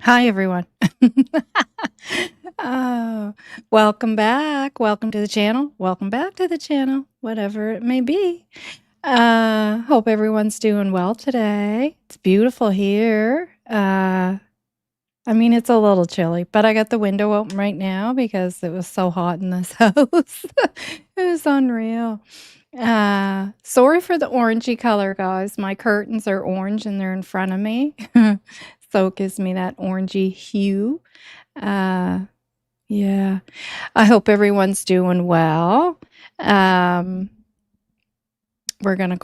Hi, everyone. Oh, welcome back. Welcome to the channel. Welcome back to the channel, whatever it may be. Hope everyone's doing well today. It's beautiful here. I mean, it's a little chilly, but I got the window open right now because it was so hot in this house. It was unreal. Sorry for the orangey color, guys. My curtains are orange and they're in front of me. So it gives me that orangey hue. Yeah. I hope everyone's doing well. We're gonna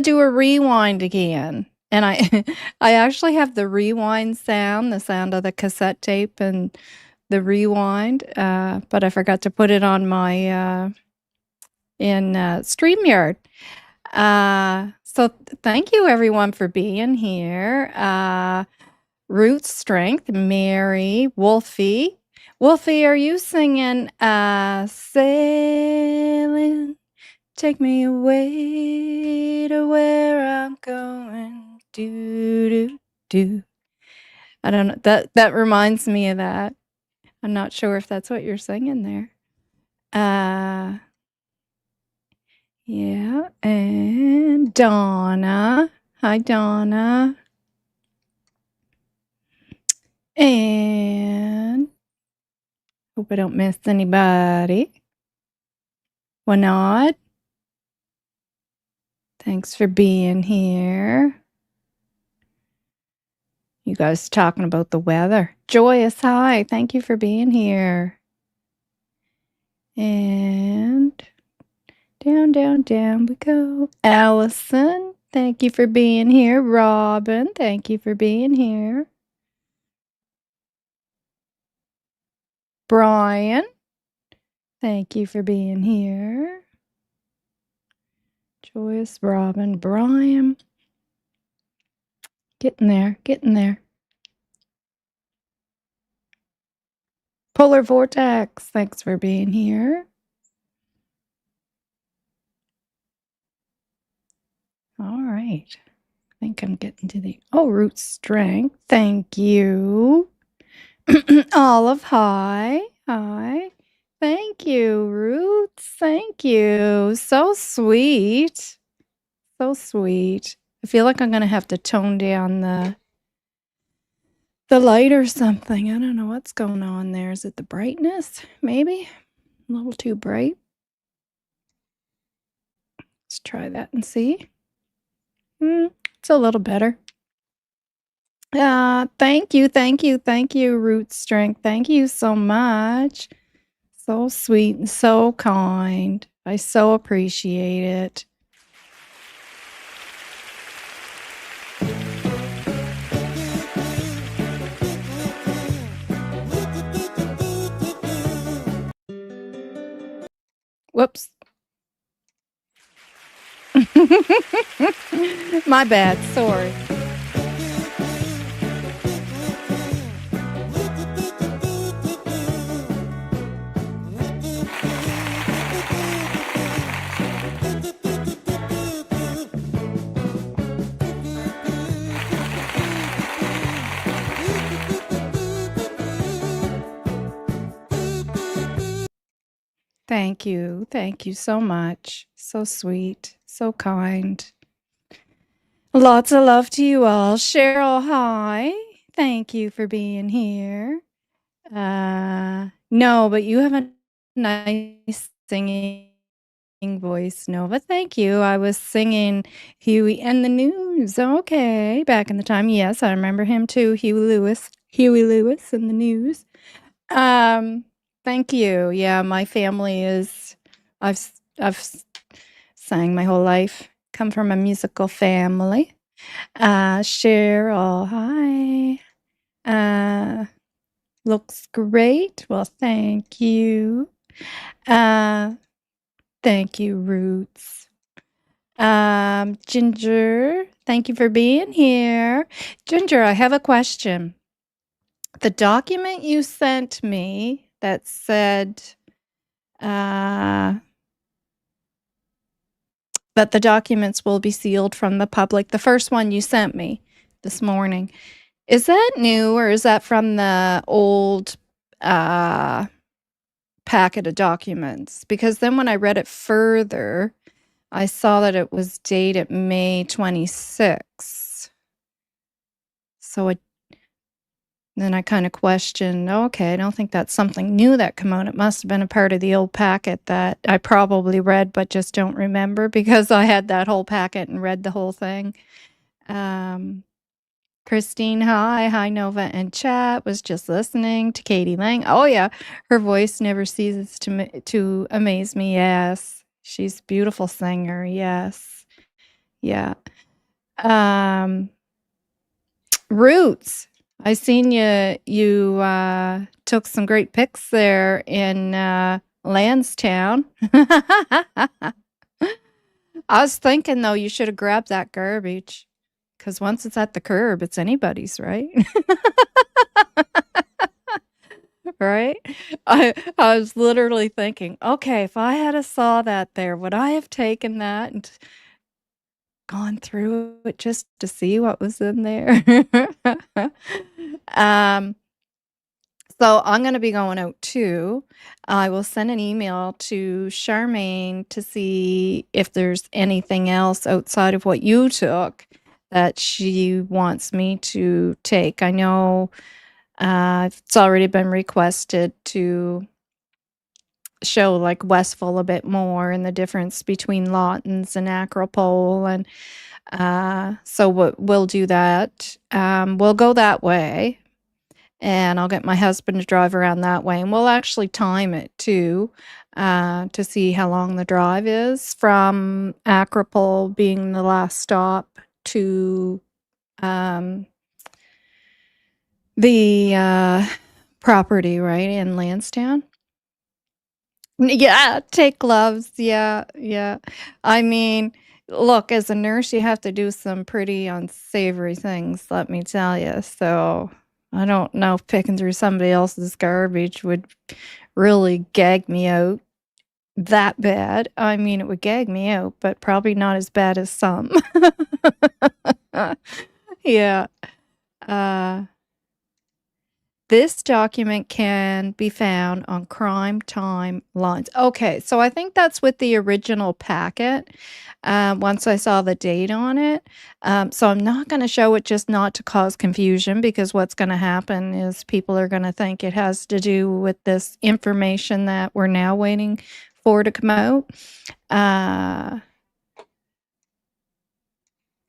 do a rewind again. And I I actually have the rewind sound, the sound of the cassette tape and the rewind, but I forgot to put it on my in StreamYard. So thank you everyone for being here. Root Strength, Mary, Wolfie. Wolfie, are you singing Sailing? Take me away to where I'm going. Do, do, do. I don't know. That reminds me of that. I'm not sure if that's what you're singing there. Yeah. And Donna. Hi, Donna. And hope I don't miss anybody. Wanad. Thanks for being here. You guys talking about the weather. Joyous, hi. Thank you for being here. And down, down, down we go. Allison, thank you for being here. Robin, thank you for being here. Brian, thank you for being here. Joyous, Robin, Brian. Getting there, getting there. Polar Vortex, thanks for being here. All right. I think I'm getting to the Root Strength. Thank you. Olive, hi. Hi. Thank you, Roots. Thank you. So sweet. So sweet. I feel like I'm gonna have to tone down the light or something. I don't know what's going on there. Is it the brightness? Maybe? A little too bright. Let's try that and see. It's a little better. Thank you, thank you, thank you, Root Strength. Thank you so much. So sweet and so kind. I so appreciate it. Whoops. My bad. Sorry. Thank you. Thank you so much. So sweet. So kind. Lots of love to you all. Cheryl, hi. Thank you for being here. No, but you have a nice singing voice, Nova. Thank you. I was singing Huey and the News. Okay. Back in the time. Yes, I remember him too. Huey Lewis. Huey Lewis and the News. Thank you. Yeah, my family is I've sang my whole life. Come from a musical family. Cheryl, hi. Looks great. Well, thank you. Thank you, Roots. Ginger, thank you for being here. Ginger, I have a question. The document you sent me that said that the documents will be sealed from the public, the first one you sent me this morning, is that new or is that from the old packet of documents? Because then when I read it further, I saw that it was dated May 26. So then I kind of questioned, okay, I don't think that's something new that came out. It must have been a part of the old packet that I probably read but just don't remember because I had that whole packet and read the whole thing. Christine, hi. Hi, Nova and chat. Was just listening to Katie Lang. Oh, yeah. Her voice never ceases to amaze me. Yes. She's a beautiful singer. Yes. Yeah. Roots. I seen you took some great pics there in Lansdowne. I was thinking, though, you should have grabbed that garbage. Because once it's at the curb, it's anybody's, right? Right? I was literally thinking, okay, if I had a saw that there, would I have taken that and gone through it just to see what was in there? So I'm going to be going out too. I will send an email to Charmaine to see if there's anything else outside of what you took that she wants me to take. I know it's already been requested to show like Westville a bit more and the difference between Lawtons and Acropole. And so we'll do that. We'll go that way. And I'll get my husband to drive around that way. And we'll actually time it too to see how long the drive is from Acropole being the last stop to the property, right, in Lansdowne. Yeah, take gloves. Yeah, yeah. I mean, look, as a nurse, you have to do some pretty unsavory things, let me tell you. So I don't know if picking through somebody else's garbage would really gag me out that bad. I mean, it would gag me out, but probably not as bad as some. Yeah. This document can be found on Crime Timelines. Okay, so I think that's with the original packet, once I saw the date on it. So I'm not gonna show it just not to cause confusion, because what's gonna happen is people are gonna think it has to do with this information that we're now waiting for to come out.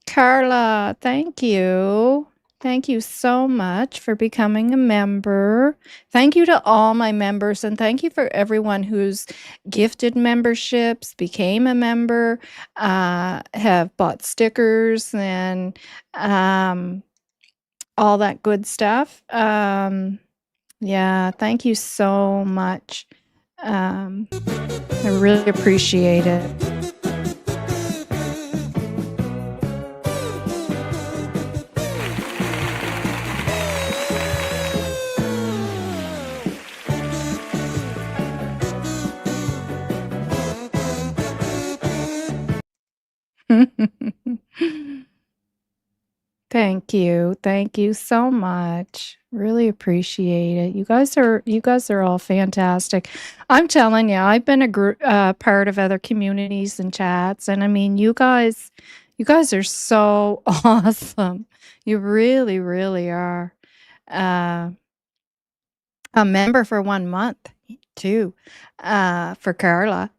Carla, thank you. Thank you so much for becoming a member. Thank you to all my members, and thank you for everyone who's gifted memberships, became a member, have bought stickers, and all that good stuff. Yeah, thank you so much. I really appreciate it. Thank you. Thank you so much. Really appreciate it. You guys are all fantastic. I'm telling you, I've been part of other communities and chats, and I mean, you guys are so awesome. You really, really are. Uh, a member for 1 month too, for Carla.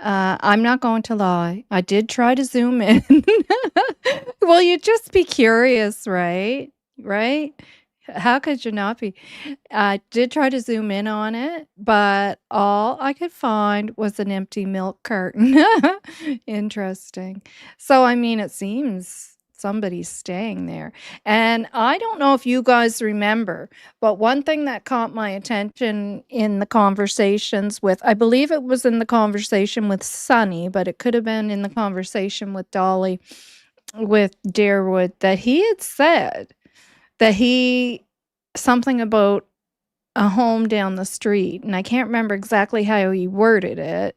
I'm not going to lie. I did try to zoom in. Well, you'd just be curious, right? Right? How could you not be? I did try to zoom in on it, but all I could find was an empty milk carton. Interesting. So, I mean, it seems somebody's staying there. And I don't know if you guys remember, but one thing that caught my attention in the conversations with, I believe it was in the conversation with Sunny, but it could have been in the conversation with Dolly, with Darewood, that he had said that something about a home down the street. And I can't remember exactly how he worded it.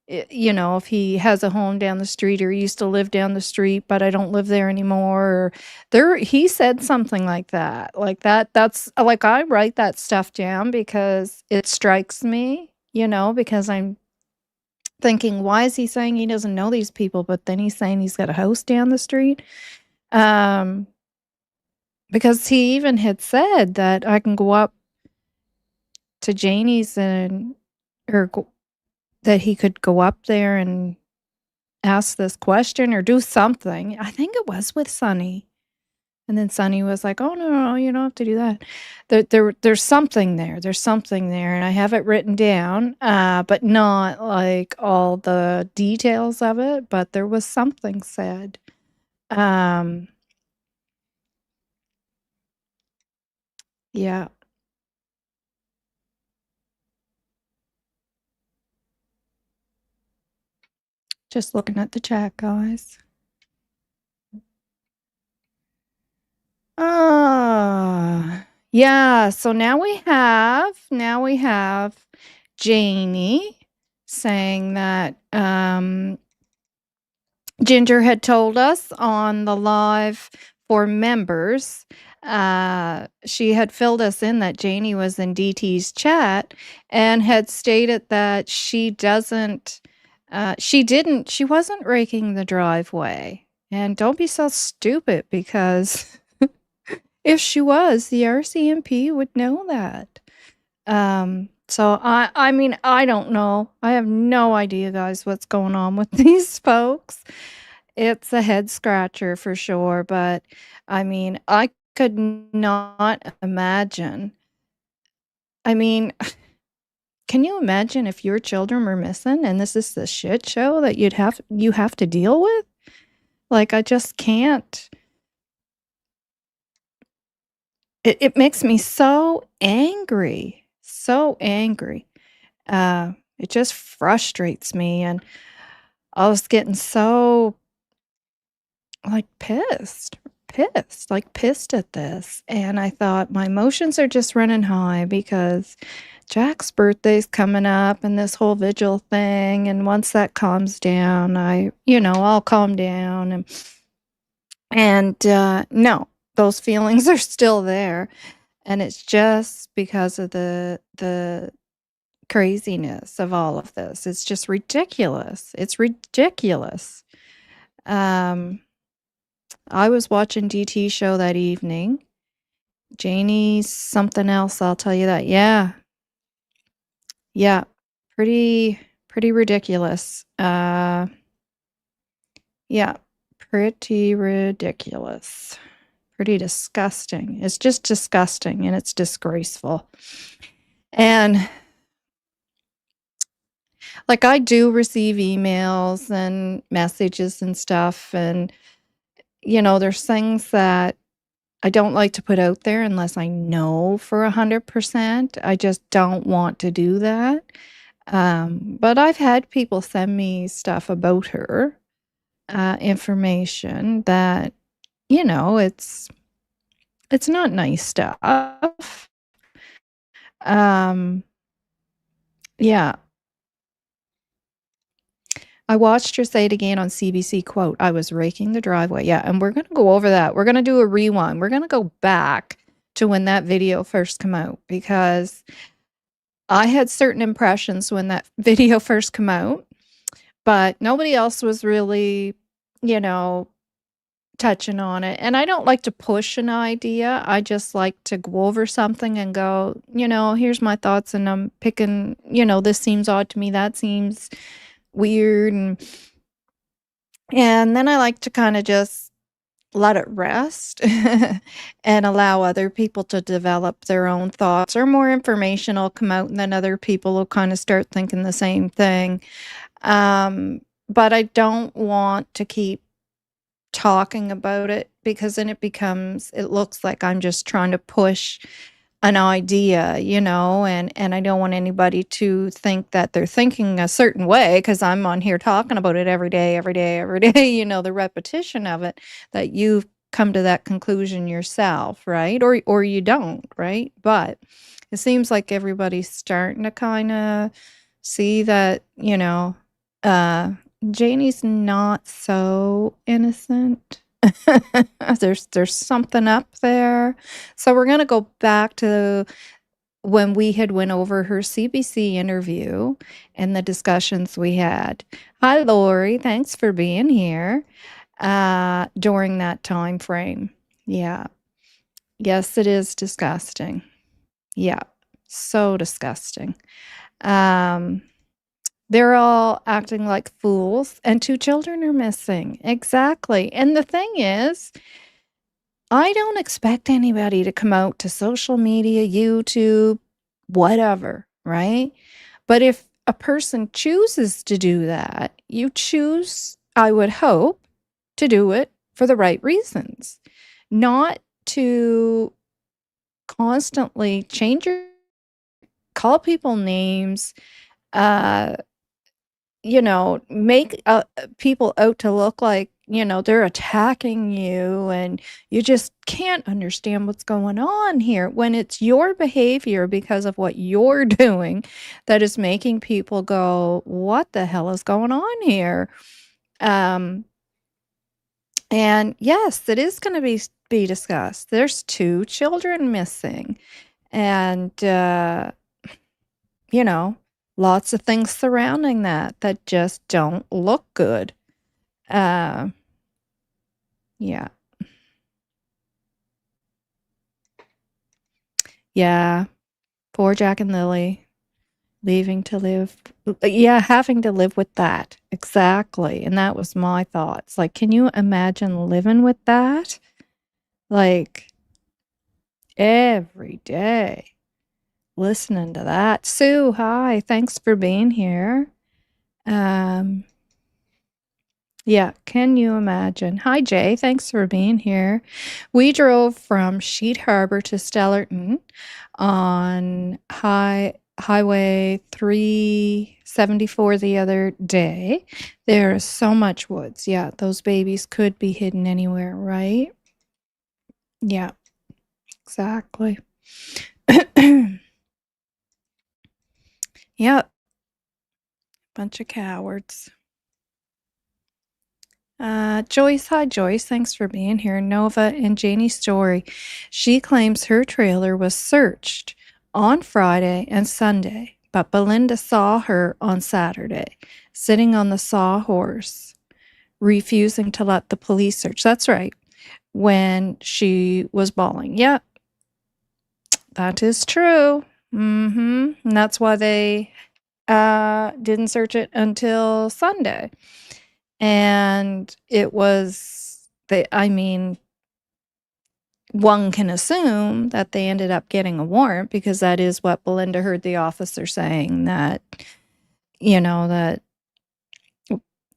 If he has a home down the street, or he used to live down the street, but I don't live there anymore. Or he said something like that. Like that. That's like, I write that stuff down because it strikes me, because I'm thinking, why is he saying he doesn't know these people? But then he's saying he's got a house down the street. Because he even had said that I can go up to Janie's that he could go up there and ask this question or do something. I think it was with Sunny. And then Sunny was like, "Oh, no, you don't have to do that." There's something there. There's something there, and I have it written down, but not like all the details of it. But there was something said. Yeah. Just looking at the chat, guys. Yeah, so now we have Janie saying that Ginger had told us on the live for members. She had filled us in that Janie was in DT's chat and had stated that she wasn't raking the driveway. And don't be so stupid, because if she was, the RCMP would know that. So I mean, I don't know. I have no idea, guys, what's going on with these folks. It's a head scratcher for sure, but I mean, I could not imagine. I mean, can you imagine if your children were missing and this is the shit show that you have to deal with? Like, I just can't. It makes me so angry. So angry. It just frustrates me, and I was getting so, like, pissed at this, and I thought my emotions are just running high because Jack's birthday's coming up and this whole vigil thing, and once that calms down, I'll calm down, and no, those feelings are still there. And it's just because of the craziness of all of this. It's just ridiculous. It's ridiculous. I was watching DT show that evening. Janie something else, I'll tell you that. Yeah. Yeah. Pretty ridiculous. Yeah. Pretty ridiculous. Pretty disgusting. It's just disgusting and it's disgraceful. And like I do receive emails and messages and stuff, and there's things that I don't like to put out there unless I know for 100%. I just don't want to do that. But I've had people send me stuff about her, information that it's not nice stuff. Um, yeah, I watched her say it again on CBC, quote, "I was raking the driveway." Yeah, and we're gonna go over that. We're gonna do a rewind. We're gonna go back to when that video first came out, because I had certain impressions when that video first came out, but nobody else was really, you know, touching on it. And I don't like to push an idea. I just like to go over something and go, here's my thoughts, and I'm picking, this seems odd to me, that seems weird, and then I like to kind of just let it rest and allow other people to develop their own thoughts, or more information will come out and then other people will kind of start thinking the same thing. But I don't want to keep talking about it, because then it looks like I'm just trying to push an idea, and I don't want anybody to think that they're thinking a certain way because I'm on here talking about it every day, every day, every day, the repetition of it, that you've come to that conclusion yourself, right? Or you don't, right? But it seems like everybody's starting to kind of see that, uh Janie's not so innocent. There's something up there. So we're going to go back to when we had went over her CBC interview and the discussions we had. Hi, Lori. Thanks for being here during that time frame. Yeah. Yes, it is disgusting. Yeah. So disgusting. Um, they're all acting like fools, and 2 children are missing. Exactly. And the thing is, I don't expect anybody to come out to social media, YouTube, whatever, right? But if a person chooses to do that, you choose, I would hope, to do it for the right reasons, not to constantly call people names, uh, make people out to look like, they're attacking you, and you just can't understand what's going on here when it's your behavior because of what you're doing that is making people go, what the hell is going on here? Um, and yes, it is going to be discussed. There's 2 children missing, and you know, lots of things surrounding that just don't look good. Uh, yeah. Yeah. Poor Jack and Lily leaving to live. Yeah, having to live with that. Exactly. And that was my thoughts. Like, can you imagine living with that? Like, every day listening to that. Sue, hi. Thanks for being here. Um, Yeah, can you imagine? Hi, Jay. Thanks for being here. We drove from Sheet Harbor to Stellarton on Highway 374 the other day. There's so much woods. Yeah, those babies could be hidden anywhere, right? Yeah, exactly. Yep, bunch of cowards. Joyce, hi Joyce, thanks for being here. Novah and Janie's story. She claims her trailer was searched on Friday and Sunday, but Belinda saw her on Saturday, sitting on the sawhorse, refusing to let the police search. That's right, when she was bawling. Yeah, that is true. And that's why they didn't search it until Sunday. And it was, one can assume that they ended up getting a warrant because that is what Belinda heard the officer saying, that,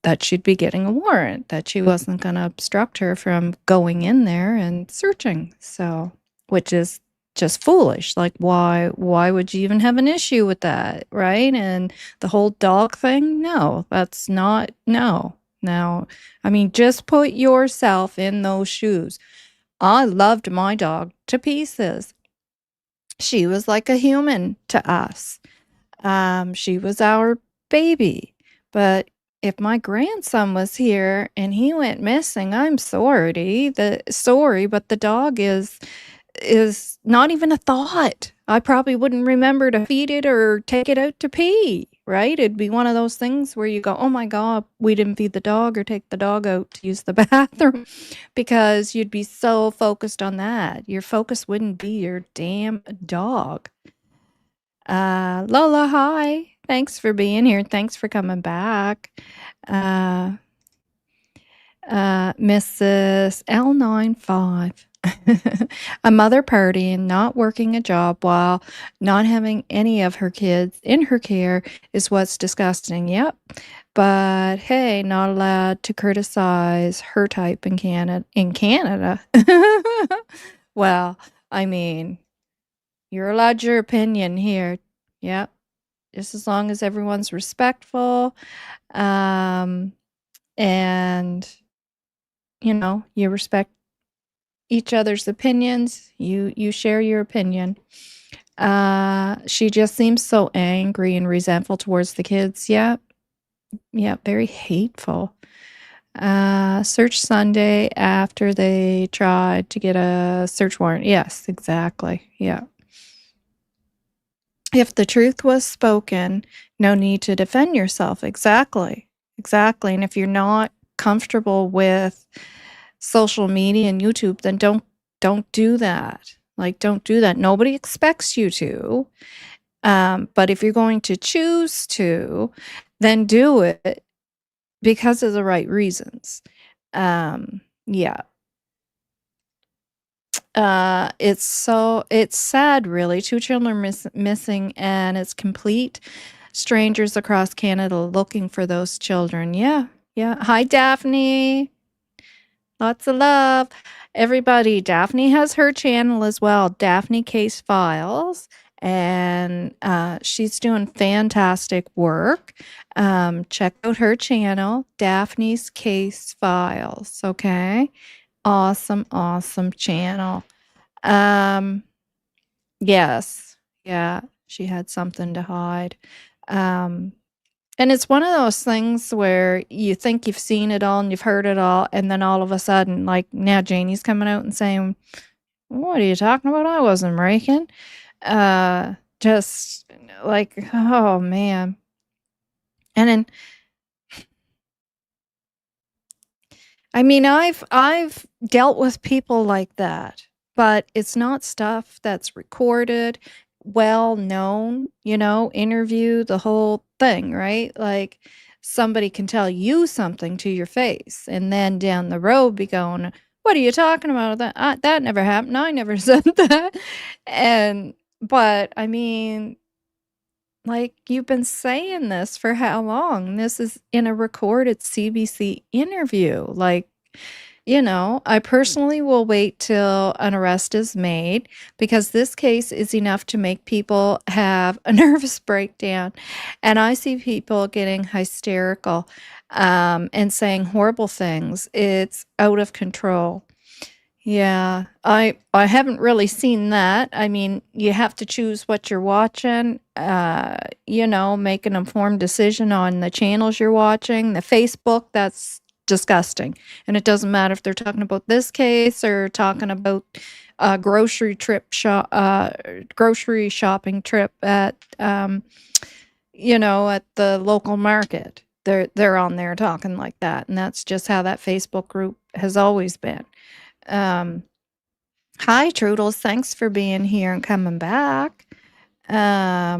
that she'd be getting a warrant, that she wasn't going to obstruct her from going in there and searching. So, which is just foolish. Like, why would you even have an issue with that, right? And the whole dog thing, no, that's not, no. Now, just put yourself in those shoes. I loved my dog to pieces. She was like a human to us. She was our baby. But if my grandson was here and he went missing, I'm sorry. Sorry, but the dog is not even a thought. I probably wouldn't remember to feed it or take it out to pee, right? It'd be one of those things where you go, oh my God, we didn't feed the dog or take the dog out to use the bathroom, because you'd be so focused on that. Your focus wouldn't be your damn dog. Lola, hi. Thanks for being here. Thanks for coming back. Mrs. L95. A mother partying, not working a job while not having any of her kids in her care is what's disgusting. Yep. But hey, not allowed to criticize her type in Canada. Well, you're allowed your opinion here. Yep. Just as long as everyone's respectful. And you respect each other's opinions. You share your opinion. She just seems so angry and resentful towards the kids. Yeah, very hateful. Search Sunday after they tried to get a search warrant. Yes, exactly. Yeah. If the truth was spoken, no need to defend yourself. Exactly. And if you're not comfortable with social media and YouTube, then don't do that. Don't do that. Nobody expects you to. But if you're going to choose to, then do it because of the right reasons. Yeah. It's sad, really. 2 children missing, and it's complete strangers across Canada looking for those children. Yeah. Hi, Daphne. Lots of love. Everybody, Daphne has her channel as well, Daphne Case Files, and she's doing fantastic work. Check out her channel, Daphne's Case Files, okay? Awesome channel. Yes. Yeah, she had something to hide. And it's one of those things where you think you've seen it all and you've heard it all, and then all of a sudden, like, now Janie's coming out and saying, "What are you talking about? I wasn't raking." Just like, oh man. And then, I've dealt with people like that, but it's not stuff that's recorded, well known, interview, the whole thing, right? Like, somebody can tell you something to your face and then down the road be going, "What are you talking about? That never happened. I never said that." But like, you've been saying this for how long? This is in a recorded CBC interview. Like, I personally will wait till an arrest is made, because this case is enough to make people have a nervous breakdown. And I see people getting hysterical and saying horrible things. It's out of control. Yeah, I haven't really seen that. You have to choose what you're watching, make an informed decision on the channels you're watching. The Facebook, that's disgusting. And it doesn't matter if they're talking about this case or talking about a grocery shopping trip at at the local market. They're on there talking like that, and that's just how that Facebook group has always been. Hi, Troodles. Thanks for being here and coming back. Yeah.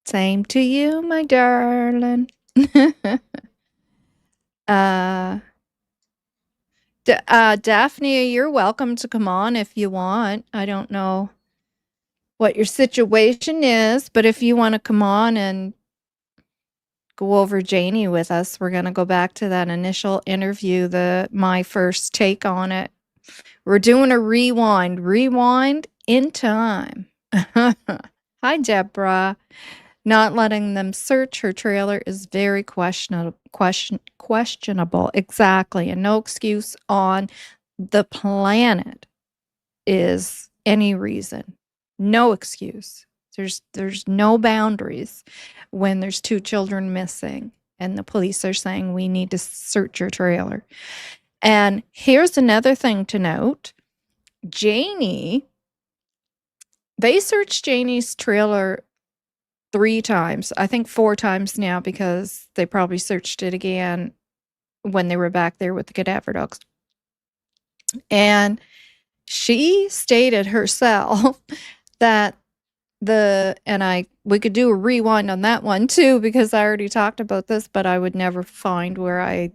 Same to you, my darling. Daphne, you're welcome to come on if you want. I don't know what your situation is, but if you want to come on and go over Janie with us, we're going to go back to that initial interview, my first take on it. We're doing a rewind in time. Hi, Deborah. Not letting them search her trailer is very questionable. Exactly. And no excuse on the planet is any reason. No excuse. There's no boundaries when there's 2 children missing and the police are saying we need to search your trailer. And here's another thing to note. They searched Janie's trailer 3 times. I think 4 times now because they probably searched it again when they were back there with the cadaver dogs. And she stated herself that we could do a rewind on that one too, because I already talked about this, but I would never find where I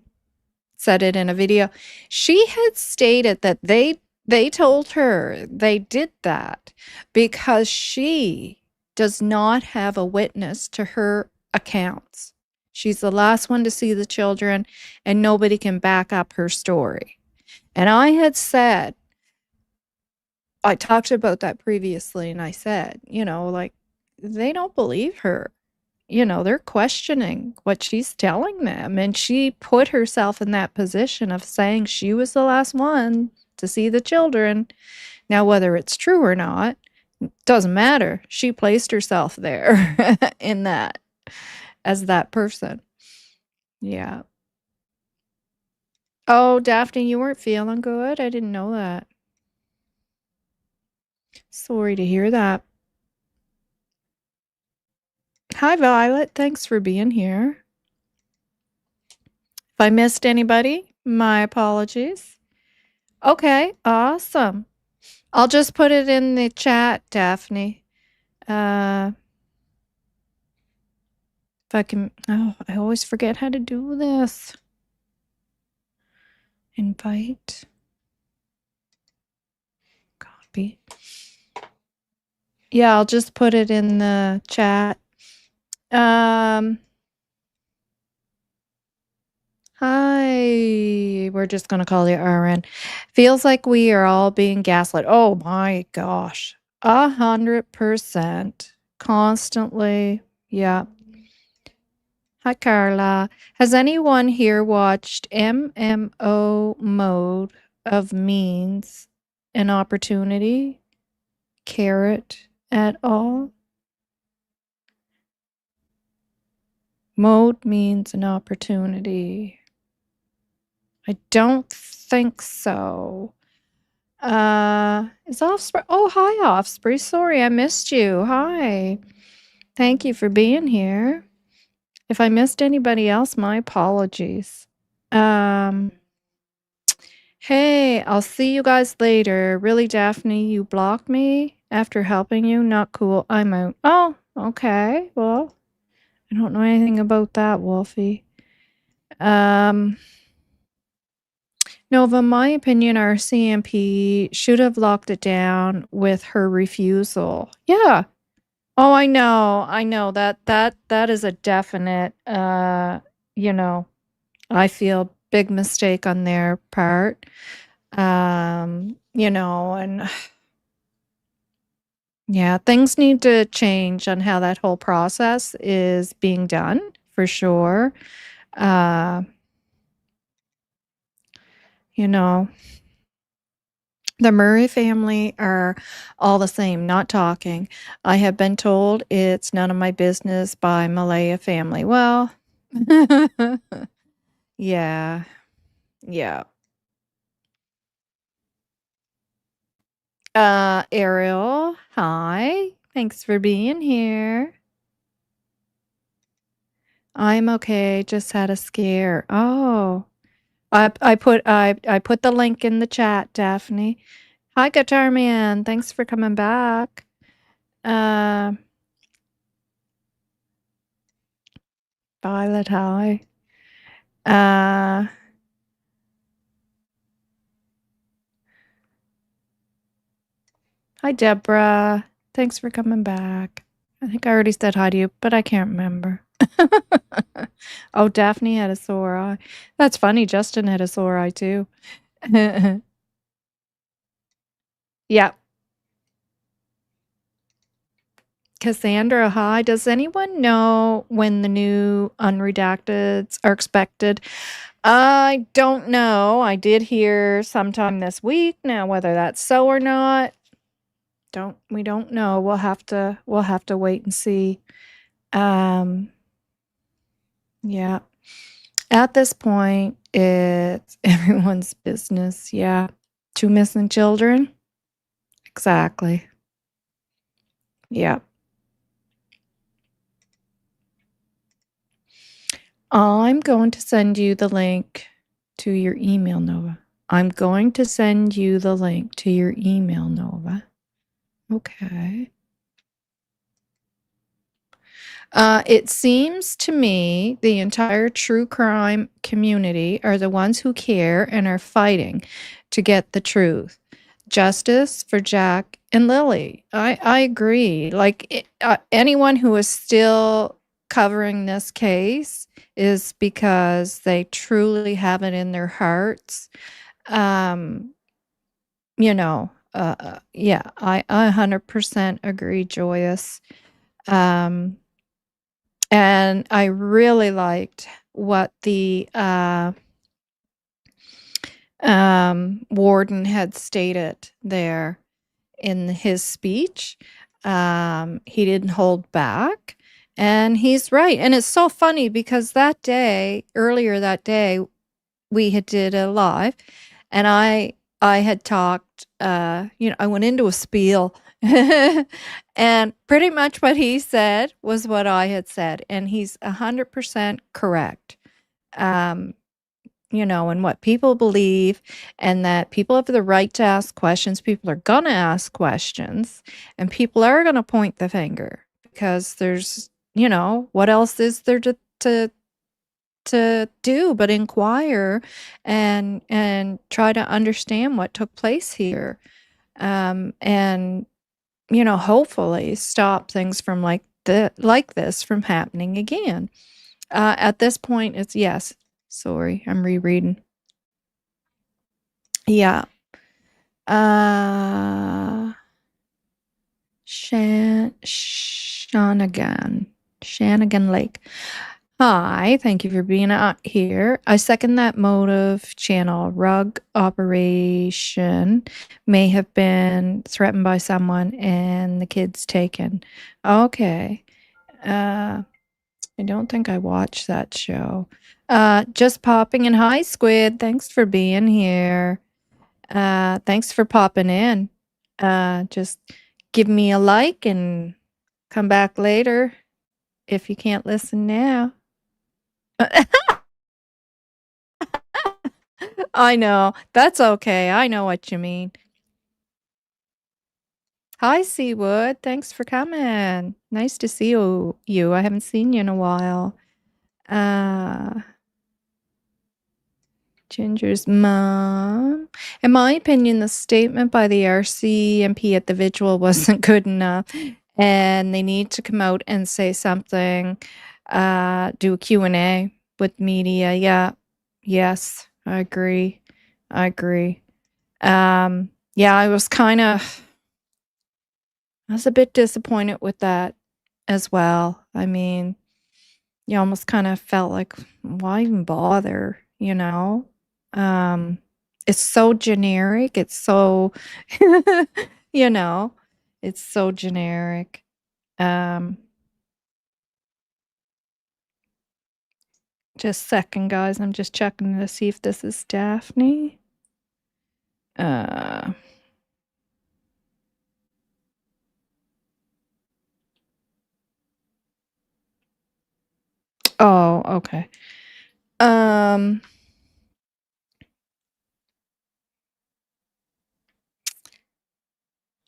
said it in a video. She had stated that they told her they did that because she does not have a witness to her accounts. She's the last one to see the children, and nobody can back up her story. And I had said, I talked about that previously, and I said, they don't believe her. They're questioning what she's telling them. And she put herself in that position of saying she was the last one to see the children. Now, whether it's true or not, doesn't matter. She placed herself there in that, as that person. Yeah. Oh, Daphne, you weren't feeling good? I didn't know that. Sorry to hear that. Hi, Violet. Thanks for being here. If I missed anybody, my apologies. Okay, awesome. I'll just put it in the chat, Daphne. If I can... Oh, I always forget how to do this. Invite. Copy. Yeah, I'll just put it in the chat. Hi, we're just going to call you RN. Feels like we are all being gaslit. Oh my gosh. 100%. Constantly. Yeah. Hi, Carla. Has anyone here watched MMO Mode of Means an Opportunity? Carrot at all? Mode means an opportunity. I don't think so. Is Offspring? Oh, hi, Offspring. Sorry, I missed you. Hi. Thank you for being here. If I missed anybody else, my apologies. Hey, I'll see you guys later. Really, Daphne, you blocked me after helping you? Not cool. I'm out. Oh, okay. Well, I don't know anything about that, Wolfie. Novah, my opinion, our CMP should have locked it down with her refusal. Yeah. Oh, I know. That is a definite, I feel big mistake on their part. And yeah, things need to change on how that whole process is being done, for sure. The Murray family are all the same, not talking. I have been told it's none of my business by Malaya family. Well, Yeah. Yeah. Ariel, hi. Thanks for being here. I'm okay. Just had a scare. Oh, I put the link in the chat, Daphne. Hi, Guitar Man. Thanks for coming back. Uh, Violet, hi. Uh, Hi, Deborah. Thanks for coming back. I think I already said hi to you, but I can't remember. Oh, Daphne had a sore eye. That's funny. Justin had a sore eye too. Yeah. Cassandra, hi. Does anyone know when the new unredacteds are expected? I don't know. I did hear sometime this week. Now, whether that's so or not, we don't know. We'll have to wait and see. Yeah. At this point, it's everyone's business. Yeah. 2 missing children? Exactly. Yeah. I'm going to send you the link to your email, Novah. I'm going to send you the link to your email, Novah. Okay. It seems to me the entire true crime community are the ones who care and are fighting to get the truth. Justice for Jack and Lily. I agree. Like anyone who is still covering this case is because they truly have it in their hearts. Um, yeah, I 100% agree, Joyous. Um, and I really liked what the warden had stated there in his speech. He didn't hold back. And he's right. And it's so funny because earlier that day, we had did a live and I had talked, I went into a spiel and pretty much what he said was what I had said. And he's 100% correct. Um, and what people believe, and that people have the right to ask questions. People are going to ask questions, and people are going to point the finger because what else is there to do but inquire and try to understand what took place here, and hopefully stop things from like this from happening again. At this point, it's yes. Sorry, I'm rereading. Yeah. Uh, Shanigan Lake. Hi, thank you for being out here. I second that motive. Channel rug operation may have been threatened by someone and the kids taken. Okay. I don't think I watched that show. Just popping in. Hi, Squid. Thanks for being here. Thanks for popping in. Just give me a like and come back later if you can't listen now. I know. That's okay. I know what you mean. Hi, Seawood. Thanks for coming. Nice to see you. I haven't seen you in a while. Uh, Ginger's mom. In my opinion, the statement by the RCMP at the vigil wasn't good enough, and they need to come out and say something, do a Q&A with media. Yeah. Yes, I agree. I agree. Yeah, I was a bit disappointed with that as well. I mean, you almost kind of felt like, why even bother, you know? Um, it's so generic. It's so, you know, it's so generic. Um, Just a second, guys. I'm just checking to see if this is Daphne. Oh, okay.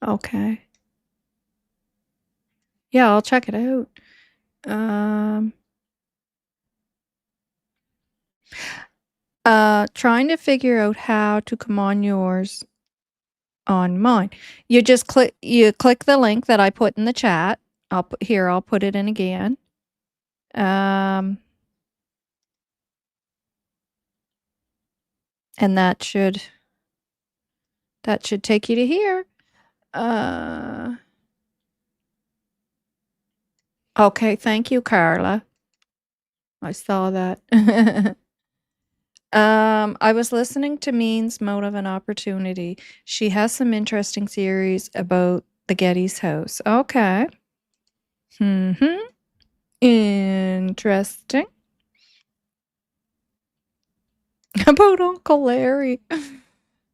Okay. Yeah, I'll check it out. Trying to figure out how to come on yours on mine. You just click the link that I put in the chat. I'll put it in again. And that should take you to here. Okay, thank you, Carla. I saw that. I was listening to Means, Motive, and Opportunity. She has some interesting theories about the Getty's house. Okay. Interesting. About Uncle Larry.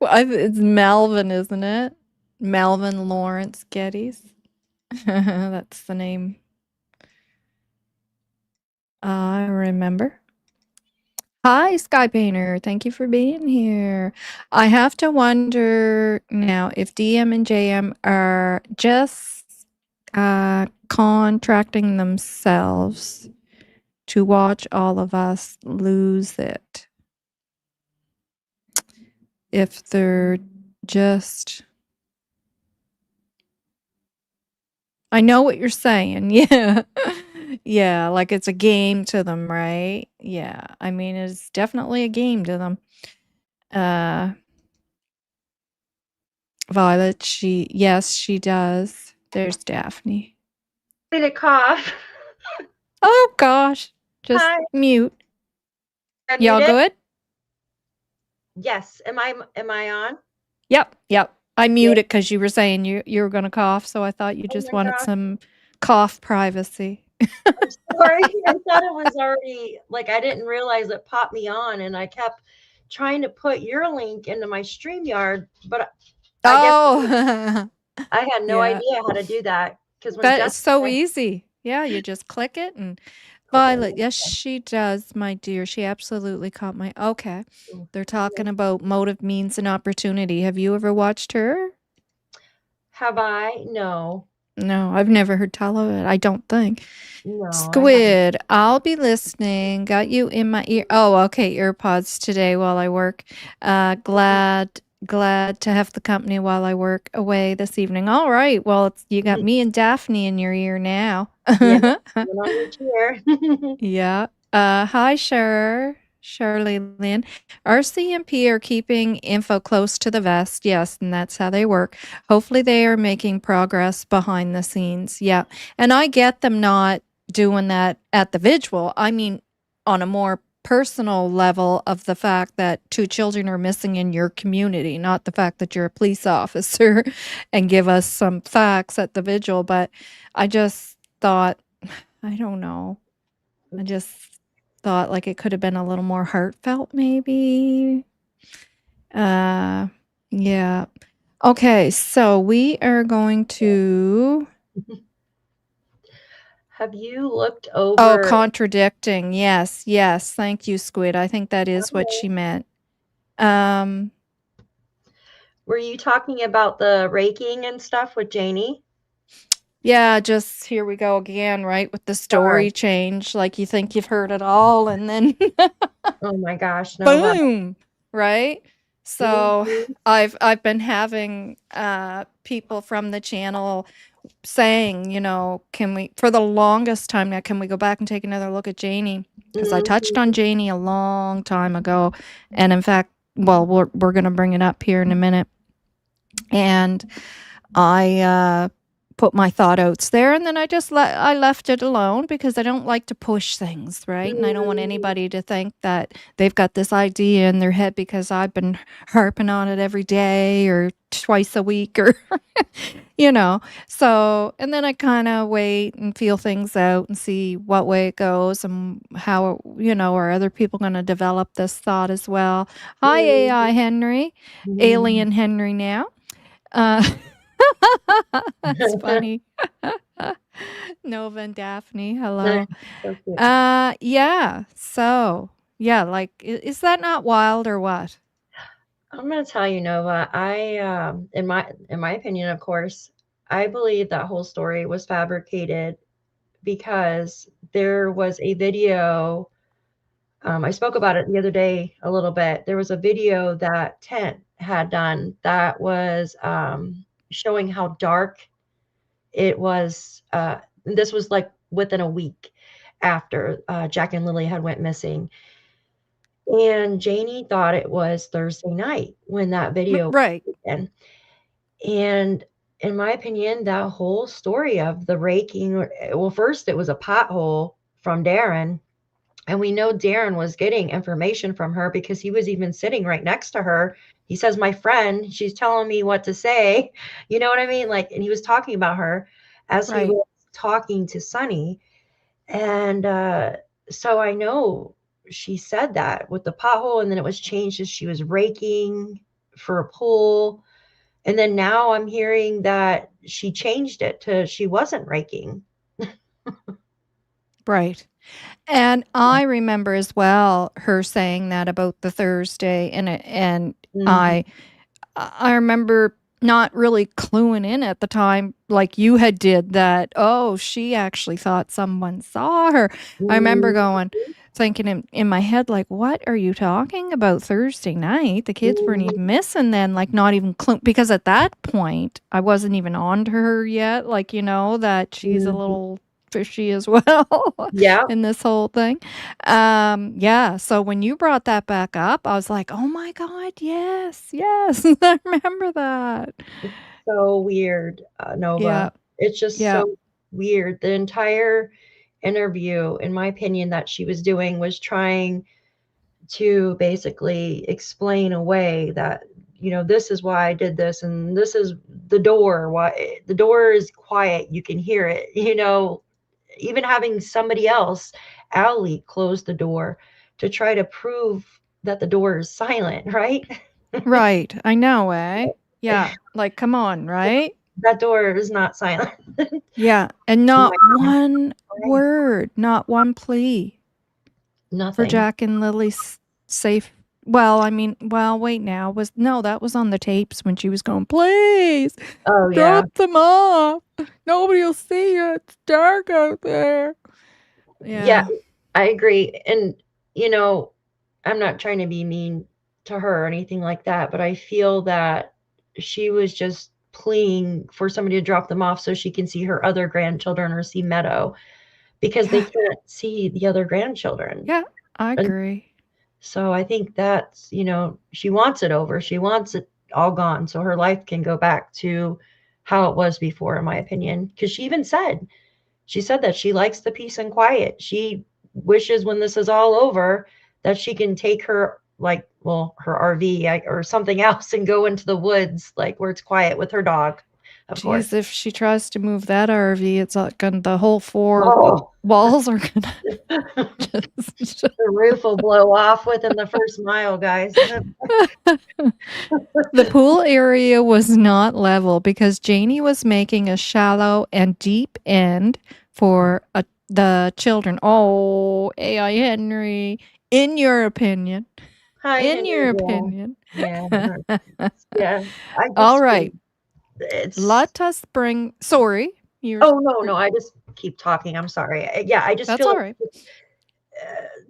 Well, it's Melvin, isn't it? Melvin Lawrence Geddes. That's the name I remember. Hi, Sky Painter. Thank you for being here. I have to wonder now if DM and JM are just contracting themselves to watch all of us lose it. If they're just... I know what you're saying. Yeah. Yeah, like it's a game to them, right? Yeah. I mean, it's definitely a game to them. Violet, yes, she does. There's Daphne. To cough. Oh gosh. Just Hi. mute. Y'all good? Yes. Am I on? Yep. I muted because you were saying you were going to cough, so I thought you just wanted some cough privacy. I'm sorry. I thought it was already, like, I didn't realize it popped me on, and I kept trying to put your link into my StreamYard, but I had no idea how to do that. That is so easy. Yeah, you just click it and Violet, yes, she does, my dear. She absolutely caught my... Okay. They're talking about Motive, Means, and Opportunity. Have you ever watched her? Have I? No. No, I've never heard tell of it, I don't think. No. Squid, I'll be listening. Got you in my ear. Oh, okay. EarPods today while I work. Glad to have the company while I work away this evening. All right. Well, you got me and Daphne in your ear now. Yeah, on your chair. Yeah. Hi, Shirley Lynn. RCMP are keeping info close to the vest. Yes, and that's how they work. Hopefully they are making progress behind the scenes. Yeah. And I get them not doing that at the vigil. I mean, on a more personal level of the fact that 2 children are missing in your community, not the fact that you're a police officer and give us some facts at the vigil. But I just thought, I don't know. I just thought like it could have been a little more heartfelt, maybe. Yeah. Okay, so we are going to... Have you looked over... Oh, contradicting. Yes. Thank you, Squid. I think that is what she meant. Were you talking about the raking and stuff with Janie? Yeah, just here we go again, right? With the story change. Like you think you've heard it all and then... Oh my gosh, no. Boom! Right? So I've been having people from the channel saying, can we, for the longest time now, can we go back and take another look at Janie? Because I touched on Janie a long time ago. And in fact, well, we're going to bring it up here in a minute. And I put my thought outs there, and then I left it alone because I don't like to push things, right? And I don't want Mm, anybody to think that they've got this idea in their head because I've been harping on it every day or twice a week or you know. So, and then I kind of wait and feel things out and see what way it goes and how, are other people going to develop this thought as well. Hi AI mm, Henry, mm. Alien Henry now. Uh That's funny. Nova and Daphne, hello. So cute. Yeah. So, yeah, like, is that not wild or what? I'm gonna tell you, Nova, in my opinion, of course, I believe that whole story was fabricated because there was a video. I spoke about it the other day a little bit. There was a video that Tent had done that was showing how dark it was. This was like within a week after Jack and Lily had went missing. And Janie thought it was Thursday night when that video was Right. taken. And in my opinion, that whole story of the raking, well, first it was a pothole from Darren. And we know Darren was getting information from her because he was even sitting right next to her. He says, "My friend, she's telling me what to say." You know what I mean? Like, and he was talking about her as he Right. was talking to Sunny. And so I know she said that with the pothole, and then it was changed as she was raking for a pool. And then now I'm hearing that she changed it to she wasn't raking. Right. And I remember as well her saying that about the Thursday, and Mhm. I remember not really cluing in at the time like you had did that, oh, she actually thought someone saw her. I remember Mhm. thinking in my head, like, what are you talking about Thursday night? The kids weren't Mhm. even missing then, like, not even because at that point, I wasn't even on to her yet, like, that she's a Mhm. little fishy as well Yeah. in this whole thing. Yeah, so when you brought that back up, I was like, "Oh my god, yes, yes, I remember that." So weird, Yeah, Nova. It's just yeah, so weird. The entire interview, in my opinion, that she was doing was trying to basically explain away that, this is why I did this, and this is the door. Why the door is quiet, you can hear it. Even having somebody else, Allie, close the door to try to prove that the door is silent, right? right, I know, eh? Yeah, like, come on, right? That door is not silent. Yeah, and Oh my not God. one Right. word, not one plea for Nothing. Jack and Lily's safe. Well, I mean, well, wait now, that was on the tapes when she was going, "Please, Oh, yeah. drop them off. Nobody'll see you, it's dark out there." Yeah, Yeah. I agree. And, you know, I'm not trying to be mean to her or anything like that, but I feel that she was just pleading for somebody to drop them off so she can see her other grandchildren or see Meadow because they Yeah, can't see the other grandchildren. yeah, I And agree. so I think that's, she wants it over. She wants it all gone so her life can go back to how it was before, in my opinion. Because she said that she likes the peace and quiet. She wishes when this is all over that she can take her, like, well, her RV or something else and go into the woods, like where it's quiet with her dog, of course. Geez, if she tries to move that RV, it's not gonna the whole 4 Oh, walls are gonna the just roof will blow off within the first mile, guys. The pool area was not level because Janie was making a shallow and deep end for the children. Oh, AI Henry, in your opinion. Hi, In Henry. your Yeah, opinion. yeah, yeah. I All just right. feel it's. Let us bring sorry. You're Oh, no, no. I just keep talking. I'm sorry. Yeah, I just That's feel all like right.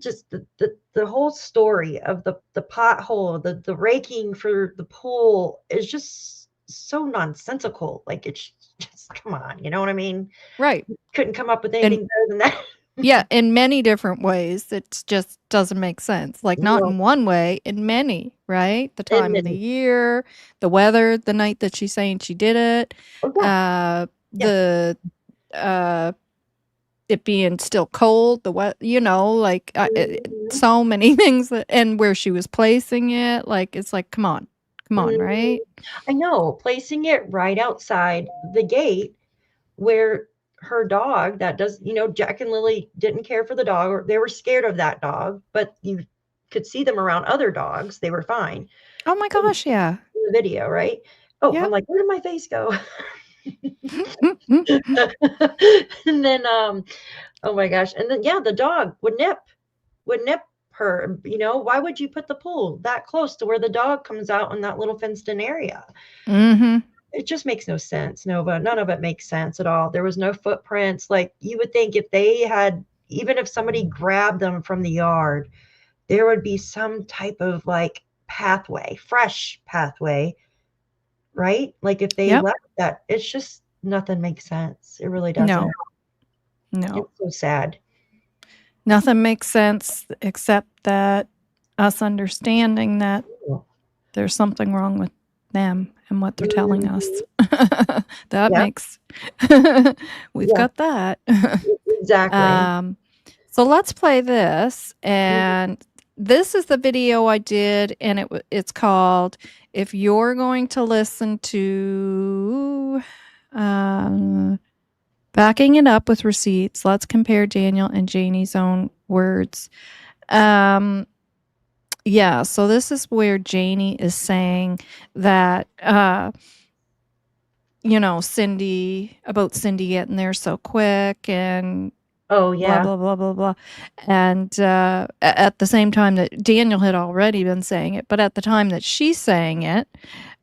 just the whole story of the pothole, the raking for the pool is just so nonsensical. Like, it's just, come on, you know what I mean? Right. Couldn't come up with And anything better than that. yeah, in many different ways. It just doesn't make sense. Like, not No, in one way, in many, right? The and time of the then, year, the weather, the night that she's saying she did it. oh yeah, the it being still cold, the what, like Mhm. so many things and where she was placing it, like it's like, come on, Mhm. right? I know, placing it right outside the gate where her dog that does, Jack and Lily didn't care for the dog, or they were scared of that dog, but you could see them around other dogs. They were fine Oh my in gosh, yeah. the video, right? Oh, I'm Yep. like, where did my face go? And then, oh my gosh. And then, yeah, the dog would nip her. Why would you put the pool that close to where the dog comes out in that little fenced in area? Mhm. It just makes no sense, Nova. None of it makes sense at all. There was no footprints. Like you would think if they had, even if somebody grabbed them from the yard, there would be some type of like pathway, fresh pathway, right? Like if they Yep. left that, it's just nothing makes sense. It really doesn't. No. No. It's so sad. Nothing makes sense except that us understanding that there's something wrong with them and what they're telling us. Mhm. That Yeah, makes we've yeah, got that. exactly. um, so let's play this, Mhm. and this is the video I did, and it's called "If You're Going to Listen to." Backing it up with receipts, let's compare Daniel and Janie's own words. Yeah, so this is where Janie is saying that, Cindy getting there so quick and Oh blah, yeah. blah, blah, blah, blah. And at the same time that Daniel had already been saying it, but at the time that she's saying it,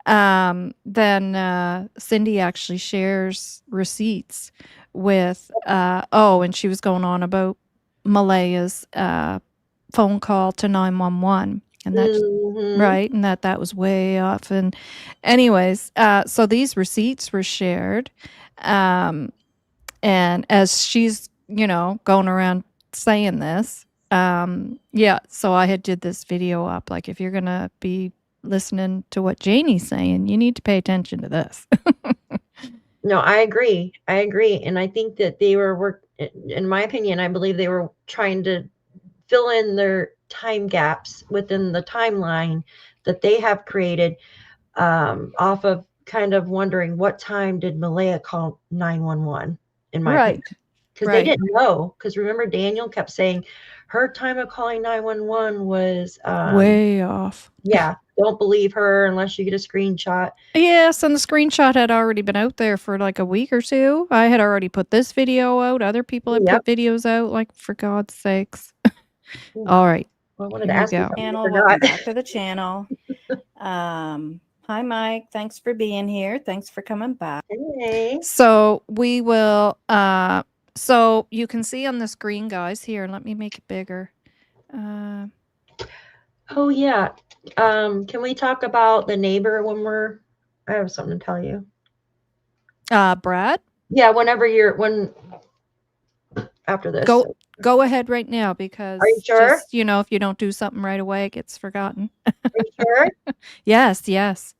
then Cindy actually shares receipts with, and she was going on about Malaya's phone call to 911, and that's Mhm. right, and that was way off. And anyways, so these receipts were shared, um, and as she's going around saying this, yeah, so I had did this video up, like, if you're gonna be listening to what Janie's saying, you need to pay attention to this. No, I agree. I agree. And I think that they were in my opinion, I believe they were trying to fill in their time gaps within the timeline that they have created, off of kind of wondering what time did Malaya call 911, in my opinion. Right, Because they right. didn't know. Because remember, Daniel kept saying her time of calling 911 was, Way off. yeah, don't believe her unless you get a screenshot. Yes, and the screenshot had already been out there for like a week or two. I had already put this video out. Other people had Yep. put videos out, like, for God's sakes. Well, All right, I wanted to here we ask you go. something. I Channel, welcome forgot. back to the channel. Hi, Mike. Thanks for being here. Thanks for coming back. Hey. So we will, so you can see on the screen, guys, here, let me make it bigger. Uh, Oh yeah. Can we talk about the neighbor I have something to tell you. Brad, Yeah, when after this. go, go ahead right now, Are you because sure? just, if you don't do something right away, it gets forgotten. Are you sure? Yes, yes.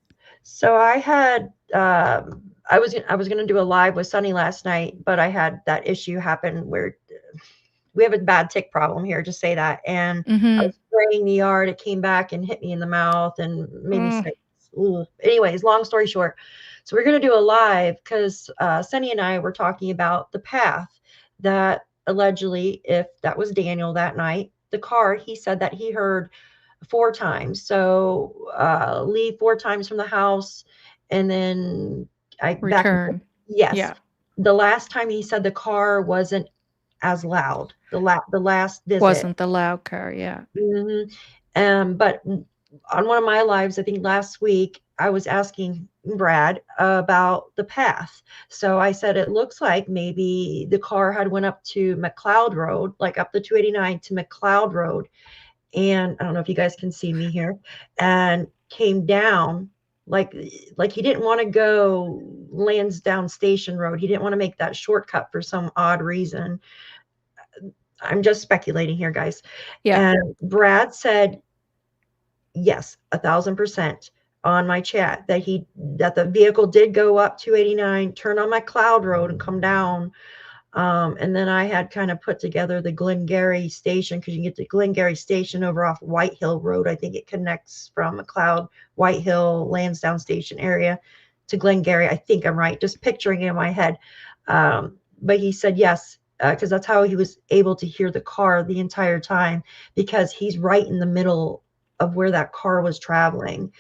So I had I was gonna do a live with Sunny last night, but I had that issue happen where we have a bad tick problem here, just say that. And I Mhm. was spraying the yard, it came back and hit me in the mouth and made me Mm, sick. Ooh. Anyways, long story short. So we're gonna do a live because Sunny and I were talking about the path that allegedly, if that was Daniel that night, the car, he said that he heard 4 times. So leave 4 times from the house and then I back and forth. return. Yes. Yeah. The last time he said the car wasn't as loud, the last visit. Wasn't the loud car, yeah. Mhm. But on one of my lives, I think last week, I was asking Brad about the path. So I said it looks like maybe the car had went up to McLeod Road, like up the 289 to McLeod Road, and I don't know if you guys can see me here, and came down like he didn't want to go Lansdowne Station Road. He didn't want to make that shortcut for some odd reason. I'm just speculating here, guys. Yeah. And Brad said, yes, 1000%. on my chat that the vehicle did go up 289, turn on my cloud road and come down. And then I had kind of put together the Glengarry station, because you can get to Glengarry station over off White Hill Road. I think it connects from McLeod, White Hill, Lansdowne station area to Glengarry. I think I'm right, just picturing it in my head. But he said yes, because that's how he was able to hear the car the entire time, because he's right in the middle of where that car was traveling.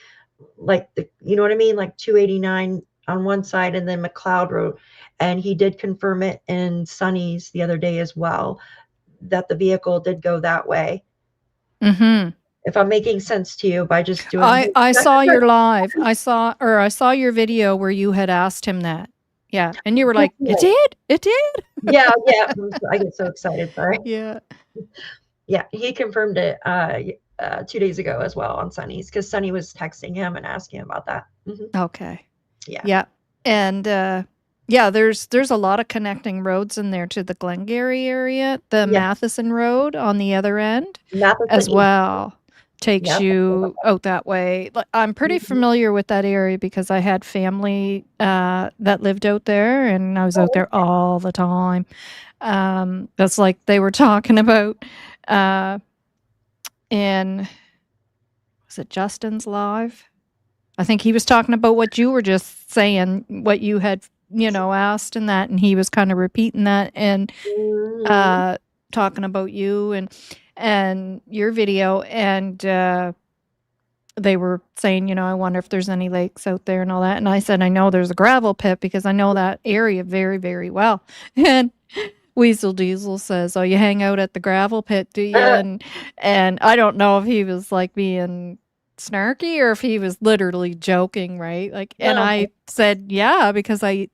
Like you know what I mean? Like 289 on one side and then McLeod Road. And he did confirm it in Sunny's the other day as well, that the vehicle did go that way. Mm-hmm. If I'm making sense to you by just doing. I saw your live. I saw your video where you had asked him that. Yeah, and you were like, "It did, it did." Yeah, yeah. I get so excited. Sorry. Yeah, yeah. He confirmed it 2 days ago as well on Sunny's, because Sunny was texting him and asking him about that. Okay. Yeah. Yeah, and yeah, there's a lot of connecting roads in there to the Glengarry area. The Matheson Road on the other end as well takes you out that way. I'm pretty familiar with that area because I had family that lived out there, and I was out there all the time. That's like they were talking about in, was it Justin's live? I think he was talking about what you were just saying, what you had, asked and that, and he was kind of repeating that and talking about you and your video, and they were saying, I wonder if there's any lakes out there and all that. And I said, I know there's a gravel pit because I know that area very, very well. And Weasel Diesel says, "Oh, you hang out at the gravel pit, do you?" And I don't know if he was like being snarky or if he was literally joking, right? Like, and I said, "Yeah, because I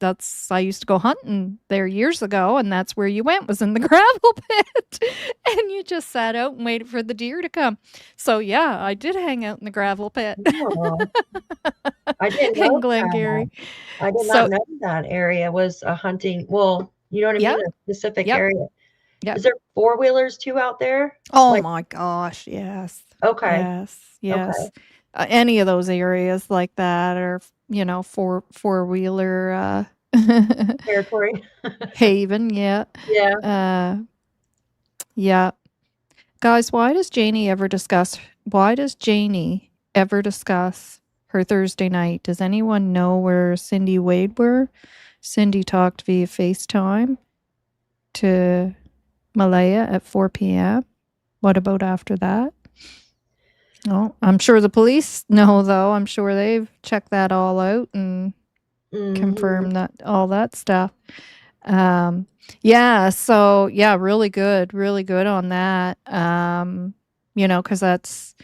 used to go hunting there years ago, and that's where you went, was in the gravel pit, and you just sat out and waited for the deer to come." So yeah, I did hang out in the gravel pit. I didn't know in Glengarry. I did not know that area was a hunting. Well, you know what I mean? A specific area. Yeah. Is there four-wheelers too out there? Oh my gosh, yes. Okay. Yes. Any of those areas like that, or four-wheeler territory. haven, yeah. Yeah. Yeah. Guys, why does Janie ever discuss her Thursday night? Does anyone know where Cindy Wade were? Cindy talked via FaceTime to Malaya at 4 p.m. What about after that? Oh, I'm sure the police know, though. I'm sure they've checked that all out and confirmed that all that stuff. Yeah, so yeah, really good on that. Because that's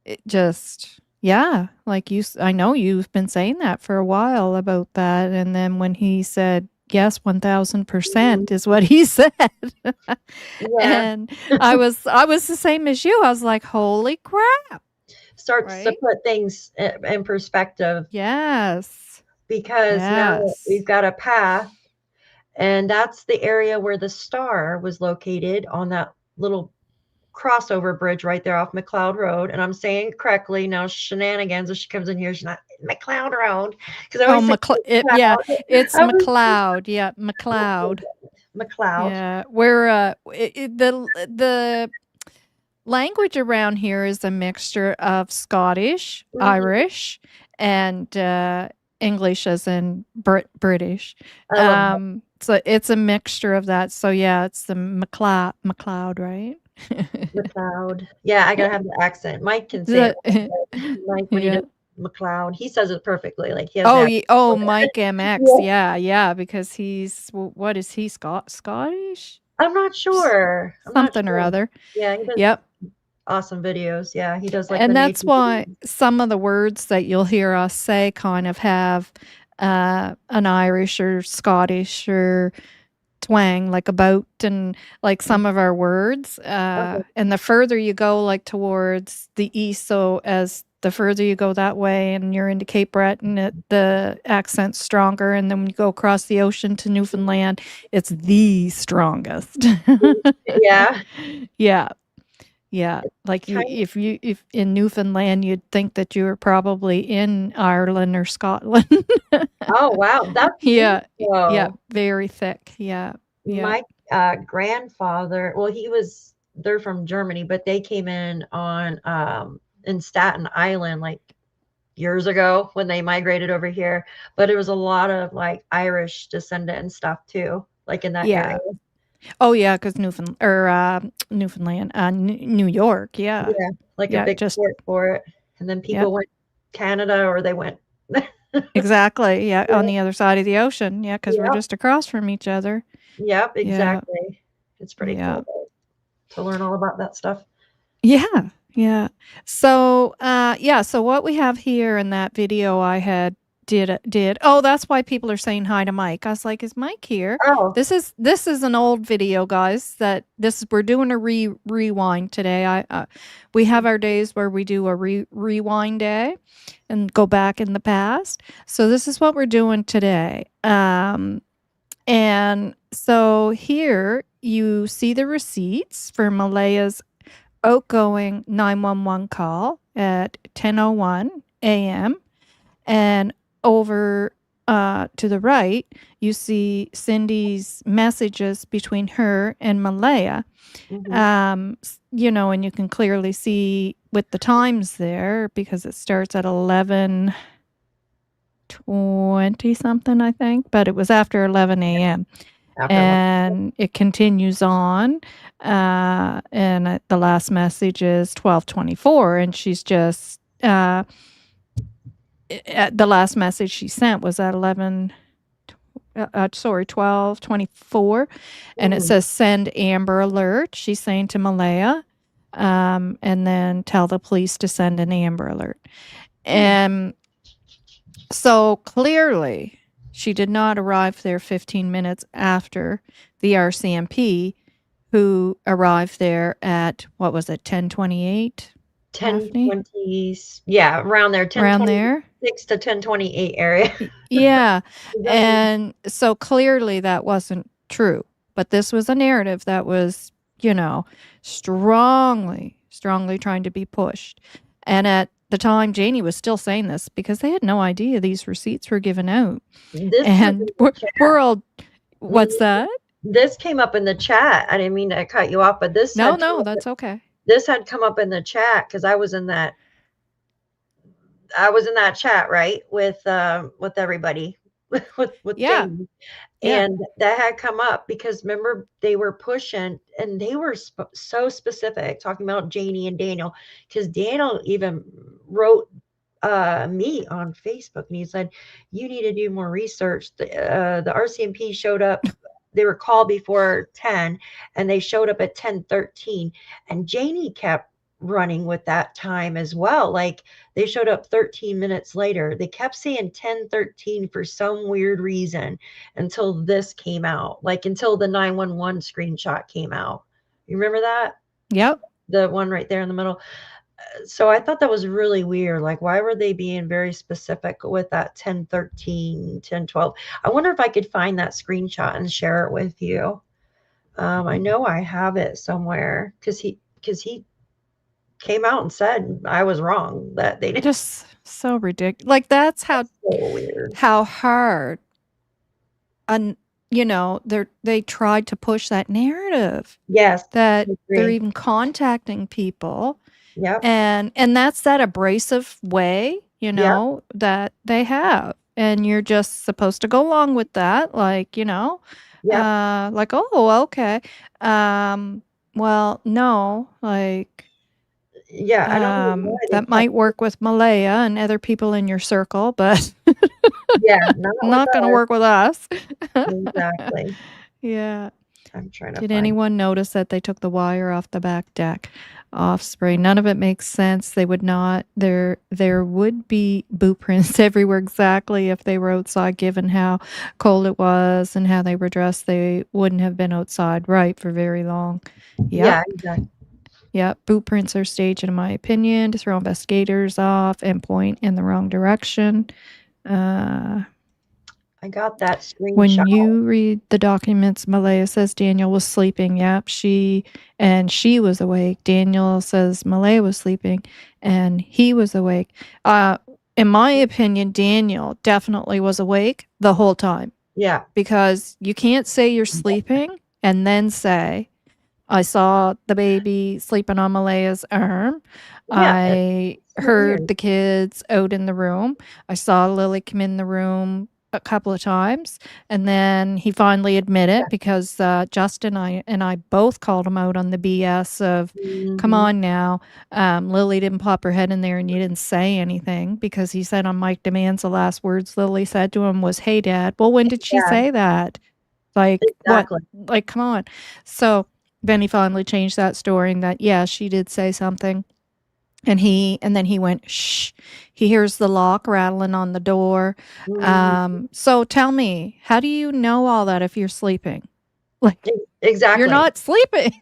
it just, yeah, like I know you've been saying that for a while about that. And then when he said, yes, 1000% is what he said. And I was the same as you. I was like, holy crap. Starts to put things in perspective. Yes. Because now we've got a path, and that's the area where the star was located, on that little crossover bridge right there off McLeod Road. And I'm saying it correctly now. Shenanigans, if she comes in here, she's not McLeod Road, because I always it's McLeod. Yeah, McLeod. Yeah, where the language around here is a mixture of Scottish, Irish, and English, as in British. So it's a mixture of that. So yeah, it's the McLeod, right? McLeod. Yeah, I gotta have the accent. Mike can say it. Mike, when he does McLeod, he says it perfectly. Like he has. Mike MX. Yeah, because he's, what is he, Scottish? I'm not sure. Something or other. Yeah. He does. Yep. Awesome videos. Yeah, he does. And that's why some of the words that you'll hear us say kind of have an Irish or Scottish or twang, like about, and like some of our words. And the further you go, like towards the east, so as the further you go that way and you're into Cape Breton, the accent's stronger. And then when you go across the ocean to Newfoundland, it's the strongest. Yeah. Yeah. Yeah, like Kind if in Newfoundland, you'd think that you were probably in Ireland or Scotland. Oh, wow, that's deep Yeah, yeah, though. very thick. Yeah, yeah, My, grandfather, well, they're from Germany, but they came in Staten Island, like, years ago when they migrated over here, but it was a lot of, like, Irish descendant and stuff too, like, in that area. yeah. Oh, yeah, 'cause Newfoundland, New York, yeah. Yeah, like a Yeah, big just port for it, and then yep, people went Canada or they went exactly, yeah, on Yep, the other side of the ocean, yeah, because 'cause we're yep, just across from each other. yep, Yeah, exactly. It's pretty yeah. cool though, to learn all about that stuff. Yeah, yeah. So, yeah, so what we have here in that video I had did oh, that's why people are saying hi to Mike. I was like, "Is Mike here?" Oh, This is an old video, guys, that this we're doing a rewind today. We have our days where we do a rewind day and go back in the past. So this is what we're doing today. And so here you see the receipts for Malaya's outgoing 911 call at 10:01 a.m. And over to the right, you see Cindy's messages between her and Malaya. mhm, And you can clearly see with the times there because it starts at 11:20 something, I think, but it was after 11 a.m. after lunch. And it continues on. And the last message is 12:24, and she's just the last message she sent was at 12:24, and it Mhm, says send Amber Alert. She's saying to Malaya, and then tell the police to send an Amber Alert. hmm, And so clearly, she did not arrive there 15 minutes after the RCMP, who arrived there at, what was it, 10:28, Daphne? 10:20, yeah, around there, Around there? 10:26 to 10:28 area. Yeah. Definitely. And so clearly that wasn't true. But this was a narrative that was, strongly, strongly trying to be pushed. And at the time, Janie was still saying this because they had no idea these receipts were given out. This was in And the we're chat. all, Mhm. what's that? This came up in the chat. I didn't mean to cut you off, but No, no, that's okay. this had come up in the chat because I was in that chat, right, with everybody, with Yeah. Jamie, Yeah. and that had come up because remember they were pushing and they were so specific talking about Janie and Daniel because Daniel even wrote me on Facebook and he said you need to do more research. The RCMP showed up. They were called before 10 and they showed up at 10:13 and Janie kept running with that time as well. Like they showed up 13 minutes later. They kept saying 10:13 for some weird reason until this came out, like until the 911 screenshot came out. You remember that? Yep. The one right there in the middle. So I thought that was really weird. Like, why were they being very specific with that 10:13, 10:12? I wonder if I could find that screenshot and share it with you. I know I have it somewhere because he came out and said I was wrong that they didn't. Just so ridiculous. Like, that's how That's so weird. how hard and they tried to push that narrative Yes, that I they're agree. even contacting people, Yep, and that's that abrasive way, yep, that they have, and you're just supposed to go along with that, like, yep. like, "Oh, okay." Um, well, no, like, Yeah, I don't know why they that kept. might work with Malaya and other people in your circle, but Yeah, not with not gonna us. work with us. Exactly. Yeah. I'm trying to Did find. anyone notice that they took the wire off the back deck? Offspring. None of it makes sense. They would not. There would be boot prints everywhere exactly if they were outside, given how cold it was and how they were dressed. They wouldn't have been outside, right, for very long. Yep. Yeah, exactly. Yep. Boot prints are staged, in my opinion, to throw investigators off and point in the wrong direction. Uh, I got that When screenshot. you read the documents, Malaya says Daniel was sleeping. Yep, she was awake. Daniel says Malaya was sleeping, and he was awake. In my opinion, Daniel definitely was awake the whole time Yeah. because you can't say you're sleeping and then say, I saw the baby sleeping on Malaya's arm. Yeah. I It's so heard weird. the kids out in the room. I saw Lily come in the room a couple of times, and then he finally admitted because Justin and I both called him out on the BS of, "Come Mhm. on now, Lily didn't pop her head in there and you didn't say anything," because he said on Mike Demands the last words Lily said to him was, "Hey, Dad." Well, when did she Yeah, say that? Like, what? exactly. Like, come on. So then he finally changed that story and that, yeah, she did say something. And then he went, shh. He hears the lock rattling on the door. Mhm. So tell me, how do you know all that if you're sleeping? Like, you're Exactly. not sleeping,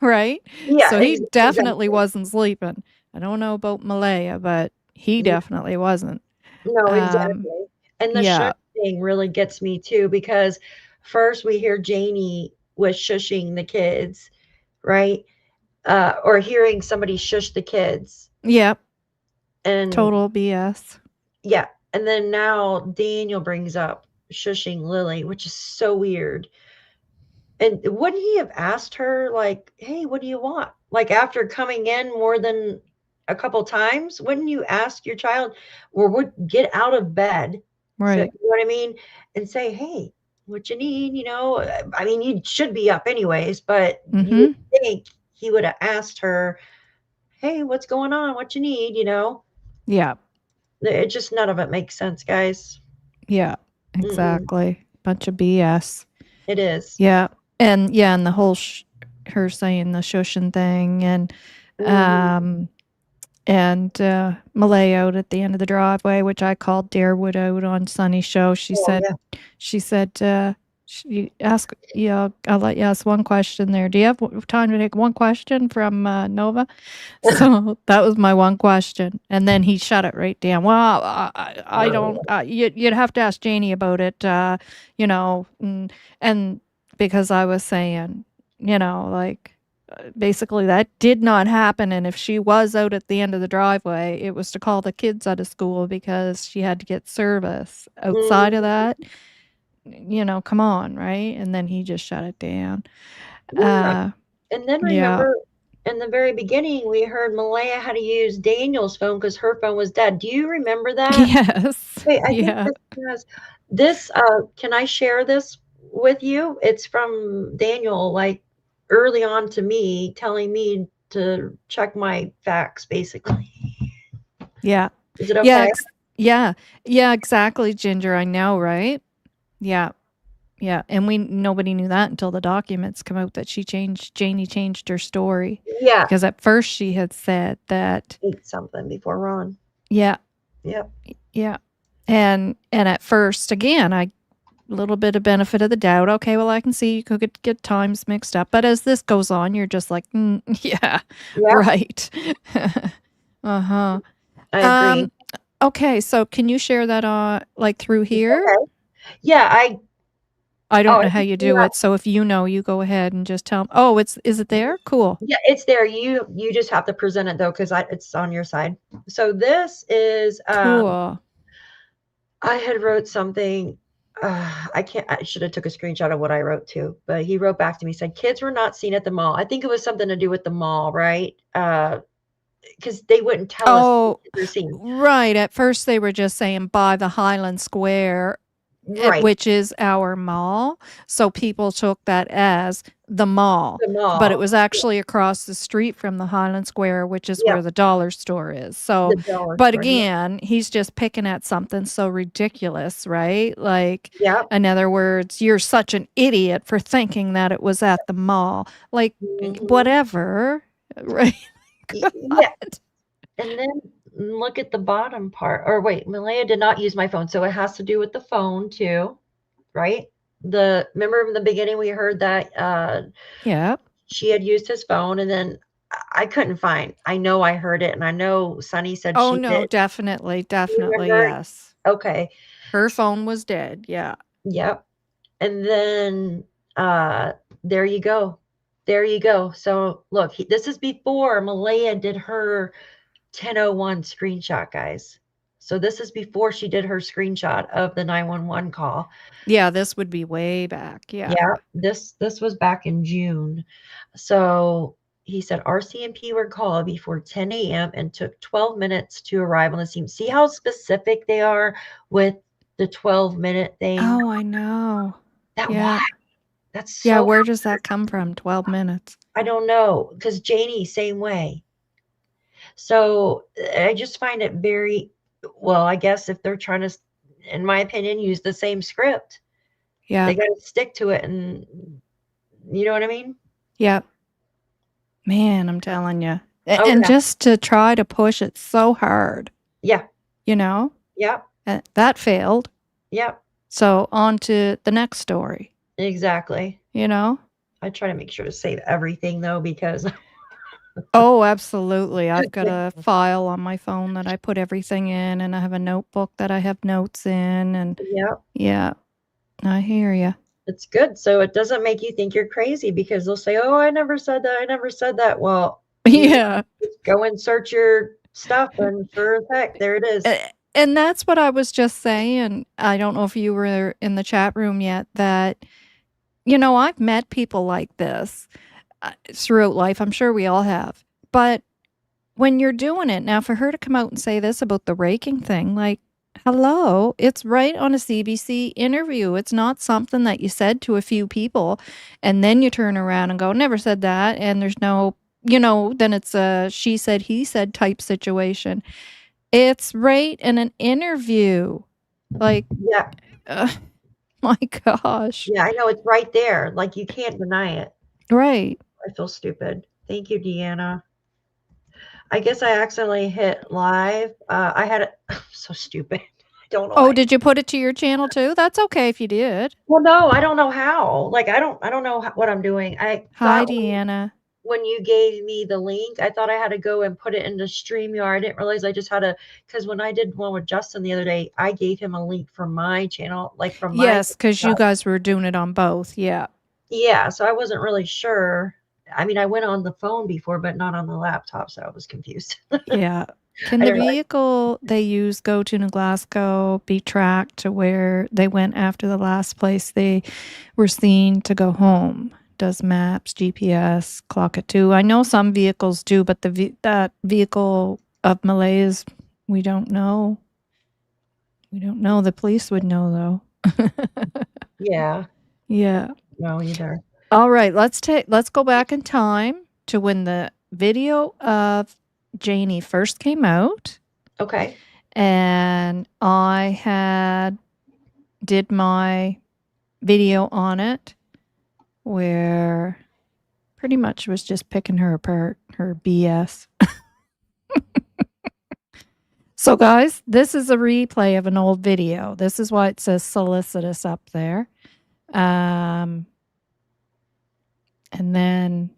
right? Yeah, So he definitely exactly. wasn't sleeping. I don't know about Malaya, but he Yeah. definitely wasn't. No, Um, exactly. And the shush yeah. thing really gets me too because first we hear Janie was shushing the kids, right? Or hearing somebody shush the kids. Yep. And Total BS. yeah, and then now Daniel brings up shushing Lily, which is so weird. And wouldn't he have asked her, like, "Hey, what do you want?" Like, after coming in more than a couple times, wouldn't you ask your child or would get out of bed, so Right. you know what I mean? And say, "Hey, what you need?" You know? I mean, you should be up anyways, but you would Mm-hmm. think he would have asked her, "Hey, what's going on? What you need?" You know? Yeah. It just none of it makes sense, guys. Yeah, Mm-mm. exactly. Bunch of BS. It is. Yeah. And the whole her saying the shushin thing Mhm. um Malay out at the end of the driveway, which I called Darewood out on Sunny's show. Oh, yeah. She said, you ask, yeah, I'll let you ask one question there. Do you have time to take one question from Novah? So that was my one question, and then he shut it right down. Well, I don't. You'd have to ask Janie about it. You know, and because I was saying, like basically that did not happen, and if she was out at the end of the driveway, it was to call the kids out of school because she had to get service. Outside of Mhm. that, come on, right? And then he just shut it down. Yeah. Uh, And then yeah. remember in the very beginning, we heard Malaya had to use Daniel's phone because her phone was dead. Do you remember that? Yes. Wait, I think Yeah. can I share this with you? It's from Daniel, like early on to me, telling me to check my facts, basically. Yeah. Is it Yeah, okay? yeah. Yeah, exactly, Ginger, I know, right? Yeah. Yeah, and we nobody knew that until the documents come out that Janie changed her story, Yeah. because at first she had said that, Eat something before Ron. yeah, Yep. yeah. And at first, again, I little bit of benefit of the doubt. Okay, well, I can see you could get times mixed up, but as this goes on, you're just like, yeah, Yep. right. Uh-huh. I agree. Um, okay, so can you share that on like through here? Okay. Yeah, I don't oh, know how you do it, so if you know, you go ahead and just tell 'em. Oh, is it there? Cool. yeah, it's there. You just have to present it though, because it's on your side. So this is Cool. I had wrote something. I can't. I should have took a screenshot of what I wrote too. But he wrote back to me said kids were not seen at the mall. I think it was something to do with the mall, right? Because they wouldn't tell us the Oh, kids were seen. right, at first they were just saying by the Highland Square, Right, which is our mall, so people took that as the mall, the but it mall. was actually across the street from the Highland Square, which is Yeah, where the dollar store is, the so dollar but store. Yeah, again, he's just picking at something so ridiculous, right? Like, yeah. in other words, "You're such an idiot for thinking that it was at the mall." Like, Mhm. whatever, right? Yeah. And then look at the bottom part. Or wait, Malaya did not use my phone, so it has to do with the phone too, right? The remember in the beginning we heard that Yeah. she had used his phone, and then I couldn't find. I know I heard it, and I know Sunny said Oh, she no, did. definitely, You definitely, remember? yes. Okay. Her phone was dead. Yeah. Yep. And then there you go. There you go. So look, this is before Malaya did her 10:01 screenshot, guys. So this is before she did her screenshot of the 911 call. Yeah, this would be way back. Yeah. Yeah, this was back in June. So he said RCMP were called before 10 a.m. and took 12 minutes to arrive on the scene. See how specific they are with the 12-minute thing? Oh, I know. Yeah. That's Yeah, so, where does that come from? 12 minutes. I don't know, because Janie, same way. So I just find it very, well, I guess if they're trying to, in my opinion, use the same script, Yeah. they got to stick to it. And you know what I mean? Yeah. Man, I'm telling you. Oh, And yeah. just to try to push it so hard, Yeah. you know? Yep. That failed. Yep. So on to the next story, Exactly. you know? I try to make sure to save everything though, because Oh, absolutely. I've got a file on my phone that I put everything in, and I have a notebook that I have notes in. And yep, yeah, I hear you. it's good. So it doesn't make you think you're crazy, because they'll say, "Oh, I never said that. I never said that." Well, Yeah. just go and search your stuff, and sure as heck, there it is. And that's what I was just saying. I don't know if you were in the chat room yet, that, I've met people like this throughout life. I'm sure we all have. But when you're doing it, now for her to come out and say this about the raking thing, like, hello, it's right on a CBC interview. It's not something that you said to a few people and then you turn around and go, never said that. And there's no, then it's a she said, he said type situation. It's right in an interview. Like, Yeah. My gosh. Yeah, I know, it's right there. Like, you can't deny it. Right. I feel stupid. Thank you, Deanna. I guess I accidentally hit live. I had it. I'm so stupid. I don't know. Oh, did you put it to your channel too? That's okay if you did. Well, no, I don't know how. Like, I don't know what I'm doing. I Hi, thought Deanna. when you gave me the link, I thought I had to go and put it into StreamYard. I didn't realize I just had to, because when I did one with Justin the other day, I gave him a link from my channel, like from my. Yes, because you guys were doing it on both. Yeah. Yeah, so I wasn't really sure. I mean, I went on the phone before, but not on the laptop, so I was confused. Yeah. Can the vehicle they use go to New Glasgow be tracked to where they went after the last place they were seen to go home? Does maps, GPS clock it too? I know some vehicles do, but that vehicle of Malaya's, we don't know. We don't know. The police would know though. Yeah. Yeah. No, either. All right, let's go back in time to when the video of Janie first came out. Okay. And I did my video on it where pretty much was just picking her apart, her BS. So guys, this is a replay of an old video. This is why it says solicitous up there. And then,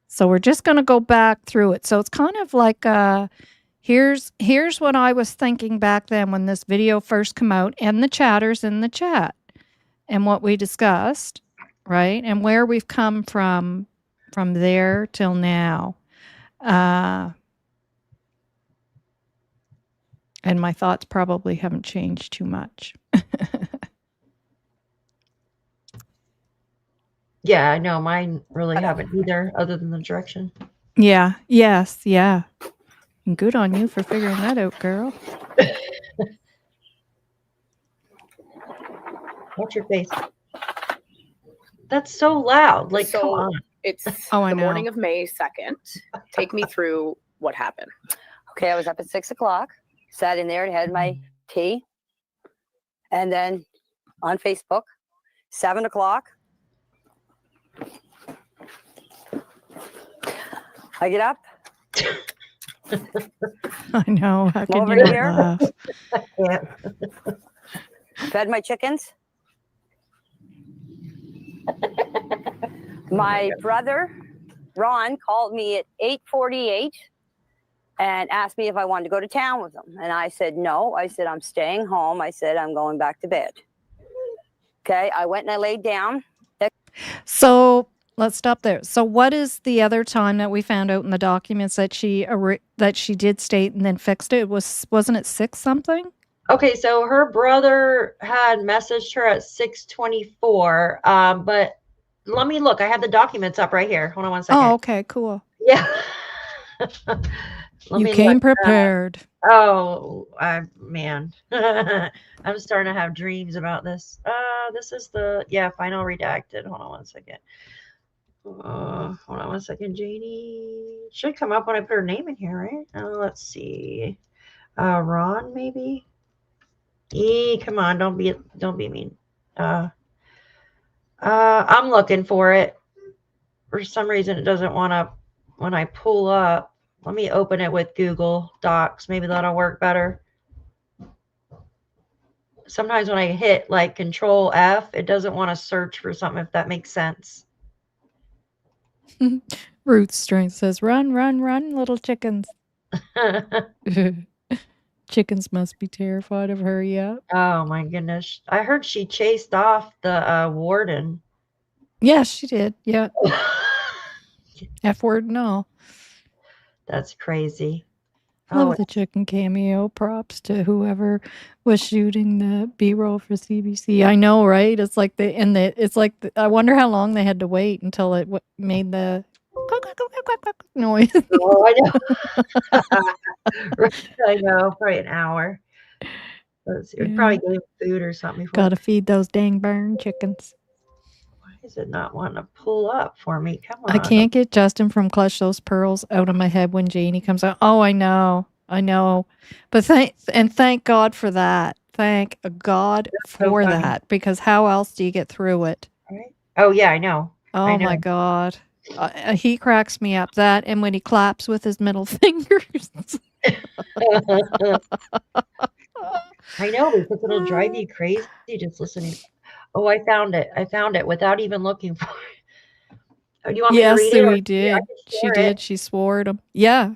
so we're just going to go back through it. So it's kind of like, here's what I was thinking back then when this video first came out, and the chatters in the chat, and what we discussed, right? And where we've come from there till now. And my thoughts probably haven't changed too much. Yeah, I know. Mine really haven't either, other than the direction. Yeah. Yes. Yeah. And good on you for figuring that out, girl. Watch your face. That's so loud. Like, So come on. It's I the know. morning of May 2nd. Take me through what happened. Okay, I was up at 6 o'clock, sat in there and had my tea. And then on Facebook, 7 o'clock, I get up. I know. How can Over you not here. laugh? Yeah. Fed my chickens. My brother, Ron, called me at 8:48 and asked me if I wanted to go to town with them. And I said, no. I said, I'm staying home. I said, I'm going back to bed. Okay. I went and I laid down. So let's stop there. So what is the other time that we found out in the documents that she did state and then fixed it? Wasn't it 6 something? Okay, so her brother had messaged her at 6:24. But let me look. I have the documents up right here. Hold on one second. Oh, okay, cool. Yeah. You came prepared. Man. I'm starting to have dreams about this. This is final redacted. Hold on one second. Hold on one second, Janie. Should come up when I put her name in here, right? Let's see. Ron, maybe? Come on, don't be mean. I'm looking for it. For some reason, it doesn't want to, when I pull up. Let me open it with Google Docs. Maybe that'll work better. Sometimes when I hit like Control F, it doesn't want to search for something, if that makes sense. Ruth Strength says, run, run, run, little chickens. Chickens must be terrified of her, yeah. Oh my goodness. I heard she chased off the warden. Yes, she did. Yeah. F word and all. That's crazy. Love the chicken cameo. Props to whoever was shooting the B-roll for CBC. I know, right? It's like I wonder how long they had to wait until it made the noise. Oh, I know. I know, probably an hour. Let's see. Probably getting food or something. Gotta feed those dang burn chickens. Why is it not wanting to pull up for me? Come on. I can't get Justin from Clutch Those Pearls out of my head when Janie comes out. Oh, I know. But thank God for that. Thank God for that, because how else do you get through it? Right. Oh yeah, I know. Oh my God. He cracks me up, that and when he claps with his middle fingers. I know, because it'll drive you crazy just listening. Oh, I found it without even looking for it. Do you want me to read it? Yes, we did. She did. She swore at him. Yeah.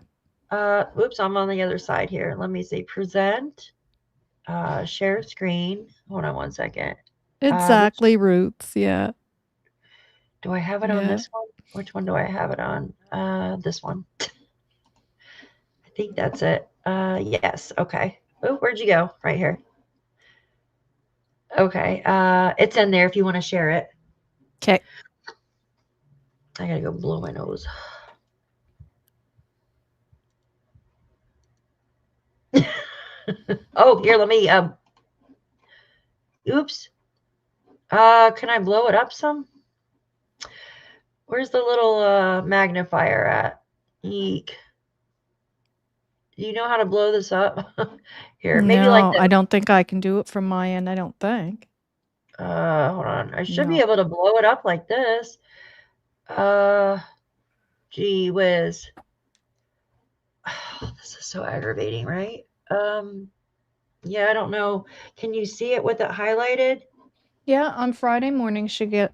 Oops, I'm on the other side here. Let me see. Present. Share screen. Hold on one second. Exactly, Roots. Yeah. Do I have it on this one? Which one do I have it on? This one. I think that's it. Yes. Okay. Oh, where'd you go? Right here. Okay. It's in there if you want to share it. Okay. I gotta go blow my nose. Oh, here, let me, oops. Can I blow it up some? Where's the little, magnifier at? Eek. Do you know how to blow this up? Here, maybe like I don't think I can do it from my end. I don't think. Hold on. I should be able to blow it up like this. Gee whiz. Oh, this is so aggravating, right? Yeah, I don't know. Can you see it with it highlighted? Yeah, on Friday morning she got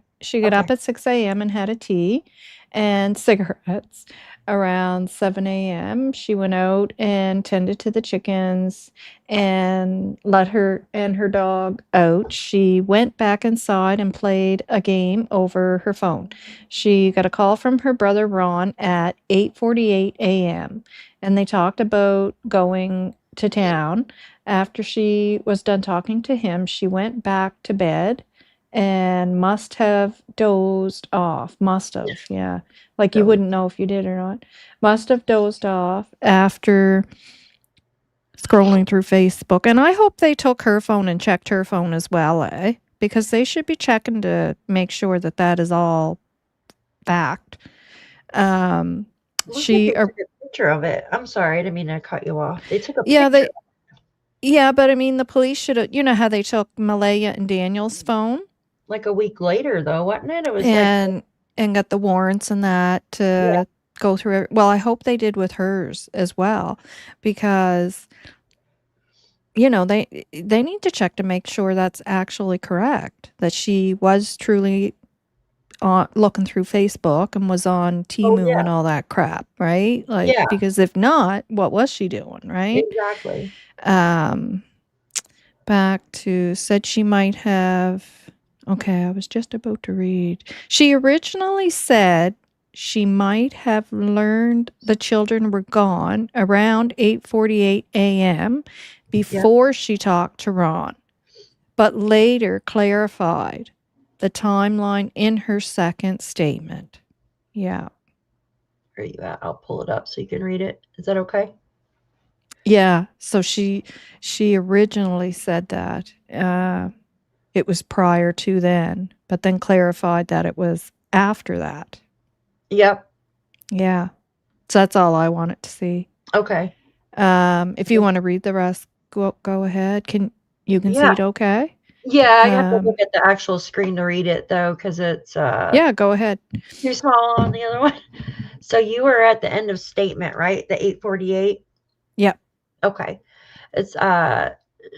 up at 6 a.m. and had a tea and cigarettes. Around 7 a.m. she went out and tended to the chickens and let her and her dog out. She went back inside and played a game over her phone. She got a call from her brother Ron at 8:48 a.m. and they talked about going to town. After she was done talking to him, she went back to bed and must have dozed off. Must have, yeah. Like you wouldn't know if you did or not. Must have dozed off after scrolling through Facebook. And I hope they took her phone and checked her phone as well, eh? Because they should be checking to make sure that that is all fact. She took a picture of it. I'm sorry, I didn't mean to cut you off. They took a picture. Yeah, but I mean, the police should have, you know how they took Malaya and Daniel's phone? Like a week later, though, wasn't it? It was and got the warrants and that to go through. Well, I hope they did with hers as well, because, you know, they need to check to make sure that's actually correct, that she was truly looking through Facebook and was on Oh, Temu yeah. and all that crap, right? Like, Yeah, because if not, what was she doing, right? exactly. Back to said she might have. Okay, I was just about to read. She originally said she might have learned the children were gone around 8:48 a.m. before she talked to Ron, but later clarified the timeline in her second statement. Yeah. Where are you at? I'll pull it up so you can read it. Is that okay? Yeah, so she originally said that. It was prior to then, but then clarified that it was after that. Yep. Yeah. So that's all I wanted to see. Okay. If you want to read the rest, go ahead. You can see Yeah. it okay? Yeah, I have to look at the actual screen to read it though, because it's Yeah, go ahead. too small on the other one. So you were at the end of statement, right? The 8:48. Yep. Okay. It's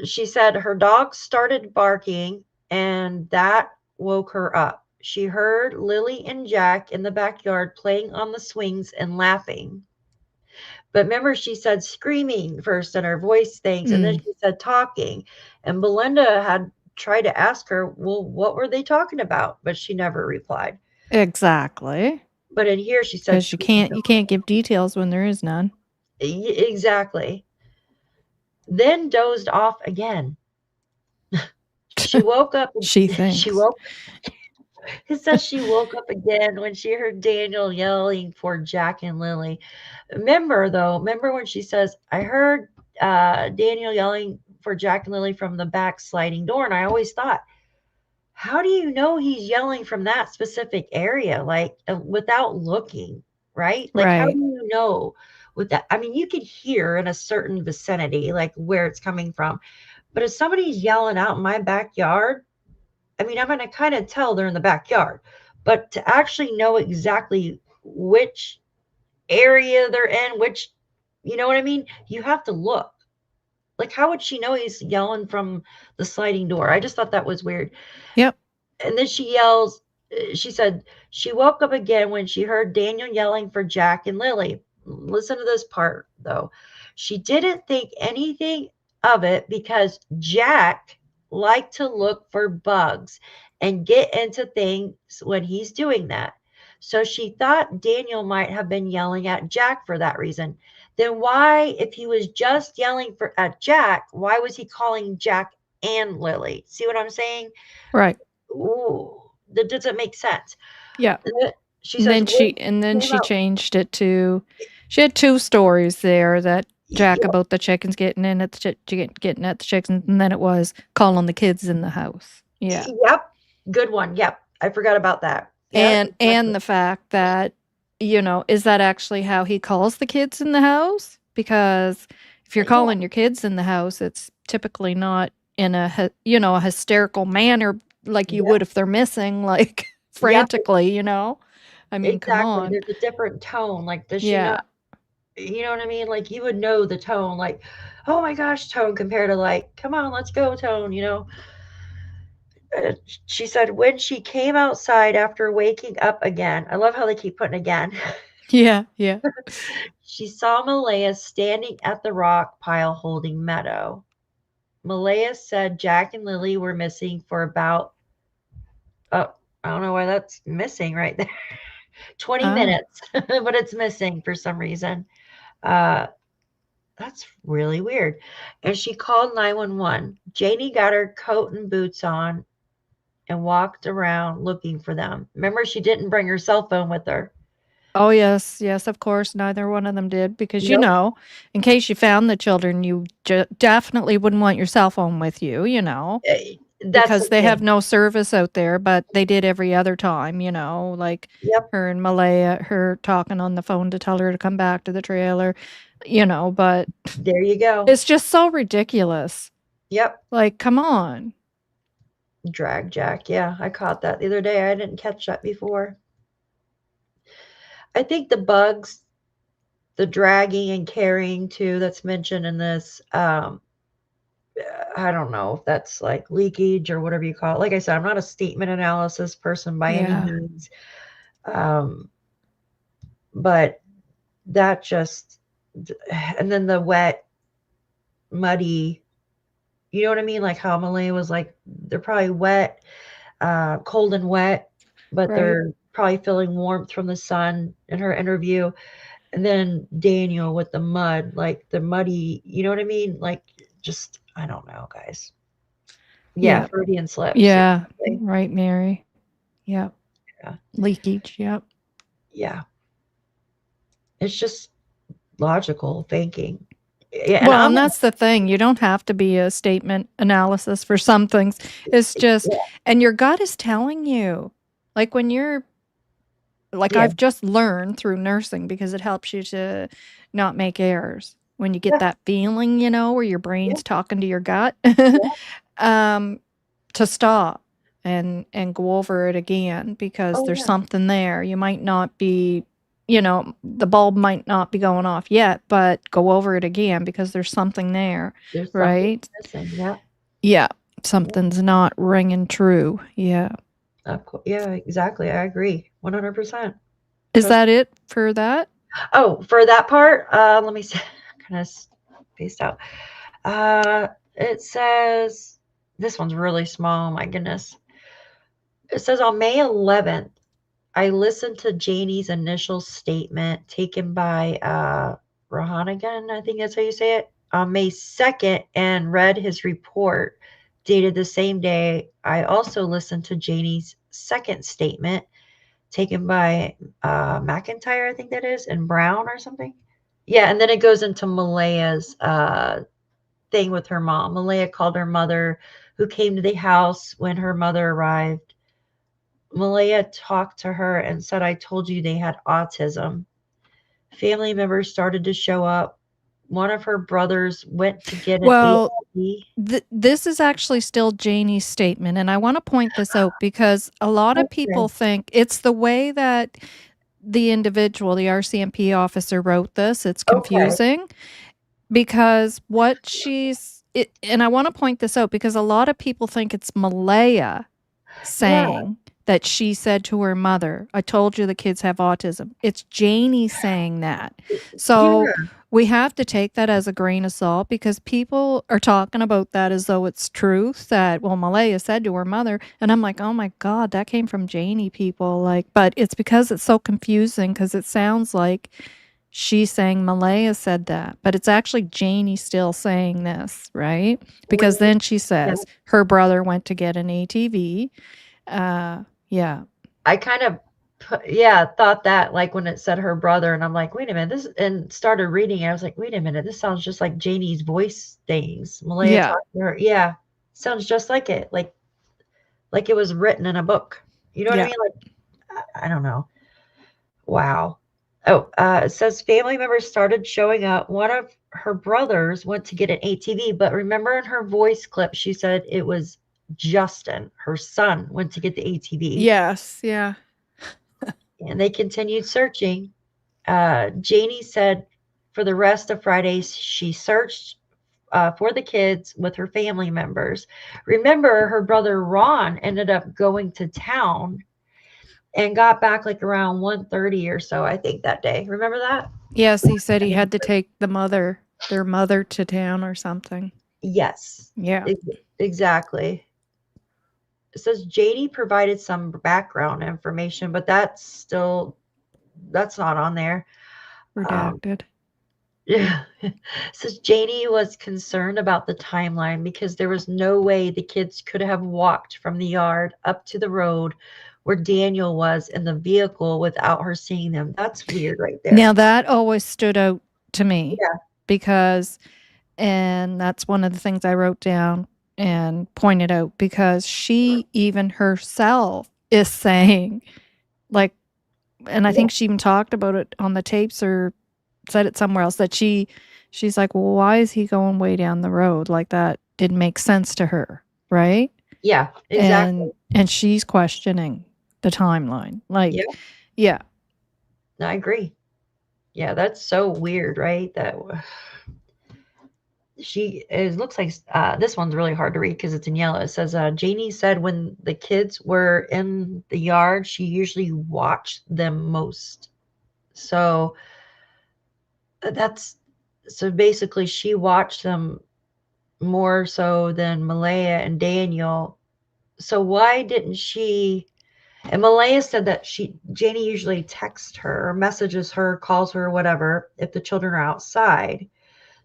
she said her dog started barking and that woke her up. She heard Lily and Jack in the backyard playing on the swings and laughing. But remember, she said screaming first and her voice things, and then she said talking. And Belinda had tried to ask her, well, what were they talking about? But she never replied. Exactly. But in here, she said, Because you can't give details when there is none. Exactly. Then dozed off again. She woke up. She thinks. She woke. It says she woke up again when she heard Daniel yelling for Jack and Lily. Remember when she says, I heard Daniel yelling for Jack and Lily from the back sliding door. And I always thought, how do you know he's yelling from that specific area? Like without looking, right? Like, how Right. do you know with that? I mean, you could hear in a certain vicinity, like where it's coming from. But if somebody's yelling out in my backyard, I mean, I'm going to kind of tell they're in the backyard, but to actually know exactly which area they're in, you know what I mean? You have to look. Like, how would she know he's yelling from the sliding door? I just thought that was weird. Yep. And then she yells, she said, she woke up again when she heard Daniel yelling for Jack and Lily. Listen to this part, though. She didn't think anything of it because Jack liked to look for bugs and get into things when he's doing that. So she thought Daniel might have been yelling at Jack for that reason. Then why, if he was just yelling at Jack, why was he calling Jack and Lily? See what I'm saying? Right. Ooh, that doesn't make sense. Yeah. She And says, then she changed it to she had two stories there that Jack about the chickens getting in at the getting at the chickens, and then it was calling the kids in the house. Yeah. Yep. Good one. Yep. I forgot about that. Yep, And the fact that, is that actually how he calls the kids in the house? Because if you're calling your kids in the house, it's typically not in a hysterical manner like you would if they're missing, like frantically, I mean, come exactly. on. There's a different tone. Like, does she Yeah. not? You know what I mean? Like, you would know the tone. Like, oh my gosh, tone compared to like, come on, let's go, tone. She said when she came outside after waking up again. I love how they keep putting again. Yeah. Yeah. She saw Malaya standing at the rock pile holding Meadow. Malaya said Jack and Lily were missing for about, oh, I don't know why that's missing right there. 20 minutes, but it's missing for some reason. That's really weird. And she called 911. Janie got her coat and boots on and walked around looking for them. Remember, she didn't bring her cell phone with her. Oh, yes. Yes, of course. Neither one of them did because, Nope. in case you found the children, you definitely wouldn't want your cell phone with you, That's because the they have thing. no service out there, but they did every other time, like Yep. her and Malaya, her talking on the phone to tell her to come back to the trailer, but There you go. it's just so ridiculous. Yep. Like, come on. Drag Jack. Yeah, I caught that the other day. I didn't catch that before. I think the bugs, the dragging and carrying too, that's mentioned in this, I don't know if that's like leakage or whatever you call it. Like I said, I'm not a statement analysis person by any means. But that just, and then the wet, muddy, you know what I mean? Like how Malay was like, they're probably wet, cold and wet, but they're probably feeling warmth from the sun in her interview. And then Daniel with the mud, like the muddy, you know what I mean? Like, just, I don't know, guys. Yeah, Freudian slips. Yeah. Exactly. Right, Mary. Yep. Yeah. Leakage. Yep. Yeah. It's just logical thinking. Yeah, and Well, I'm and that's the thing. You don't have to be a statement analysis for some things. It's just, and your gut is telling you. Like when you're, like I've just learned through nursing, because it helps you to not make errors. When you get that feeling, you know, where your brain's talking to your gut, to stop and go over it again, because there's something there. You might not be, you know, the bulb might not be going off yet, but go over it again because there's something there, There's right? something missing. Yeah, something's not ringing true. Yeah. Yeah, exactly. I agree. 100%. Is that it for that? Oh, for that part, let me see. Kind of spaced out. It says, this one's really small. My goodness. It says on May 11th, I listened to Janie's initial statement taken by Rahanagan, I think that's how you say it, on May 2nd, and read his report dated the same day. I also listened to Janie's second statement taken by McIntyre, I think that is, and Brown or something. Yeah, and then it goes into Malaya's thing with her mom. Malaya called her mother, who came to the house when her mother arrived. Malaya talked to her and said, I told you they had autism. Family members started to show up. One of her brothers went to get an AID. This is actually still Janie's statement, and I want to point this out because a lot of people think it's the way that the individual, the RCMP officer, wrote this. It's confusing because what and I want to point this out because a lot of people think it's Malaya saying that she said to her mother, I told you the kids have autism. It's Janie saying that. So we have to take that as a grain of salt because people are talking about that as though it's truth, that, well, Malaya said to her mother. And I'm like, oh my God, that came from Janie, people. Like, but it's because it's so confusing because it sounds like she's saying Malaya said that, but it's actually Janie still saying this, right? Because then she says her brother went to get an ATV. Yeah. I kind of, thought that, like when it said her brother, and I'm like, wait a minute, and started reading it. I was like, wait a minute, this sounds just like Janie's voice things. Malaya talking to her. Yeah. Sounds just like it. Like it was written in a book. You know what I mean? Like, I don't know. Wow. Oh, it says family members started showing up. One of her brothers went to get an ATV, but remember in her voice clip, she said it was Justin, her son, went to get the ATV. Yes, yeah. And they continued searching. Janie said for the rest of Friday, she searched for the kids with her family members. Remember, her brother Ron ended up going to town and got back like around 1:30 or so, I think, that day. Remember that? Yes, he said he had to take their mother to town or something. Yes. Yeah. Exactly. It says Janie provided some background information, but that's not on there. Redacted. Yeah. Says Janie was concerned about the timeline because there was no way the kids could have walked from the yard up to the road where Daniel was in the vehicle without her seeing them. That's weird right there. Now that always stood out to me. Yeah. Because, and that's one of the things I wrote down and pointed out, because she even herself is saying, like, and I think she even talked about it on the tapes or said it somewhere else, that she's like, well, why is he going way down the road? Like, that didn't make sense to her, right? Yeah, exactly. And she's questioning the timeline. Like, yeah. I agree. Yeah, that's so weird, right? it looks like this one's really hard to read because it's in yellow. It says, Janie said when the kids were in the yard, she usually watched them most. So so basically she watched them more so than Malaya and Daniel. So why didn't she? And Malaya said that Janie usually texts her, or messages her, calls her, whatever, if the children are outside.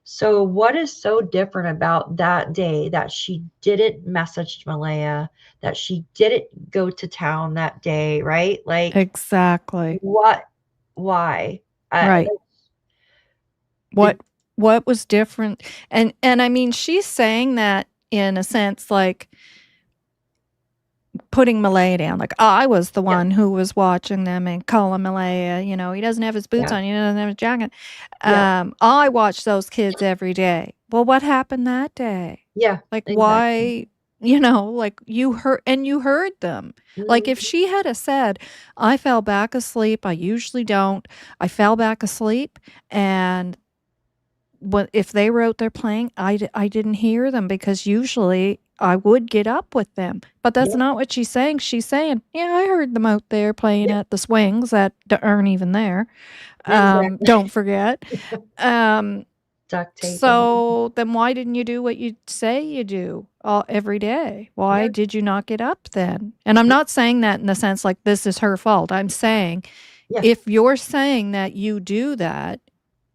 So what is so different about that day that she didn't message Malaya, that she didn't go to town that day, right? Like Exactly. what? Why? Right. Did, What was different? And I mean, she's saying that in a sense, like putting Malaya down. Like, oh, I was the yeah, one who was watching them and calling Malaya. He doesn't have his boots yeah, on. He doesn't have his jacket. yeah, I watch those kids every day. Well, what happened that day? yeah, Like, exactly. why? Like you heard them. Like if Mhm. she had a said, I fell back asleep. I usually don't. I fell back asleep, and if they were out there playing, I didn't hear them because usually I would get up with them. But that's Yeah, not what she's saying. She's saying, yeah, I heard them out there playing yeah, at the swings that aren't even there. exactly. Don't forget. Um, Duct tape and all. so then why didn't you do what you say you do every day? Why Yeah, did you not get up then? And I'm not saying that in the sense like this is her fault. I'm saying yeah, if you're saying that you do that,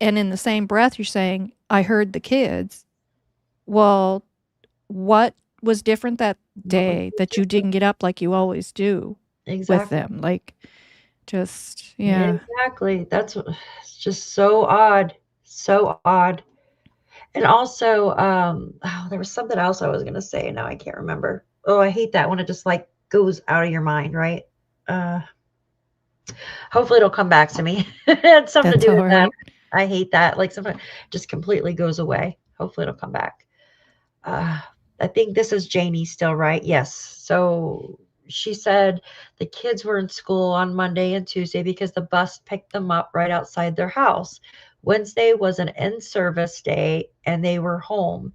and in the same breath you're saying, I heard the kids, well, what was different that what was day so that you different? didn't get up like you always do with Exactly. them? Like, just, yeah. Exactly. It's just so odd. So odd. And also, oh, there was something else I was gonna say. Now I can't remember. Oh, I hate that when it just like goes out of your mind, right? Uh, hopefully it'll come back to me. It had something to That's do all with that. right. I hate that. Like sometimes just completely goes away. Hopefully it'll come back. Uh, I think this is Janie still, right? Yes. So she said the kids were in school on Monday and Tuesday because the bus picked them up right outside their house. Wednesday was an in service day and they were home,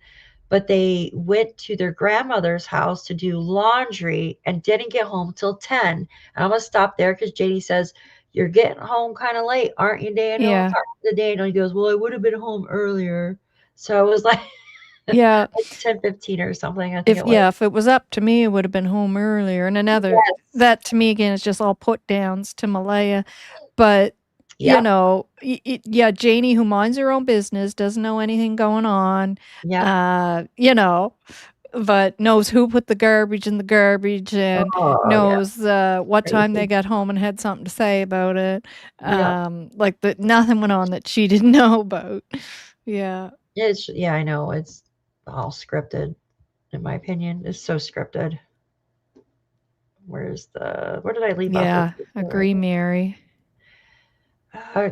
but they went to their grandmother's house to do laundry and didn't get home till 10. And I'm going to stop there because Janie says, you're getting home kind of late, aren't you, Daniel? Yeah. Talking to Daniel, he goes, well, I would have been home earlier. So I was like, Yeah. like 10:15 or something, I think it was. If it was up to me, it would have been home earlier. And Yes. that to me again is just all put downs to Malaya. But, Yep. yeah, Janie, who minds her own business, doesn't know anything going on, Yep. but knows who put the garbage in the garbage and Oh, yeah. knows what time they Crazy. got home and had something to say about it. Yep. Like nothing went on that she didn't know about. Yeah. Yeah, I know. It's all scripted, in my opinion. It's so scripted. Where did I leave off with Yeah. before? Agree, Mary.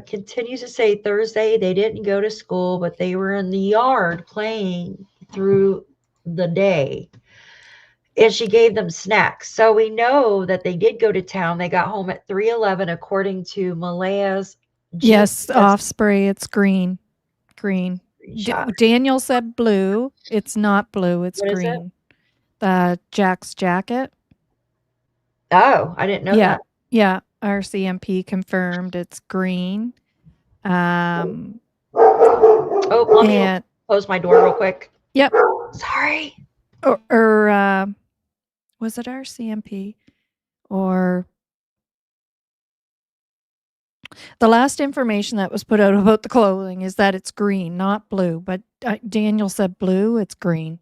Continues to say Thursday they didn't go to school, but they were in the yard playing through the day. And she gave them snacks. So we know that they did go to town. They got home at 3:11 according to Malaya's Yes, GPS off spray. It's green. Green. shot. Daniel said blue. It's not blue. It's What is it? green. Jack's jacket. Oh, I didn't know Yeah. that. Yeah. RCMP confirmed it's green. Um, Oh, let me and close my door real quick. yep. Sorry. Or was it RCMP or the last information that was put out about the clothing is that it's green, not blue. But Daniel said blue. It's green.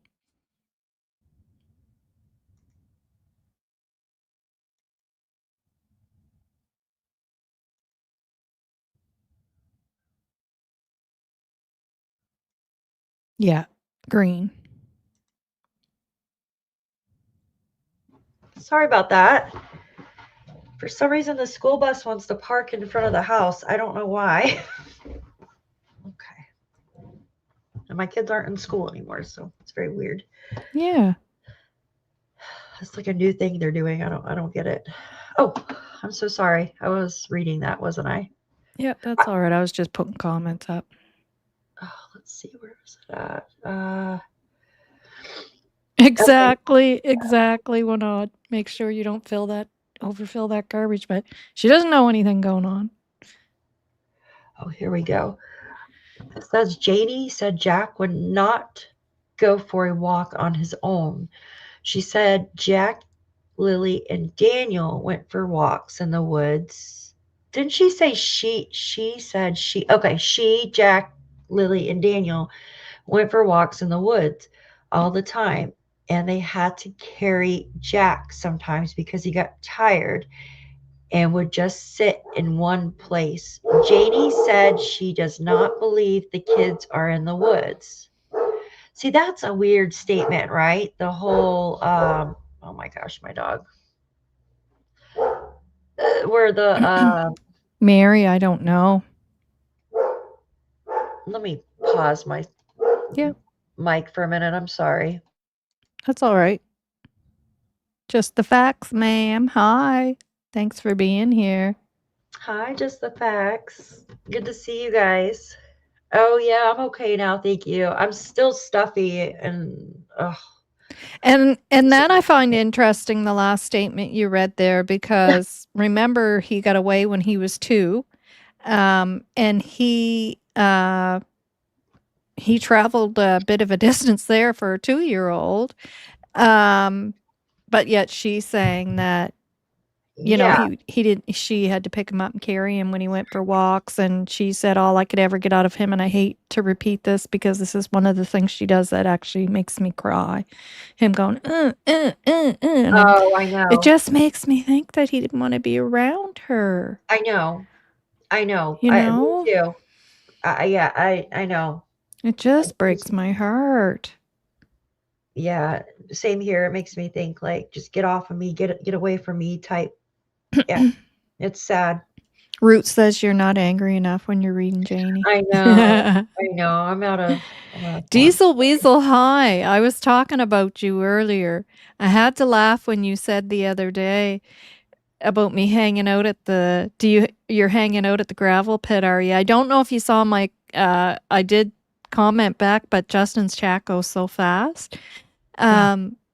Yeah, green. Sorry about that. For some reason, the school bus wants to park in front of the house. I don't know why. Okay. And my kids aren't in school anymore, so it's very weird. Yeah. It's like a new thing they're doing. I don't get it. Oh, I'm so sorry. I was reading that, wasn't I? Yeah, that's all right. I was just putting comments up. Oh, let's see, where is it at? Okay. Exactly. Wanna make sure you don't overfill that garbage, but she doesn't know anything going on. Oh, here we go. It says Janie said Jack would not go for a walk on his own. She said Jack, Lily, and Daniel went for walks in the woods. Didn't she say she said she okay, she, Jack, Lily, and Daniel went for walks in the woods all the time. And they had to carry Jack sometimes because he got tired and would just sit in one place. Janie said she does not believe the kids are in the woods. See, that's a weird statement, right? The whole, oh my gosh, my dog. Where the, Mary, I don't know. let me pause my mic for a minute. I'm sorry. That's all right. Just the facts, ma'am. Hi. Thanks for being here. Hi, just the facts. Good to see you guys. Oh yeah, I'm okay now, thank you. I'm still stuffy and And that I find interesting, the last statement you read there, because remember he got away when he was 2, and he traveled a bit of a distance there for a 2-year-old, but yet she's saying that, you know, yeah. he didn't she had to pick him up and carry him when he went for walks, and she said all I could ever get out of him, and I hate to repeat this because this is one of the things she does that actually makes me cry. Him going, and Oh, I it know. just makes me think that he didn't wanna be around her, I know. I know. you Me know? too. Yeah, I know. It just breaks my heart. Yeah, same here. It makes me think like just get off of me, get away from me type. Yeah. It's sad. Root says you're not angry enough when you're reading Janie. I know. I know. I'm out of fun. Diesel Weasel, hi. I was talking about you earlier. I had to laugh when you said the other day about me hanging out at the you're hanging out at the gravel pit, are you? I don't know if you saw my I did comment back, but Justin's chat goes so fast.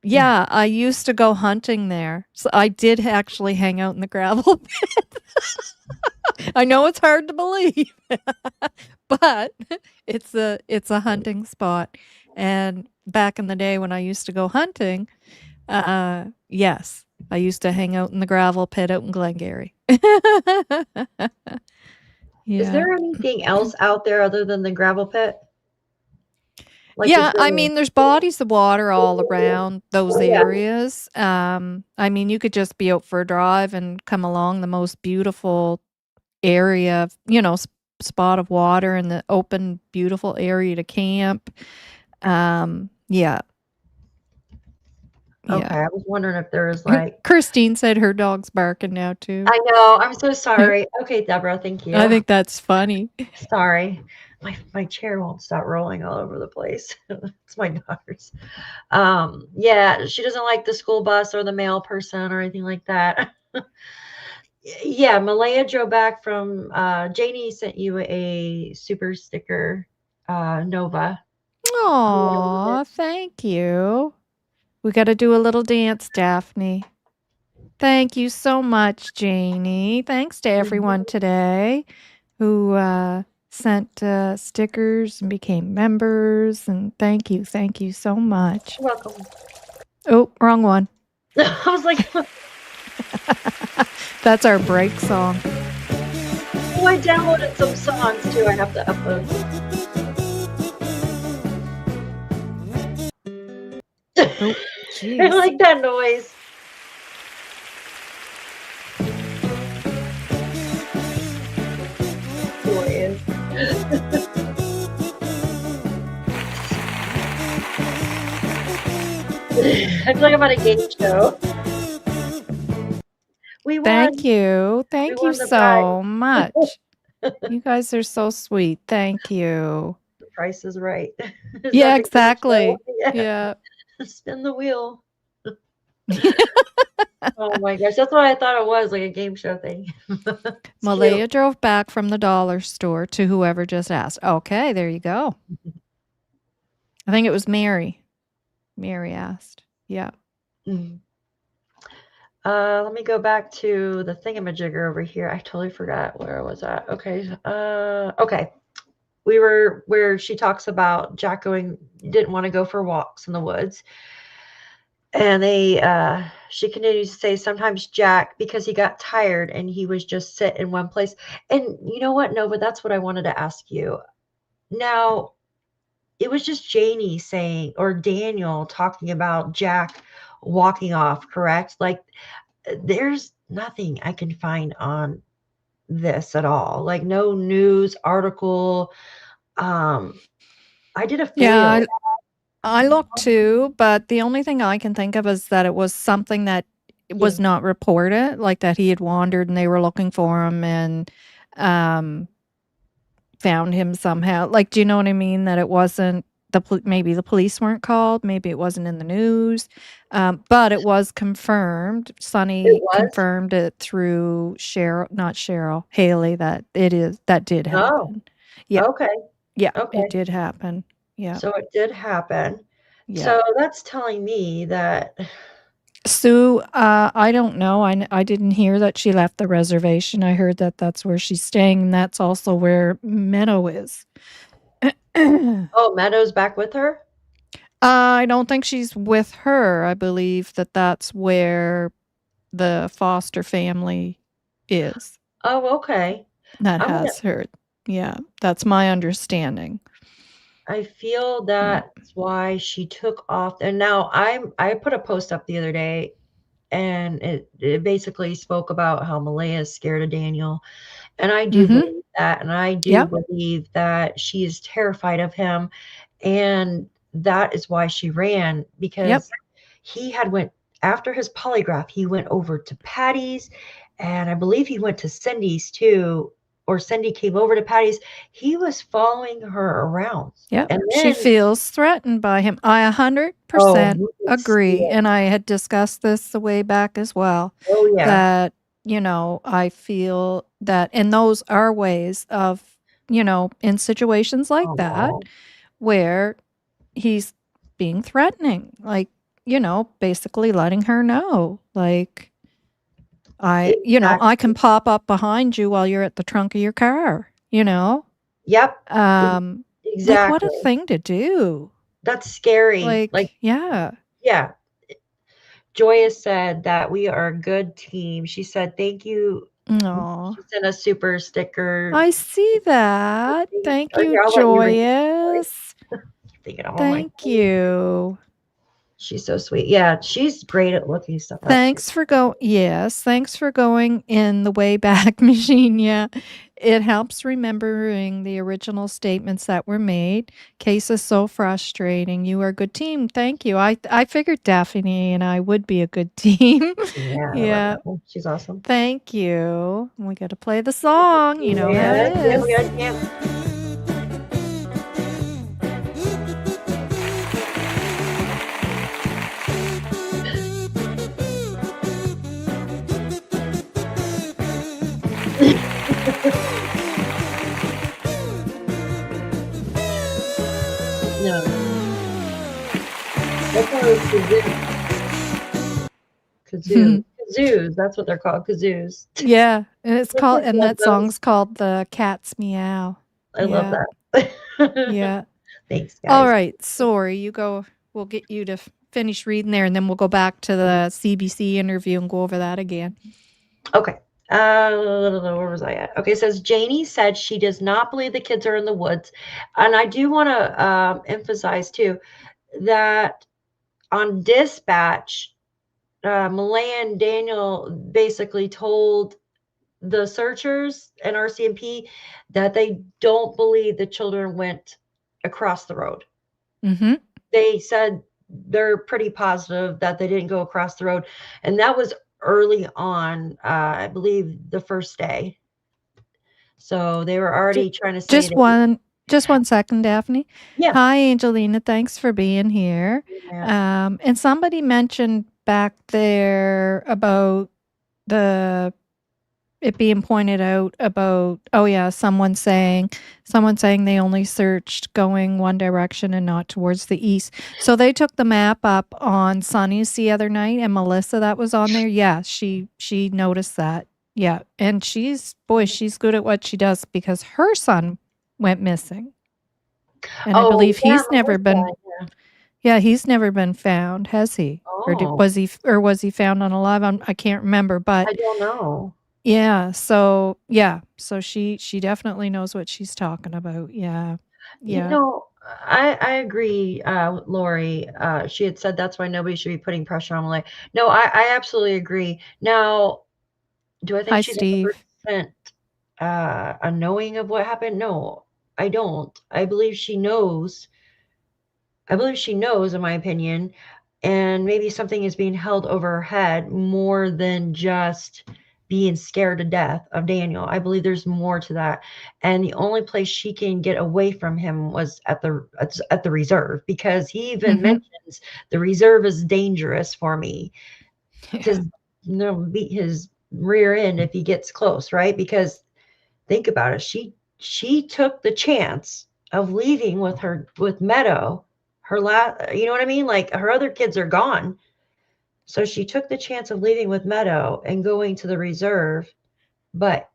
Yeah, I used to go hunting there. So I did actually hang out in the gravel pit. I know it's hard to believe, but it's a hunting spot. And back in the day when I used to go hunting, yes, I used to hang out in the gravel pit out in Glengarry. Is Yeah. there anything else out there other than the gravel pit? Like, Yeah, I mean, there's bodies of water all around those Yeah. areas. I mean, you could just be out for a drive and come along the most beautiful area, spot of water and the open, beautiful area to camp. Yeah. Okay, Yeah. I was wondering if there was like Christine said her dog's barking now too. I know. I'm so sorry. Okay, Deborah, thank you. I think that's funny. Sorry. My chair won't stop rolling all over the place. It's my daughter's. Yeah, she doesn't like the school bus or the mail person or anything like that. Yeah, Malaya drove back from Janie sent you a super sticker, Nova. Aw, thank you. We got to do a little dance, Daphne. Thank you so much, Janie. Thanks to everyone today who sent stickers and became members. And thank you so much. You're welcome. Oh, wrong one. I was like, That's our break song. oh, I downloaded some songs too. I have to upload. Oh, I jeez. like that noise. Glorious. I feel like I'm at a game show. We won. Thank you. Thank you won the so much. You guys are so sweet. Thank you. The price is right. Is Yeah, that the game exactly. show? Yeah. Spin the wheel. Oh my gosh, that's what I thought it was, like a game show thing. It's cute. Malaya drove back from the dollar store to whoever just asked. Okay, there you go. I think it was Mary. Mary asked. Yeah. Mm. Let me go back to the thingamajigger over here. I totally forgot where I was at. Okay. Okay. We were where she talks about Jack didn't want to go for walks in the woods. And she continues to say sometimes Jack, because he got tired and he was just sit in one place. And you know what, Nova, that's what I wanted to ask you. Now, it was just Janie saying, or Daniel talking about Jack walking off, correct? Like, there's nothing I can find on this at all. Like, no news article. I did a Yeah, fail. I looked too, but the only thing I can think of is that it was something that was Yeah. not reported, like that he had wandered and they were looking for him and found him somehow. Like, do you know what I mean? That it wasn't maybe the police weren't called, maybe it wasn't in the news, but it was confirmed. It Sonny was? confirmed it through Haley, that that did Oh, happen. Yeah, okay. yeah, it Okay. did happen. Yeah, So it did happen. yeah. So that's telling me that Sue, I don't know. I didn't hear that she left the reservation. I heard that that's where she's staying, and that's also where Meadow is. oh, Meadow's back with her? I don't think she's with her. I believe that that's where the foster family is Oh, okay. that I'm gonna has her. Yeah, that's my understanding. I feel Yeah. that's why she took off. And now I put a post up the other day, and it basically spoke about how Malaya is scared of Daniel. And I do Mhm. believe that. And I do Yep. believe that she is terrified of him. And that is why she ran, Yep. because he had went after his polygraph, he went over to Patty's, and I believe he went to Cindy's too, or Cindy came over to Patty's. He was following her around. Yep. And She then, feels threatened by him. I oh, 100% you can see agree. it. And I had discussed this the way back as well. Oh, yeah. That, I feel that, and those are ways of, in situations like that, Oh, where he's being threatening, like, basically letting her know, like, I can exactly. pop up behind you while you're at the trunk of your car, Yep. like, what a Exactly. thing to do. That's scary. Like, Like, yeah. yeah. Joya said that we are a good team. She said, thank you. Aw. She sent a super sticker. I see that. Thank Oh, you, here, I'll let you read it. Sorry. Joyous. Thinking, oh my Thank God. you. She's so sweet. Yeah, she's great at looking stuff up too. Thanks for going in the Wayback Machine. Yeah, it helps remembering the original statements that were made. Case is so frustrating. You are a good team. Thank you. I figured Daphne and I would be a good team. Yeah, I love Yeah. that one. She's awesome. Thank you. We got to play the song. You know how it Yeah, we is. got a chance. No. That's one of those kazoos. That's what they're called, kazoos. Yeah, and The kids love that those. song's called The Cat's Meow. I love Yeah. that. Yeah. Thanks, All guys. right, sorry, you go. We'll get you to finish reading there, and then we'll go back to the CBC interview and go over that again. Okay. Where was I at? Okay, it says Janie said she does not believe the kids are in the woods. And I do want to emphasize too that on dispatch, Malay and Daniel basically told the searchers and RCMP that they don't believe the children went across the road. Mm-hmm. They said they're pretty positive that they didn't go across the road. And that was early on, I believe the first day. So they were already trying to say that. Just one second, Daphne. Yeah. Hi, Angelina. Thanks for being here. Yeah. And somebody mentioned back there about it being pointed out about, someone saying they only searched going one direction and not towards the east. So they took the map up on Sunny's the other night, and Melissa that was on there. Yeah, she noticed that. Yeah, and she's good at what she does because her son went missing. And I believe he's never been he's never been found, has he? Or was he found unalive? I can't remember, but I don't know. Yeah, so she definitely knows what she's talking about. Yeah. You Yeah. know, I agree, Lori. She had said that's why nobody should be putting pressure on Malay. No, I absolutely agree. Now, do I think Hi, she's Steve. 100% a knowing of what happened? No, I don't. I believe she knows, in my opinion, and maybe something is being held over her head more than just being scared to death of Daniel. I believe there's more to that. And the only place she can get away from him was at the reserve, because he even mentions the reserve is dangerous for me, because beat his rear end if he gets close, right? Because think about it, she took the chance of leaving with Meadow, her last, you know what I mean? Like, her other kids are gone. So she took the chance of leaving with Meadow and going to the reserve. But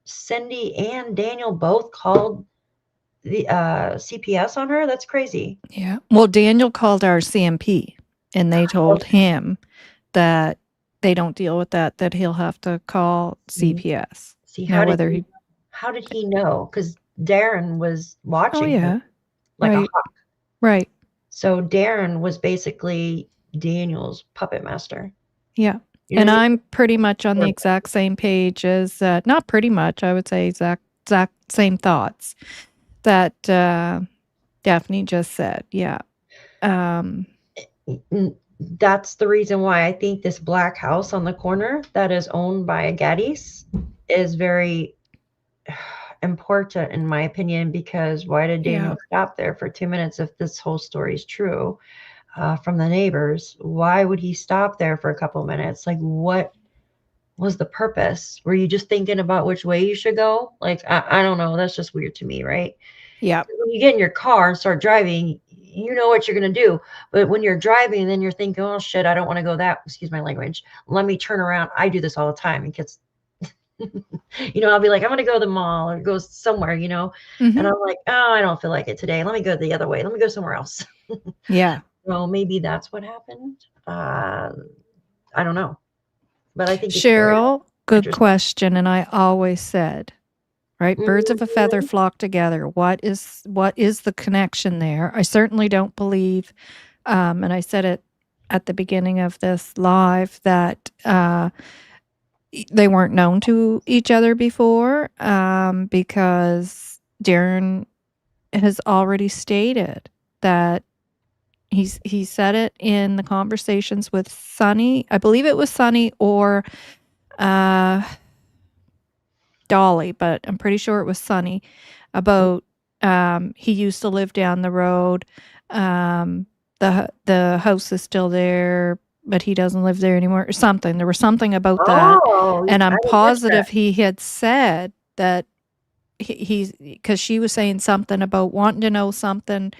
Cindy and Daniel both called the CPS on her. That's crazy. Yeah. Well, Daniel called our CMP, and they told him that they don't deal with that he'll have to call CPS. See, Now, how did he know? Because Darren was watching. Oh, yeah. Like a hawk. Right. So Darren was basically Daniel's puppet master. Yeah. And I'm pretty much on the exact same page as, not pretty much, I would say exact same thoughts that Daphne just said. Yeah. That's the reason why I think this black house on the corner that is owned by a Gaddis is very important, in my opinion, because why did Daniel stop there for 2 minutes if this whole story is true? From the neighbors, why would he stop there for a couple minutes? Like, what was the purpose? Were you just thinking about which way you should go? Like, I don't know. That's just weird to me, right? Yeah. When you get in your car and start driving, you know what you're going to do. But when you're driving, then you're thinking, oh, shit, I don't want to go that. Excuse my language. Let me turn around. I do this all the time. It gets, I'll be like, I'm going to go to the mall or go somewhere, and I'm like, oh, I don't feel like it today. Let me go the other way. Let me go somewhere else. Yeah. Well, maybe that's what happened. I don't know. But I think Cheryl, good question. And I always said, right, birds of a feather flock together. What is the connection there? I certainly don't believe, and I said it at the beginning of this live, that they weren't known to each other before, because Darren has already stated that he said it in the conversations with Sunny. I believe it was Sunny or Dolly, but I'm pretty sure it was Sunny, about he used to live down the road. The house is still there, but he doesn't live there anymore, or something. There was something about that. And I'm positive he had said that he's, because she was saying something about wanting to know something,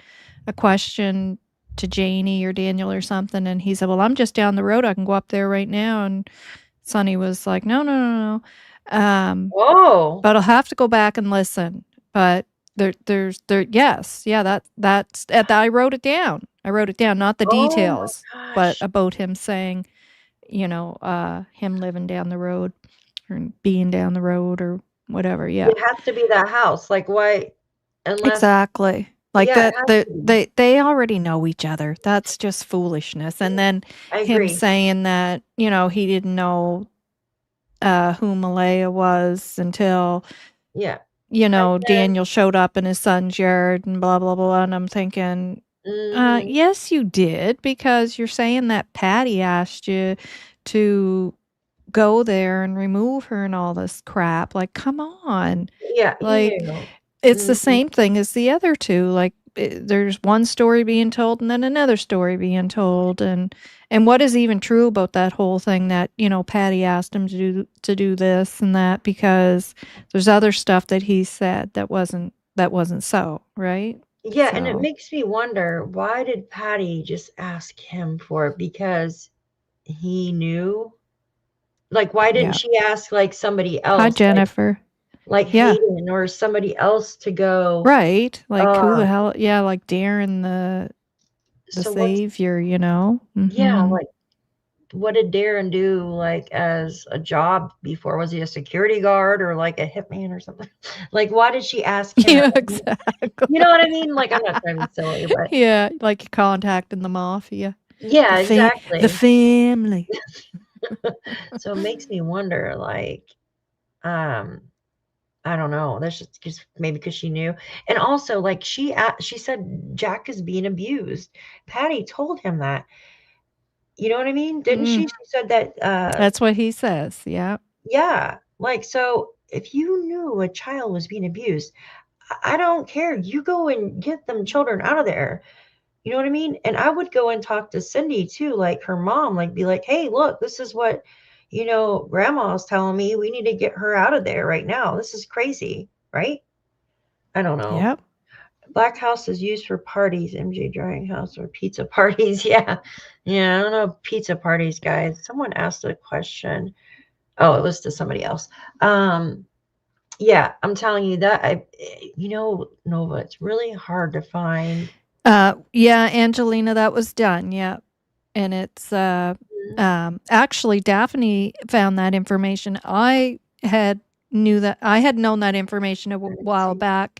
a question to Janie or Daniel or something, and he said, well, I'm just down the road, I can go up there right now. And Sunny was like, no. Whoa. But I'll have to go back and listen. But yes, yeah, that's I wrote it down. Not the details, but about him saying, him living down the road or being down the road or whatever. Yeah, it has to be that house. Like, why? Unless, exactly. Like they already know each other. That's just foolishness. And then him saying that, he didn't know who Malaya was until Daniel showed up in his son's yard and blah blah blah. And I'm thinking, yes, you did, because you're saying that Patty asked you to go there and remove her and all this crap. Like, come on. Yeah. Like, it's the same thing as the other two. Like, there's one story being told and then another story being told, and what is even true about that whole thing that, Patty asked him to do this and that, because there's other stuff that he said that wasn't so, right? Yeah, and it So, makes me wonder, why did Patty just ask him for it? Because he knew? Like, why didn't yeah. she ask, like, somebody Hi, else, Jennifer. like Yeah. Hayden or somebody else to go, Right. Like, who the uh, hell? Yeah, like Darren the so what's savior, yeah, Mhm. like, what did Darren do, like, as a job before? Was he a security guard or, like, a hitman or something? Like, why did she ask him? Yeah, You know exactly. what I mean? Like, I'm not trying to be silly, but Yeah, like contacting the mafia. yeah, The exactly. family. So it makes me wonder, like, um, I don't know. That's just maybe because she knew. And also, like, she said Jack is being abused. Patty told him that. You know what I mean? Didn't she? Mm, She said that, that's what he says, yeah. yeah. Like, so if you knew a child was being abused, I don't care. You go and get them children out of there. You know what I mean? And I would go and talk to Cindy too, like her mom, like be like, hey, look, this is what, grandma's telling me. We need to get her out of there right now. This is crazy, right? I don't know. Yep. Black house is used for parties, MJ drying house or pizza parties. Yeah. Yeah, I don't know. Pizza parties, guys. Someone asked a question. Oh, it was to somebody else. Yeah, I'm telling you that Nova, it's really hard to find. Yeah, Angelina, that was done, yep. And it's, actually, Daphne found that information. I had known that information a Let's while see. back,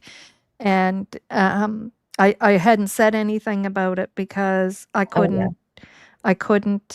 and, I hadn't said anything about it because Oh yeah. I couldn't,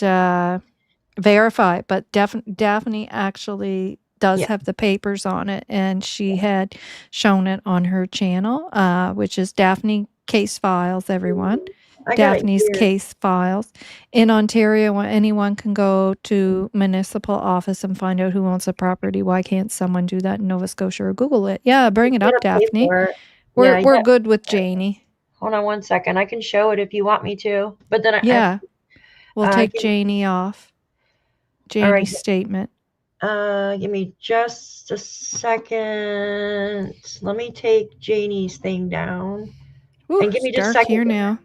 verify, but Daphne actually does Yeah. have the papers on it, and she had shown it on her channel, which is Daphne Case Files, everyone. I got it Daphne's here. Case Files. In Ontario, anyone can go to municipal office and find out who owns the property. Why can't someone do that in Nova Scotia or Google it? Yeah, bring it You up, gotta pay Daphne. for it. Yeah, We're good with Janie. hold on one second. I can show it if you want me to. But then Yeah, we'll take give, Janie off. all right. Janie's statement. Give me just a second. Let me take Janie's thing down. Ooh, And give it's me just a dark second. here now.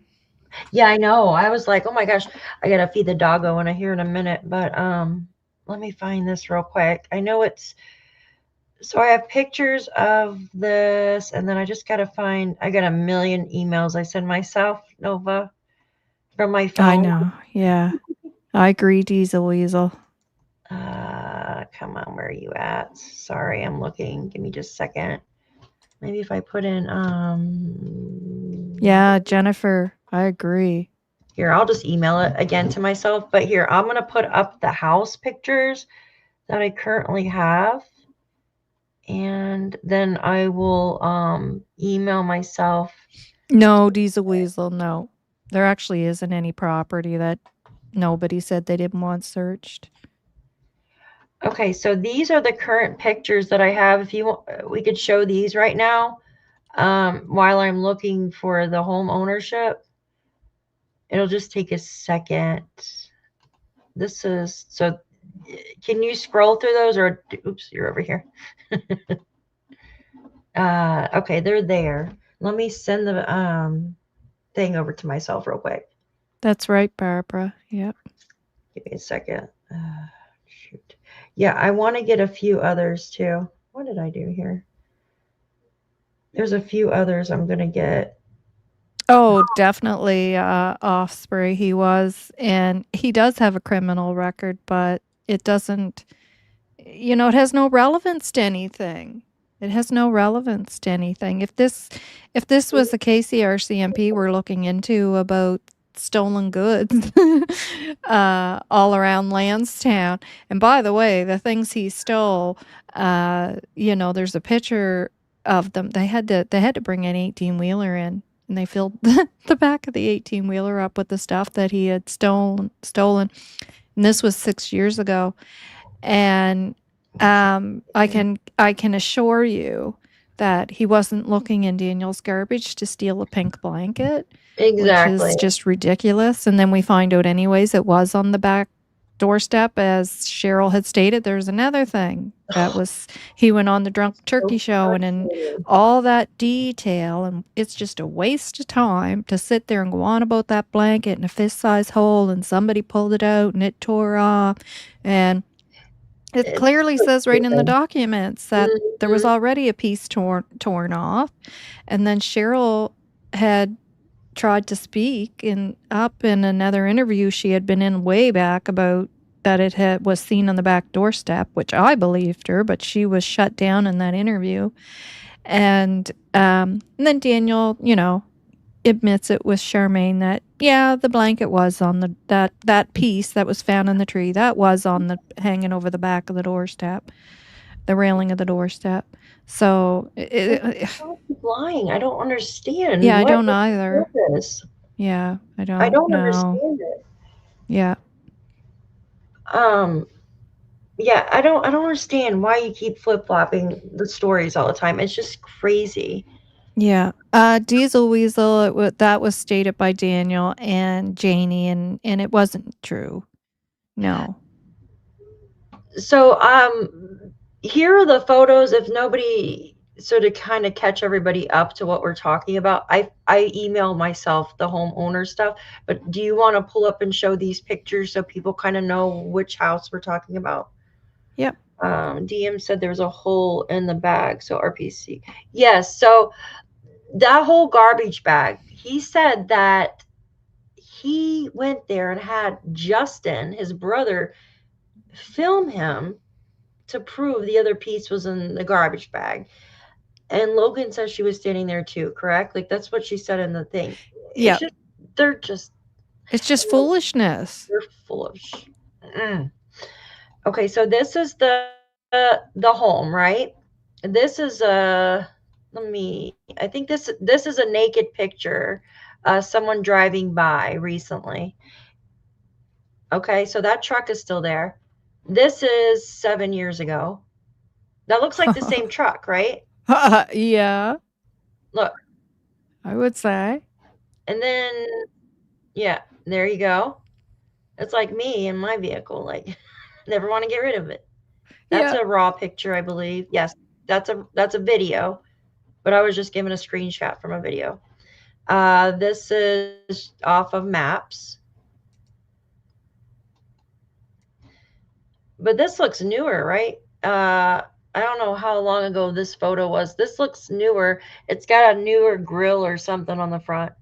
Yeah, I know. I was like, oh my gosh, I gotta feed the doggo when I hear in a minute. But let me find this real quick. I know it's so I have pictures of this, and then I just gotta find. I got a million emails I send myself, Nova, from my I phone. know. Yeah. I agree, Diesel Weasel. Come on, where are you at? Sorry, I'm looking. Give me just a second. Maybe if I put in Yeah, Jennifer, I agree. here, I'll just email it again to myself. But here, I'm gonna put up the house pictures that I currently have, and then I will email myself. No, Diesel Weasel, no. There actually isn't any property that nobody said they didn't want searched. Okay, so these are the current pictures that I have. If you want, we could show these right now while I'm looking for the home ownership. It'll just take a second. This is so. Can you scroll through those, or oops, you're over here. Okay, they're there. Let me send the thing over to myself real quick. That's right, Barbara. Yep. Give me a second. Shoot. Yeah, I want to get a few others too. What did I do here? There's a few others I'm gonna get. Oh, definitely Offspray he was, and he does have a criminal record, but it doesn't, it has no relevance to anything. It has no relevance to anything. If this was a KCRCMP we're looking into about stolen goods all around Lansdowne, and by the way, the things he stole, there's a picture of them. They had to bring an 18-wheeler in, and they filled the back of the 18-wheeler up with the stuff that he had stolen. And this was 6 years ago. And I can assure you that he wasn't looking in Daniel's garbage to steal a pink blanket, which Exactly. is just ridiculous. And then we find out anyways it was on the back doorstep, as Cheryl had stated. There's another thing that was he went on the Drunk Turkey show and in all that detail, and it's just a waste of time to sit there and go on about that blanket in a fist-sized hole and somebody pulled it out and it tore off, and it clearly says right in the documents that there was already a piece torn off, and then Cheryl had tried to speak up in another interview she had been in way back about that it was seen on the back doorstep, which I believed her, but she was shut down in that interview. And then Daniel, admits it with Charmaine that, yeah, the blanket was on that piece that was found in the tree. That was hanging over the back of the doorstep, the railing of the doorstep. So Keep lying. I don't understand. Yeah, I don't either. Purpose? Yeah, I don't know. Understand it. Yeah. Yeah, I don't understand why you keep flip-flopping the stories all the time. It's just crazy. Yeah. Diesel Weasel, that was stated by Daniel and Janie, and it wasn't true. No. So, here are the photos. If nobody, so to kind of catch everybody up to what we're talking about, I emailed myself the homeowner stuff, but do you want to pull up and show these pictures so people kind of know which house we're talking about? Yep. DM said there was a hole in the bag, so RPC. Yes, so that whole garbage bag, he said that he went there and had Justin, his brother, film him to prove the other piece was in the garbage bag. And Logan says she was standing there too, correct? Like, that's what she said in the thing. Yeah. It's just foolishness. They're full of Okay, so this is the home, right? This is I think this is a naked picture, someone driving by recently. Okay, so that truck is still there. This is 7 years ago. That looks like the same truck, right? Yeah. Look. I would say. And then, yeah, there you go. It's like me and my vehicle. Like, never want to get rid of it. That's a raw picture, I believe. Yes, that's a video, but I was just given a screenshot from a video. This is off of maps. But this looks newer, right? I don't know how long ago this photo was. This looks newer. It's got a newer grill or something on the front.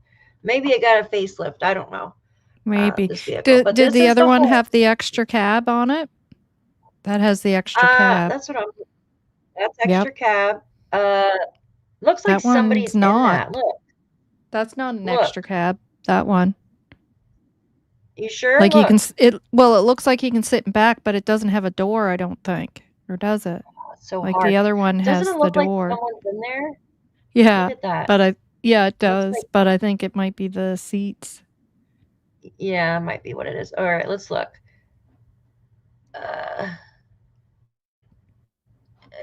Maybe it got a facelift. I don't know. Maybe. This vehicle. Did the other one have the extra cab on it? That has the extra cab. That's extra cab. Looks like that one's somebody's not. in that. Look. That's not an extra cab. That one. You sure? Like look. It looks like he can sit in back, but it doesn't have a door, I don't think. Or does it? So like hard. The other one has the door. Like someone's in there? Yeah. Look at that. But it does, but I think it might be the seats. Yeah, it might be what it is. All right, let's look.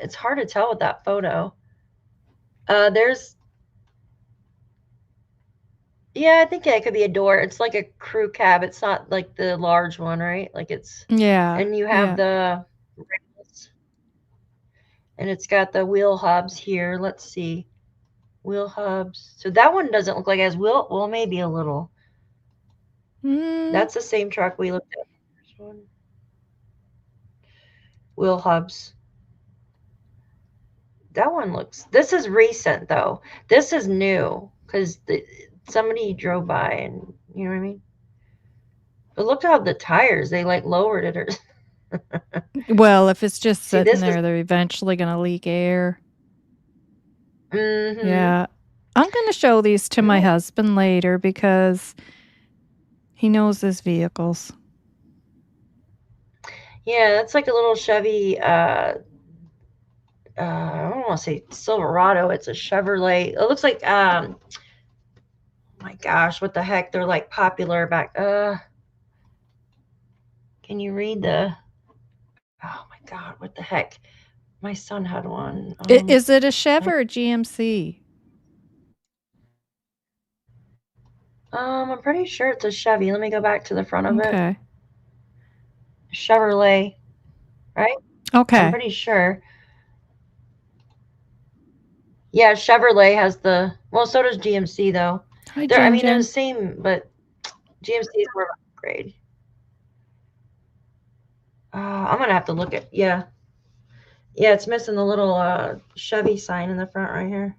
It's hard to tell with that photo. Yeah, I think it could be a door. It's like a crew cab. It's not like the large one, right? Like it's and you have the rails, and it's got the wheel hubs here. Let's see, wheel hubs. So that one doesn't look like it has wheel. Well, maybe a little. That's the same truck we looked at. First one. Wheel hubs. That one looks. This is recent though. This is new because somebody drove by and you know what I mean. But look how the tires, they like lowered it or well, if it's just sitting there, they're eventually going to leak air. Mm-hmm. Yeah. I'm going to show these to my husband later because he knows his vehicles. Yeah, it's like a little Chevy, I don't want to say Silverado. It's a Chevrolet. It looks like, my gosh, what the heck? They're like popular back. Can you read oh my God, what the heck? My son had one. Is it a Chevy or a GMC? I'm pretty sure it's a Chevy. Let me go back to the front of it. Okay. Chevrolet, right? I'm Okay. pretty sure. Yeah, Chevrolet has the. Well, so does GMC though. Hi, I mean, they're Jen. the same, but GMC is more of an upgrade. I'm gonna have to look at. Yeah, it's missing the little Chevy sign in the front right here.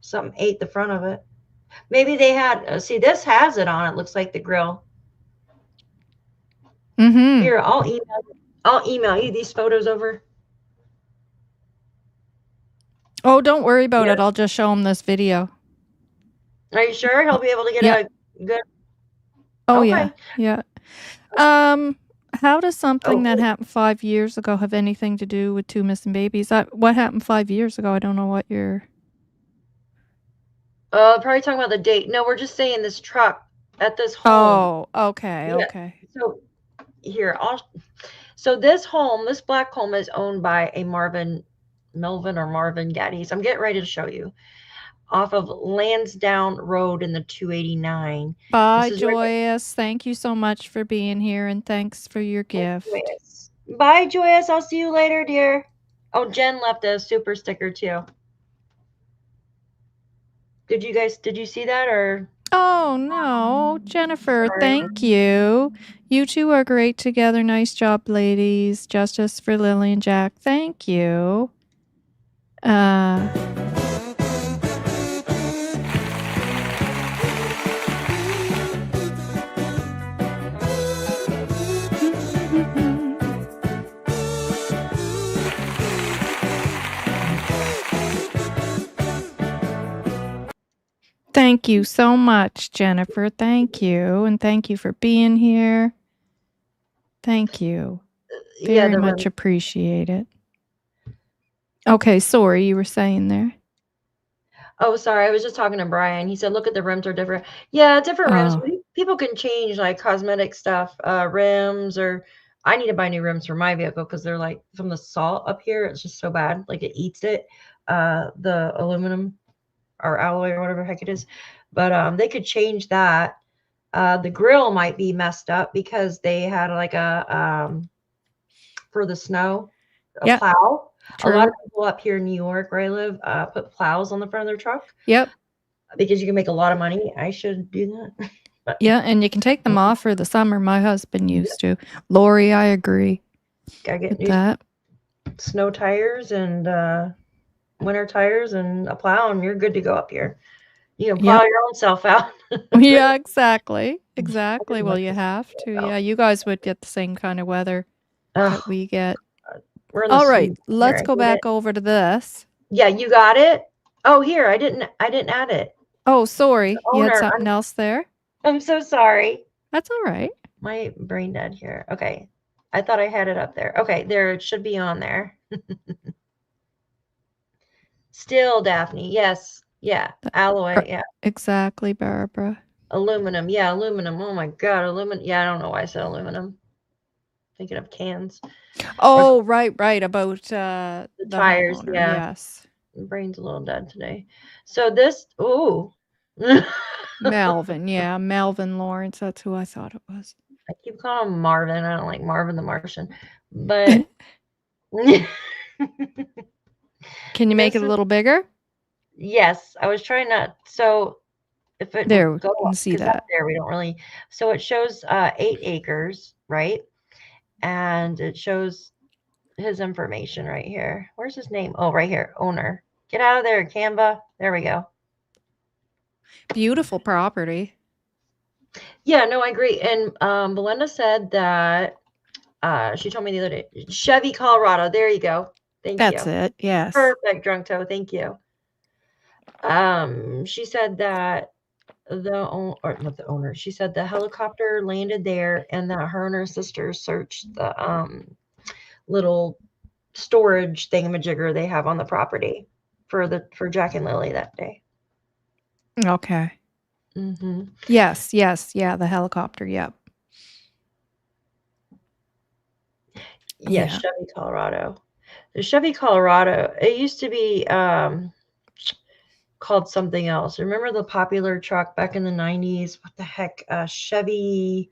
Something ate the front of it. Maybe they had. See, this has it on. It looks like the grill. Mm-hmm. Here, I'll email you these photos over. Oh, don't worry about it. I'll just show him this video. Are you sure he'll be able to get a good? Oh, okay. yeah. How does something that happened 5 years ago have anything to do with 2 missing babies? What happened 5 years ago? I don't know what you're. Probably talking about the date. No, we're just saying this truck at this home. Oh, okay, Yeah. okay. So here, so this home, this black home, is owned by a Melvin or Marvin Geddes. I'm getting ready to show you. Off of Lansdowne Road in the 289. Bye, Joyous. Thank you so much for being here, and thanks for your gift. Joyous. Bye, Joyous. I'll see you later, dear. Oh, Jen left a super sticker too. Did you see that or? Oh, no. Jennifer, thank you. You two are great together. Nice job, ladies. Justice for Lilly&Jack. Thank you. Thank you so much, Jennifer. Thank you. And thank you for being here. Thank you. Very much appreciate it. Okay, sorry, you were saying there. Oh, sorry. I was just talking to Brian. He said, look at the rims are different. Yeah, different rims. People can change like cosmetic stuff, rims, or I need to buy new rims for my vehicle because they're like from the salt up here. It's just so bad. Like it eats it. The aluminum or alloy or whatever the heck it is. But they could change that. The grill might be messed up because they had like for the snow, a plow. True. A lot of people up here in New York, where I live, put plows on the front of their truck. Yep. Because you can make a lot of money. I should do that. Yeah, and you can take them off for the summer. My husband used to. Lori, I agree. Gotta get new that. Snow tires and winter tires and a plow, and you're good to go up here. You can plow your own self out. Yeah, exactly. Exactly. Well, you have to. Yeah, you guys would get the same kind of weather that we get. All right, let's go back over to this. Yeah, you got it. Oh, here, I didn't add it. Oh, sorry. You had something else there? I'm so sorry. That's all right. My brain dead here. Okay. I thought I had it up there. Okay, there it should be on there. Still, Daphne. Yes. Yeah. Alloy. Yeah. Exactly, Barbara. Aluminum. Yeah, aluminum. Oh my God, aluminum. Yeah, I don't know why I said aluminum. Thinking of cans. Oh, right. About the tires. Homeowner. Yeah. Yes. My brain's a little dead today. So this. Ooh. Melvin. Yeah, Melvin Lawrence. That's who I thought it was. I keep calling him Marvin. I don't like Marvin the Martian, but. Can you make it a little bigger? Yes, I was trying not. So if it there, go you can see that. There we don't really. So it shows 8 acres, right? And it shows his information right here. Where's his name? Oh, right here, owner. Get out of there, Canva. There we go. Beautiful property. Yeah, no, I agree. And Belinda said that she told me the other day, Chevy, Colorado. There you go. Thank you. That's it. Yes. Perfect, Drunk Toe. Thank you. She said that not the owner. She said the helicopter landed there, and that her and her sister searched the little storage thingamajigger they have on the property for Jack and Lily that day. Okay. Mm-hmm. Yes. Yeah, the helicopter. Yep. Yeah, Chevy, Colorado. The Chevy Colorado. It used to be called something else. Remember the popular truck back in the 90s? What the heck? Chevy.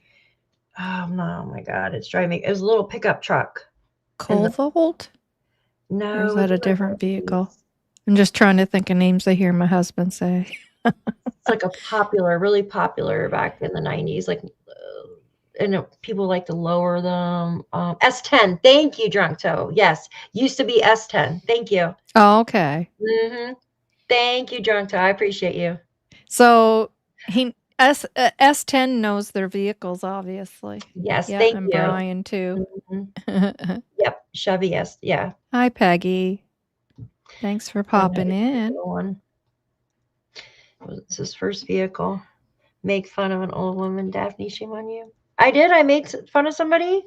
Oh no, my God, it's driving me. It was a little pickup truck. Colvolt? No, Or is it that was a in the different 90s. vehicle? I'm just trying to think of names I hear my husband say. It's like a really popular back in the 90s. Like, and people like to lower them. S10. Thank you, Drunk Toe. Yes, used to be S10. Thank you. Oh, okay. Mm-hmm. Thank you, Drunk Toe. I appreciate you. So S10 knows their vehicles, obviously. Yes, Yeah, thank and you. Brian too. Mhm. Yep, Chevy S. Yeah. Hi, Peggy. Thanks for popping in. It's his first vehicle. Make fun of an old woman, Daphne. Shame on you. I did. I made fun of somebody.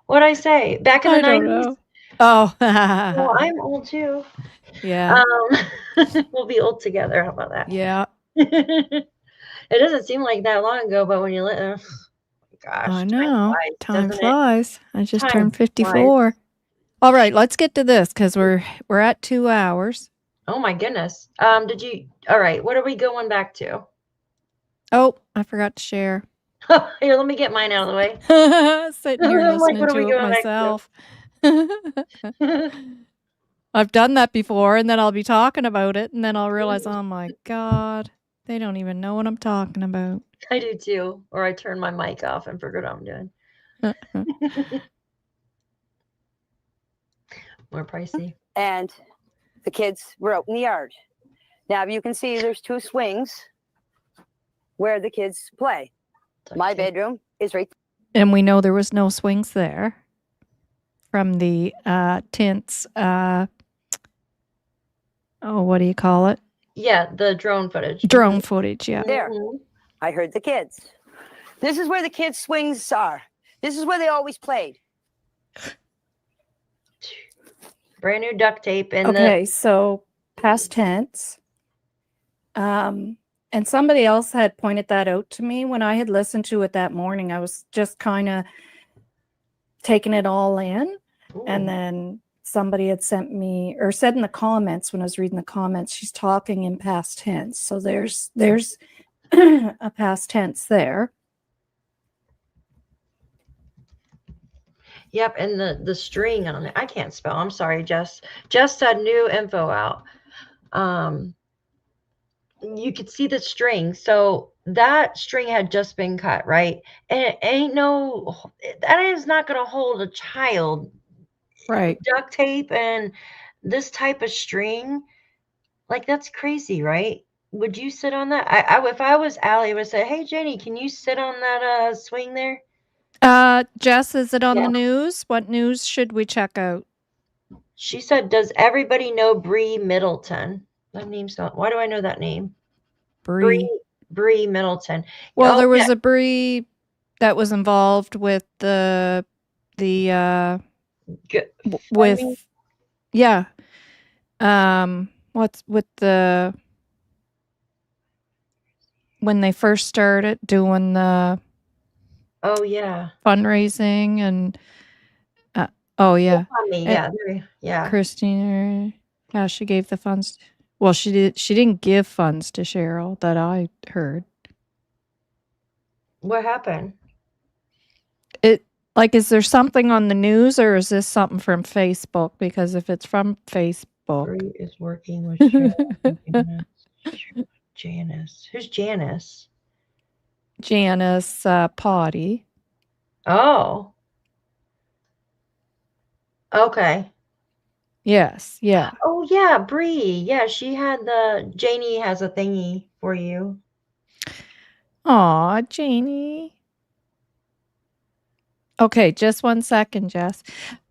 What'd I say? Back in the I don't 90s? know. Oh, Well, I'm old too. yeah. We'll be old together. How about that? Yeah, It doesn't seem like that long ago, but when you live, gosh, I know. Time doesn't it? flies. I just Time turned flies. 54. All right, let's get to this because we're at 2 hours. Oh my goodness. All right, what are we going back to? Oh, I forgot to share. Here, let me get mine out of the way. Sitting here I'm like, listening what are we to it going back myself. to? I've done that before, and then I'll be talking about it, and then I'll realize, oh my God, they don't even know what I'm talking about. I do too. Or I turn my mic off and forget what I'm doing. More pricey. And the kids were out in the yard. Now you can see there's 2 swings where the kids play. My bedroom is right. And we know there was no swings there from the tents. What do you call it? Yeah, the drone footage. Drone footage, yeah. There. I heard the kids. This is where the kids' swings are. This is where they always played. Brand new duct tape and Okay, so past tense. And somebody else had pointed that out to me when I had listened to it that morning. I was just kind of taking it all in. And then somebody had sent me or said in the comments when I was reading the comments, she's talking in past tense. So there's a past tense there. Yep, and the string on it. I can't spell. I'm sorry, Jess. Jess had new info out. You could see the string. So that string had just been cut, right? And it ain't that is not going to hold a child. Right. Duct tape and this type of string, like that's crazy, right? Would you sit on that? If I was Allie, I would say, "Hey, Janie, can you sit on that swing there?" Jess, is it on Yeah. the news? What news should we check out? She said, "Does everybody know Bree Middleton?" That name's not. Why do I know that name? Bree Middleton. Well, there was a Bree that was involved with with yeah. What's with when they first started doing the fundraising and Christina, she gave the funds. Well, she didn't give funds to Cheryl that I heard. What happened? Is there something on the news or is this something from Facebook? Because if it's from Facebook. Bree is working with Cheryl. Janice. Who's Janice? Janice Potty. Oh. Okay. Yes. Yeah. Oh yeah, Bree. Yeah, she had Janie has a thingy for you. Aw, Janie. Okay, just 1 second, Jess.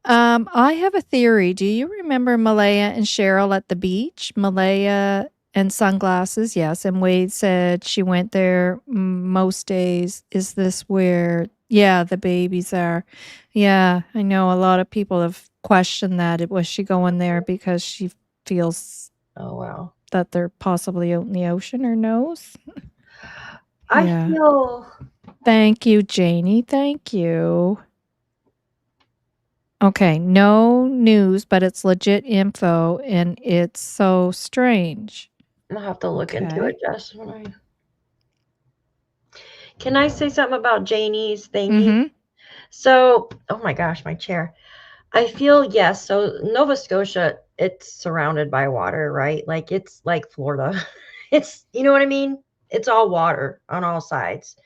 I have a theory. Do you remember Malaya and Cheryl at the beach? Malaya and sunglasses, yes. And Wade said she went there most days. Is this where, the babies are? Yeah, I know a lot of people have questioned that. Was she going there because she feels that they're possibly out in the ocean or knows? I feel. Thank you, Janie. Thank you. Okay, no news, but it's legit info, and it's so strange. I'll have to look into Okay. it, Jess. Can I say something about Janie's thingy? Mm-hmm. So, oh my gosh, my chair. I feel, yes. So Nova Scotia, it's surrounded by water, right? Like it's like Florida. It's, you know what I mean? It's all water on all sides.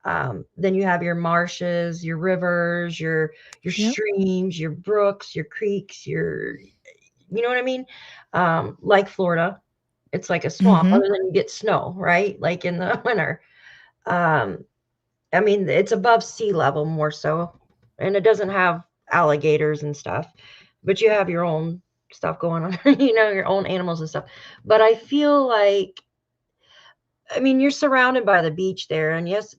Then you have your marshes, your rivers, your Yep. streams, your brooks, your creeks, you know what I mean? Like Florida, it's like a swamp, Mm-hmm. other than you get snow, right? Like in the winter. Um, I mean, it's above sea level more so, and it doesn't have alligators and stuff, but you have your own stuff going on, your own animals and stuff. But I feel like, I mean, you're surrounded by the beach there, and yes,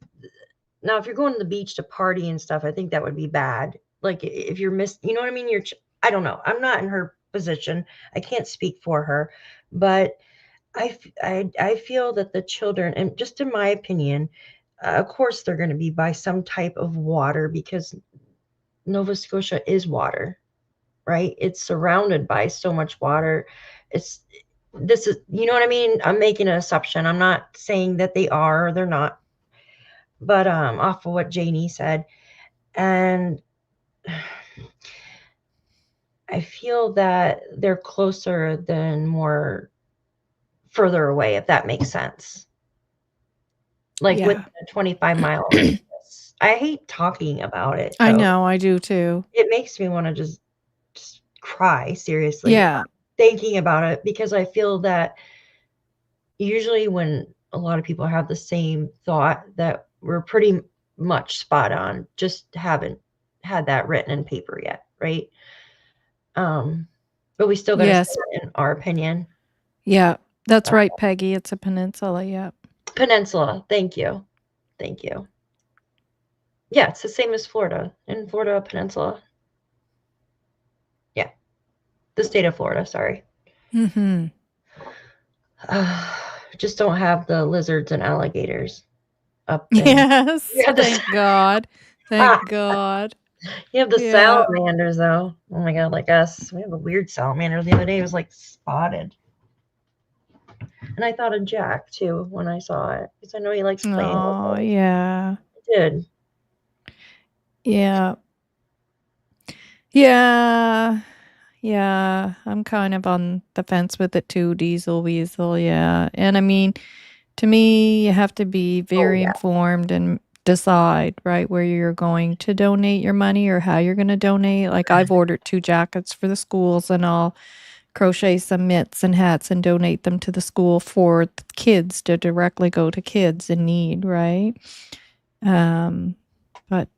now if you're going to the beach to party and stuff, I think that would be bad. Like if you're you know what I mean? I don't know. I'm not in her position. I can't speak for her, but I feel that the children, and just in my opinion, of course they're going to be by some type of water because Nova Scotia is water, right? It's surrounded by so much water. It's this is, you know what I mean? I'm making an assumption. I'm not saying that they are or they're not, but off of what Janie said, and I feel that they're closer than more further away, if that makes sense. Like with Yeah. a 25-mile radius. I hate talking about it, I though. know, I do too. It makes me want to just cry, seriously, Yeah. thinking about it, because I feel that usually when a lot of people have the same thought, that we're pretty much spot on, just haven't had that written in paper yet, right? But we still got to say Yes. it in our opinion. Yeah. That's right, Peggy. It's a peninsula. Yeah. Peninsula. Thank you. Thank you. Yeah, it's the same as Florida. In Florida, peninsula. Yeah. The state of Florida, sorry. Mm-hmm. Just don't have the lizards and alligators up there. Yes. Thank God. Thank God. You have the Yeah. salamanders, though. Oh my God, like us. We have a weird salamander the other day. It was like spotted. And I thought of Jack, too, when I saw it. Because I know he likes playing Oh, with it. yeah. I did. Yeah. Yeah. Yeah. I'm kind of on the fence with it too, Diesel Weasel. Yeah. And I mean, to me, you have to be very informed and decide, right, where you're going to donate your money or how you're going to donate. Like I've ordered 2 jackets for the schools, and I'll crochet some mitts and hats and donate them to the school for the kids to directly go to kids in need, right? But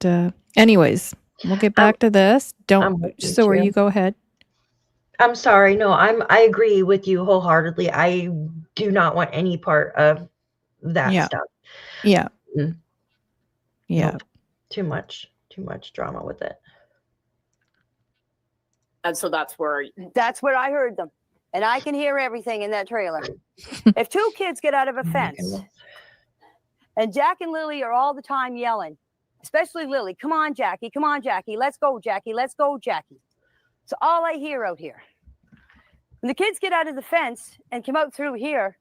anyways, we'll get back to this. You go ahead. I'm sorry. No, I agree with you wholeheartedly. I do not want any part of that stuff. Yeah. Mm. Yeah. Nope. Too much drama with it. And so that's where I heard them. And I can hear everything in that trailer. If 2 kids get out of a fence, and Jack and Lily are all the time yelling, especially Lily, come on, Jackie, let's go, Jackie, let's go, Jackie. So all I hear out here. When the kids get out of the fence and come out through here,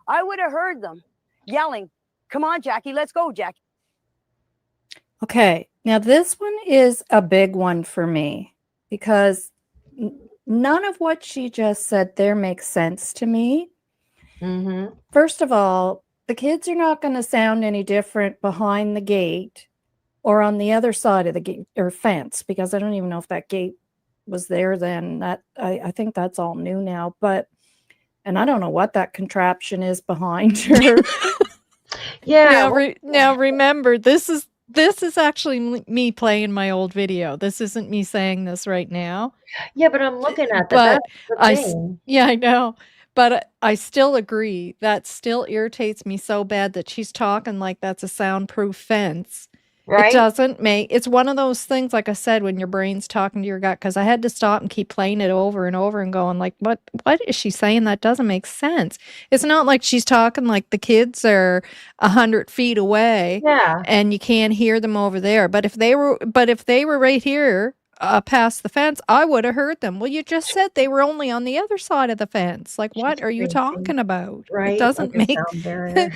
I would have heard them yelling, come on, Jackie, let's go, Jackie. Okay, now this one is a big one for me because none of what she just said there makes sense to me. Mm-hmm. First of all, the kids are not going to sound any different behind the gate or on the other side of the gate or fence, because I don't even know if that gate was there then. That I think that's all new now, and I don't know what that contraption is behind her. Yeah. Now remember, this is actually me playing my old video. This isn't me saying this right now. Yeah, but I'm looking at that. But that's the thing. I know. But I still agree. That still irritates me so bad that she's talking like that's a soundproof fence. Right? It doesn't make, it's one of those things, like I said, when your brain's talking to your gut, because I had to stop and keep playing it over and over and going like, what is she saying? That doesn't make sense. It's not like she's talking like the kids are 100 feet away Yeah. and you can't hear them over there. But if they were right here, past the fence, I would have heard them. Well, you just said they were only on the other side of the fence. Like, what She's are you crazy, talking about? It right? Like doesn't a make sound barrier.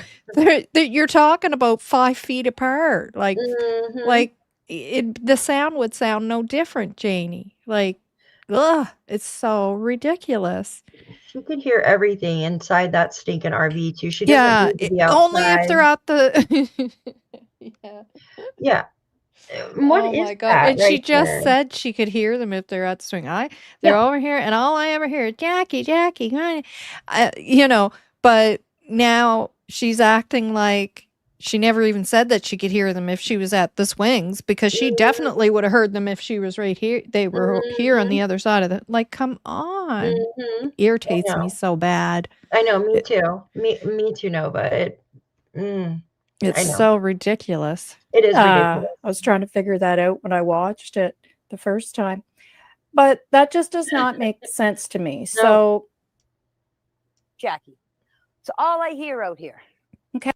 you're talking about 5 feet apart. Like, Mhm. the sound would sound no different, Janie. Like, ugh, it's so ridiculous. She could hear everything inside that stinking RV too. She doesn't Yeah, need to be only if outside. they're at the. Yeah. Yeah. What Oh is my god! that And she right just there? said she could hear them if they're at the swing. They're Yeah. over here, and all I ever hear is Jackie, Jackie, honey." But now she's acting like she never even said that she could hear them if she was at the swings, because she definitely would have heard them if she was right here. They were here on Mhm. the other side of the. Like, come on! Mhm. It I irritates me know. so bad. I know. Me It, too. Me too, Nova. it's I know. so ridiculous. It is ridiculous. I was trying to figure that out when I watched it the first time. But that just does not make sense to me. No. So, Jackie. It's all I hear out here. okay.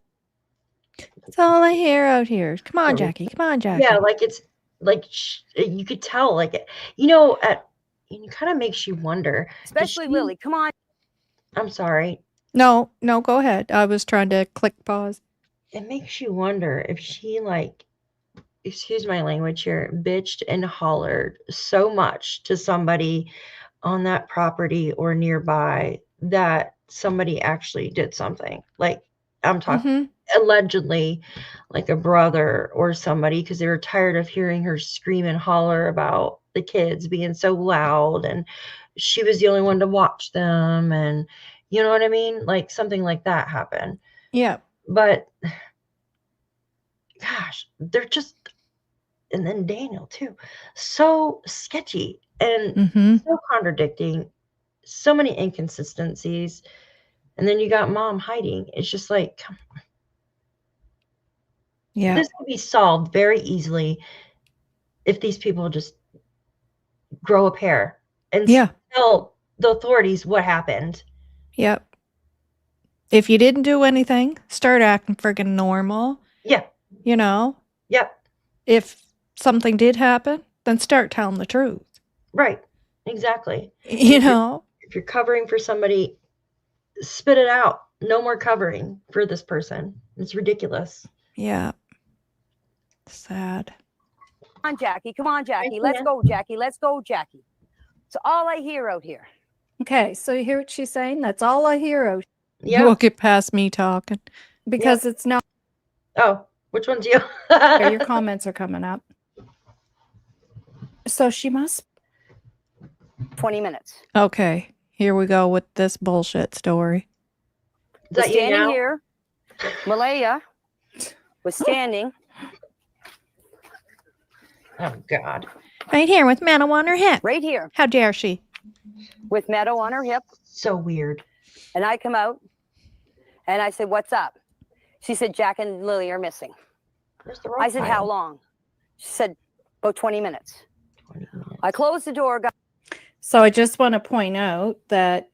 That's all I hear out here. Come on, Jackie. Come on, Jackie. Yeah, like it's like you could tell, like it kind of makes you wonder. Especially Lily. Come on. I'm sorry. No, go ahead. I was trying to click pause. It makes you wonder if she, like, excuse my language here, bitched and hollered so much to somebody on that property or nearby that somebody actually did something. Like, I'm talking allegedly, like a brother or somebody, because they were tired of hearing her scream and holler about the kids being so loud, and she was the only one to watch them, and you know what I mean? Like, something like that happened. Yeah. But gosh, they're just, and then Daniel too, so sketchy and so contradicting, so many inconsistencies. And then you got mom hiding. It's just like, come on. Yeah. This could be solved very easily if these people just grow a pair and tell the authorities what happened. Yep. If you didn't do anything, start acting friggin' normal. Yeah. Yep. If something did happen, then start telling the truth. Right. Exactly. If you're covering for somebody, spit it out. No more covering for this person. It's ridiculous. Yeah. Sad. Come on, Jackie. Come on, Jackie. Let's go, Jackie. Let's go, Jackie. It's all I hear out here. Okay, so you hear what she's saying? That's all I hear out here. Yeah. You won't get past me talking. Because it's not. Oh, which one's you? Yeah, your comments are coming up. So she must. 20 minutes. Okay, here we go with this bullshit story. Was standing here. Malaya was standing. Oh, God. Right here with Meadow on her hip. Right here. How dare she? With Meadow on her hip. So weird. And I come out and I said, "What's up?" She said, "Jack and Lily are missing." I said, "How long?" She said, "About 20 minutes. 20 minutes. I closed the door. So I just want to point out that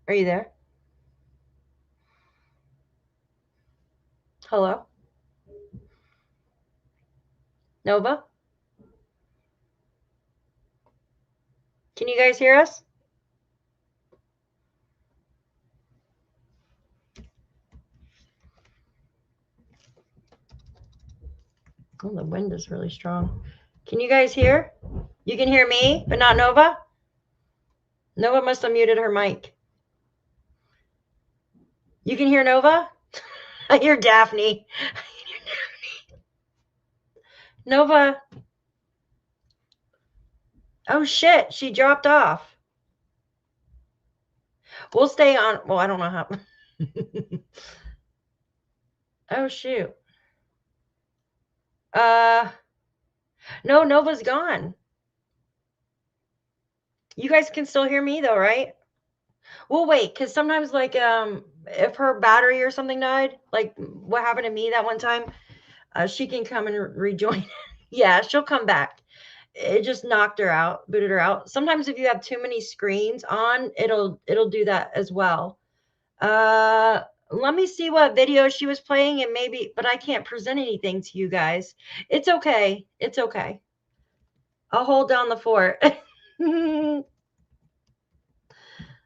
Are you there? Hello? Nova? Can you guys hear us? Oh, the wind is really strong. Can you guys hear? You can hear me, but not Nova? Nova must have muted her mic. You can hear Nova? I hear Daphne. Nova. Oh, shit. She dropped off. We'll stay on. Well, I don't know how. Oh, shoot. No, Nova's gone. You guys can still hear me though, right? We'll wait, because sometimes, like, if her battery or something died, like what happened to me that one time, she can come and rejoin. Yeah, she'll come back. it just knocked her out, booted her out. Sometimes if you have too many screens on, it'll do that as well. Let me see what video she was playing, and maybe, but I can't present anything to you guys. It's okay. It's okay. I'll hold down the fort.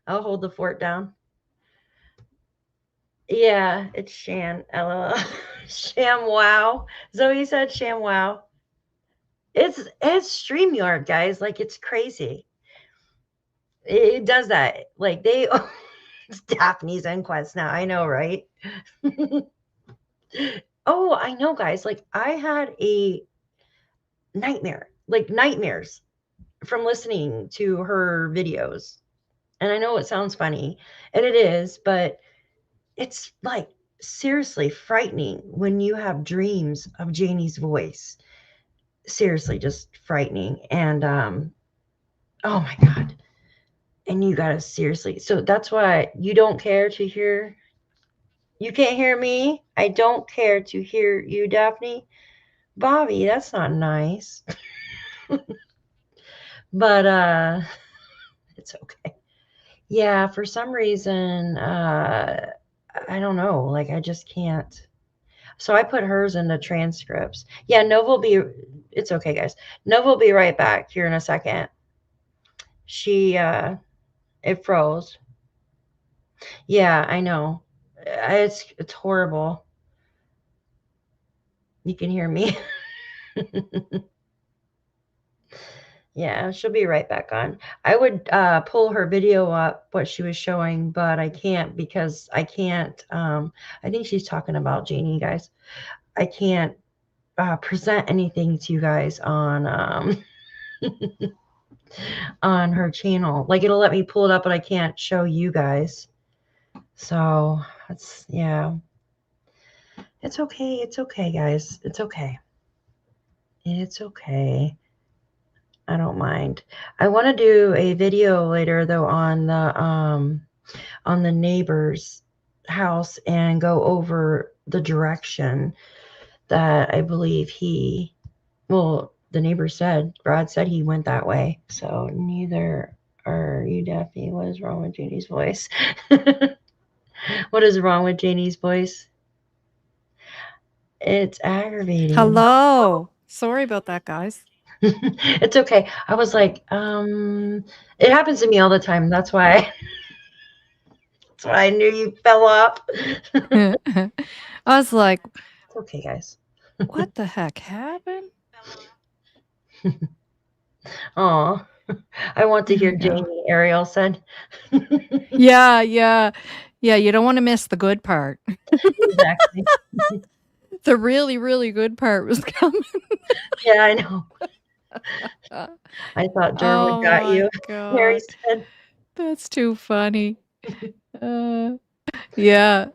I'll hold the fort down. Yeah, it's Shan. LOL. Sham wow. Zoe said Sham wow. It's StreamYard, guys. Like, it's crazy. It does that. Like, they it's Daphne's Inquest now. I know, right? Oh, I know, guys. Like, I had a nightmares from listening to her videos. And I know it sounds funny, and it is, but it's like seriously frightening when you have dreams of Janie's voice. Seriously, just frightening. And oh my God. And you gotta seriously, so that's why you don't care to hear. You can't hear me. I don't care to hear you, Daphne. Bobby, that's not nice. But it's okay. Yeah, for some reason, I don't know. Like, I just can't. So I put hers in the transcripts. Yeah, Nova will be. It's okay, guys. Nova will be right back here in a second. She it froze. Yeah, I know. It's horrible. You can hear me. Yeah, she'll be right back on. I would pull her video up, what she was showing, but I can't because I can't. I think she's talking about Janie, guys. I can't present anything to you guys on on her channel. Like, it'll let me pull it up, but I can't show you guys. So it's, yeah. It's okay. It's okay, guys. It's okay. It's okay. I don't mind. I want to do a video later though on the neighbor's house and go over the direction that I believe the neighbor said, Brad said he went that way. So neither are you, Daphne. What is wrong with Janie's voice? What is wrong with Janie's voice? It's aggravating. Hello. Sorry about that, guys. It's okay. I was like, it happens to me all the time. That's why I knew you fell off. I was like, It's okay, guys. what the heck happened? Oh, I want to hear There we go. Janie, Ariel said. Yeah. Yeah, you don't want to miss the good part. Exactly. The really, really good part was coming. Yeah, I know. I thought Derwood got you. Mary God. said. That's too funny. Yeah.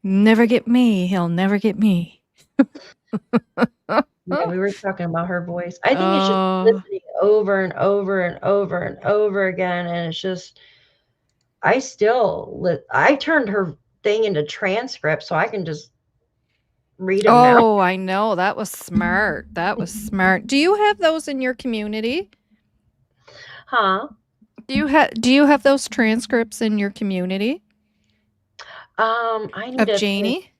Never get me. He'll never get me. Yeah, we were talking about her voice. I think it's just listening over and over and over and over again, and it's just I turned her thing into transcript so I can just read them now. Oh, I know. That was smart. That was smart. Do you have those in your community? Huh? Do you have those transcripts in your community I need of to Janie?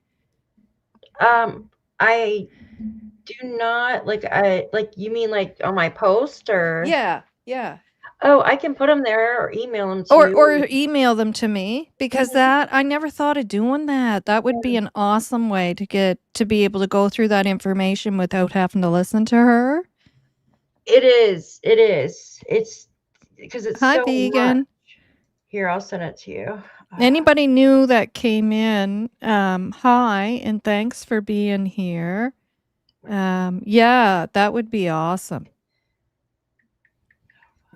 I do not you mean like on my post or? Yeah. Oh, I can put them there or email them to you. Or email them to me because that I never thought of doing that. That would be an awesome way to be able to go through that information without having to listen to her. It is. It's because it's Hi, so vegan. much. Here, I'll send it to you. Anybody new that came in, hi, and thanks for being here. Yeah, that would be awesome.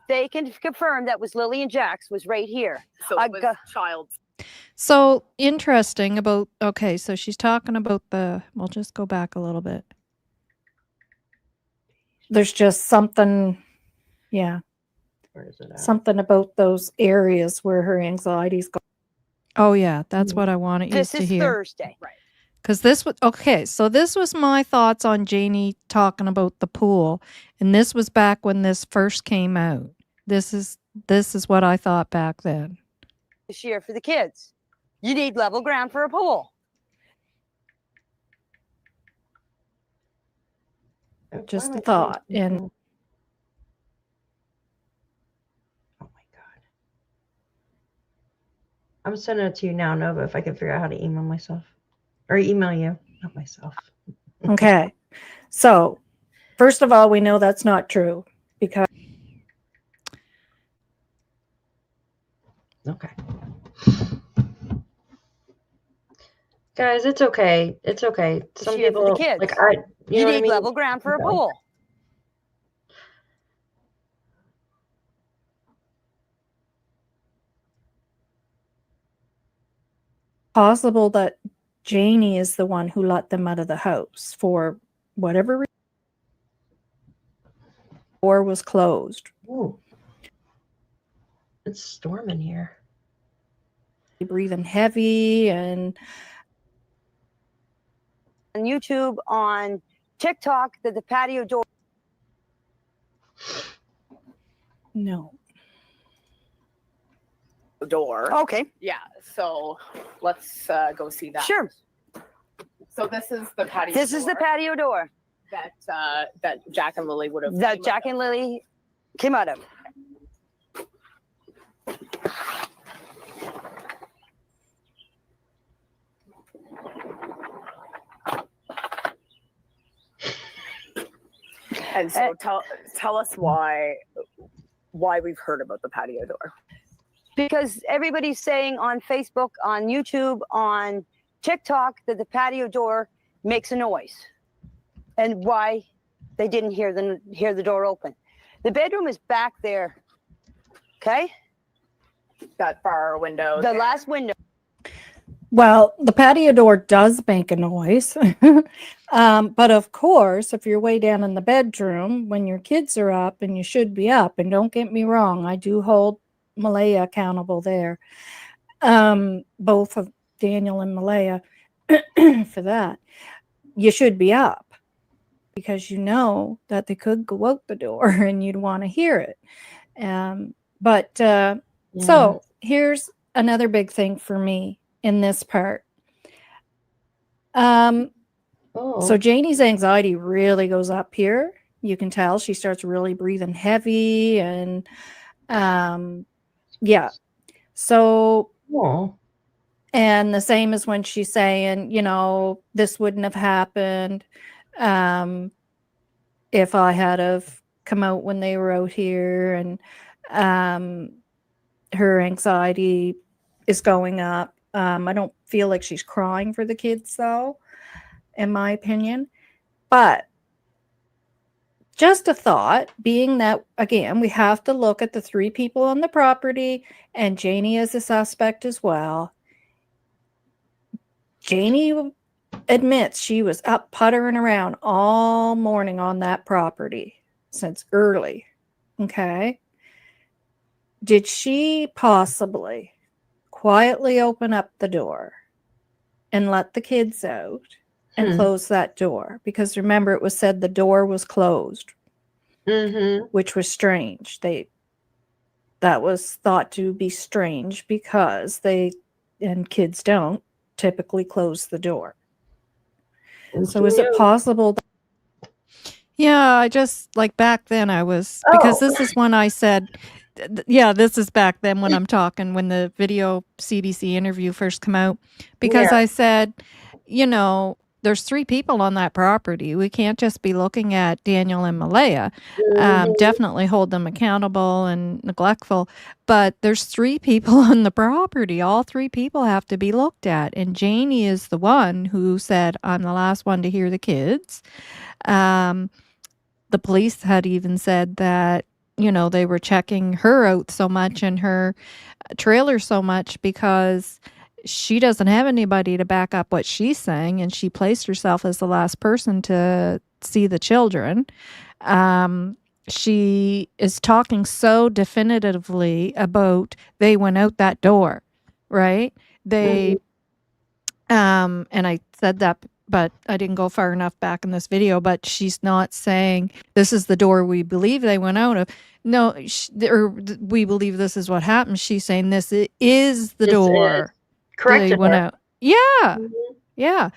They can confirm that was Lilly&Jack's was right here. So it was Child's. So interesting about, okay, so she's talking about we'll just go back a little bit. There's just something, yeah. Where is it at? Something about those areas where her anxiety's going. Oh, yeah, that's what I wanted you This to is hear. Thursday. Right. Because this was okay. So this was my thoughts on Janie talking about the pool, and this was back when this first came out. This is what I thought back then. This year for the kids. You need level ground for a pool. Just a thought. And oh my God. I'm sending it to you now, Nova, if I can figure out how to email myself. Or email you, not myself. okay. So, first of all, we know that's not true because okay. Guys, it's okay. It's okay. Some people for the kids. like you need level ground for a pool. possible that Janie is the one who let them out of the house for whatever reason. The door was closed. Ooh. It's storming here. Breathing heavy and on YouTube, on TikTok, that the patio door. no. Door. Okay. Yeah. So let's go see that. Sure. So this is the patio. This is the patio door that Jack and Lily would have. that Jack and Lily came out of. And so tell us why we've heard about the patio door. Because everybody's saying on Facebook, on YouTube, on TikTok that the patio door makes a noise, and why they didn't hear the door open. The bedroom is back there. Okay. That far window. The last window. Well, the patio door does make a noise. But of course, if you're way down in the bedroom when your kids are up, and you should be up, and don't get me wrong, I do hold Malaya accountable there. Both of Daniel and Malaya for that. You should be up because you know that they could go out the door and you'd want to hear it. So here's another big thing for me in this part. So Janie's anxiety really goes up here. You can tell she starts really breathing heavy and yeah. So and the same as when she's saying, this wouldn't have happened if I had have come out when they were out here, and her anxiety is going up. I don't feel like she's crying for the kids, though, in my opinion. But just a thought, being that, again, we have to look at the 3 people on the property, and Janie is a suspect as well. Janie admits she was up puttering around all morning on that property since early. Okay. Did she possibly quietly open up the door and let the kids out and close that door? Because remember, it was said the door was closed, which was strange. That was thought to be strange because and kids don't typically close the door. So is it possible? Yeah, I just, like, back then I was, because this is when I said, this is back then when I'm talking, when the video CBC interview first came out, because I said, there's 3 people on that property. We can't just be looking at Daniel and Malaya. Definitely hold them accountable and neglectful. But there's 3 people on the property. All 3 people have to be looked at. And Janie is the one who said, I'm the last one to hear the kids. The police had even said that, they were checking her out so much in her trailer so much because she doesn't have anybody to back up what she's saying, and she placed herself as the last person to see the children. She is talking so definitively about they went out that door, right? They And I said that, but I didn't go far enough back in this video. But she's not saying this is the door we believe they went out of. No, we believe this is what happened. She's saying this is the door they corrected went her. out. Yeah, Mhm. yeah.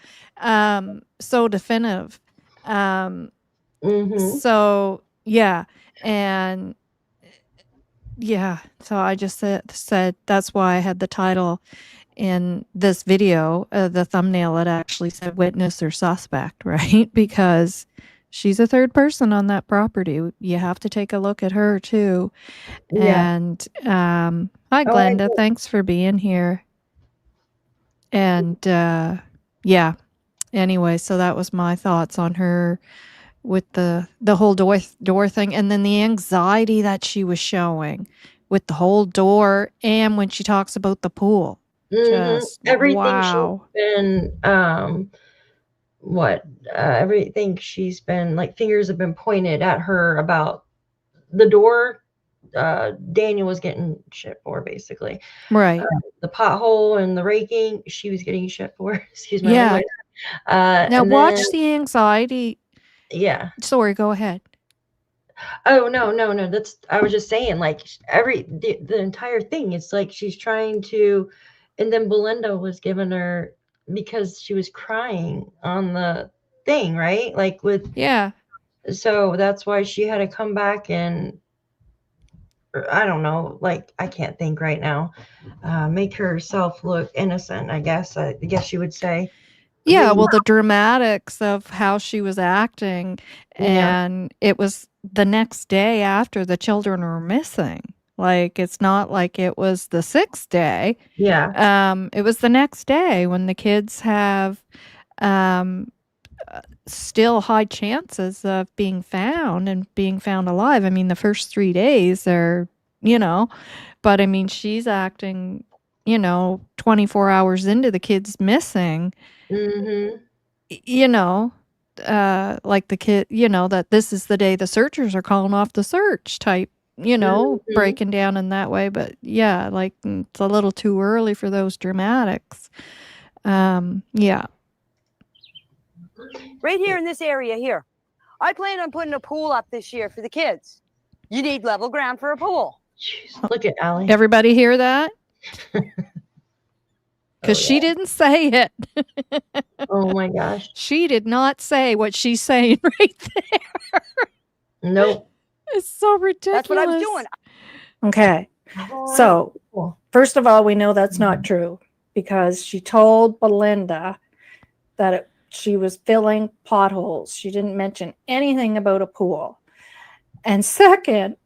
So definitive. Mhm. So yeah, and yeah. So I just said that's why I had the title in this video, the thumbnail, it actually said witness or suspect, right? Because she's a third person on that property. You have to take a look at her too. Yeah. And hi, Oh, I Glenda. did. Thanks for being here. And yeah. Anyway, so that was my thoughts on her with the whole door thing, and then the anxiety that she was showing with the whole door, and when she talks about the pool. Mhm. Just Everything she's wow. been, everything she's been like, fingers have been pointed at her about the door. Daniel was getting shit for, basically. Right. The pothole and the raking, she was getting shit for. Excuse my Yeah. language. Now And then, watch the anxiety. yeah. Sorry, go ahead. Oh, no, no, no. That's, I was just saying, like, the entire thing, it's like she's trying to, and then Belinda was giving her, because she was crying on the thing, right? Like, with, Yeah. so that's why she had to come back and, I don't know, like, I can't think right now, make herself look innocent, I guess you would say. Yeah, well, the dramatics of how she was acting, Yeah. and it was the next day after the children were missing. Like, it's not like it was the 6th day. Yeah. It was the next day when the kids have still high chances of being found and being found alive. I mean, the first 3 days are, but I mean, she's acting, 24 hours into the kids missing, Mhm. like the kid, that this is the day the searchers are calling off the search type, Mhm. breaking down in that way. But yeah, like it's a little too early for those dramatics. Yeah. Right here in this area here. I plan on putting a pool up this year for the kids. You need level ground for a pool. Jeez, look at Allie. Everybody hear that? Because Oh, she yeah. didn't say it. Oh my gosh. She did not say what she's saying right there. Nope. It's so ridiculous. That's what I was doing. Okay. Oh, So, cool. first of all, we know that's not true because she told Belinda that she was filling potholes. She didn't mention anything about a pool. And second,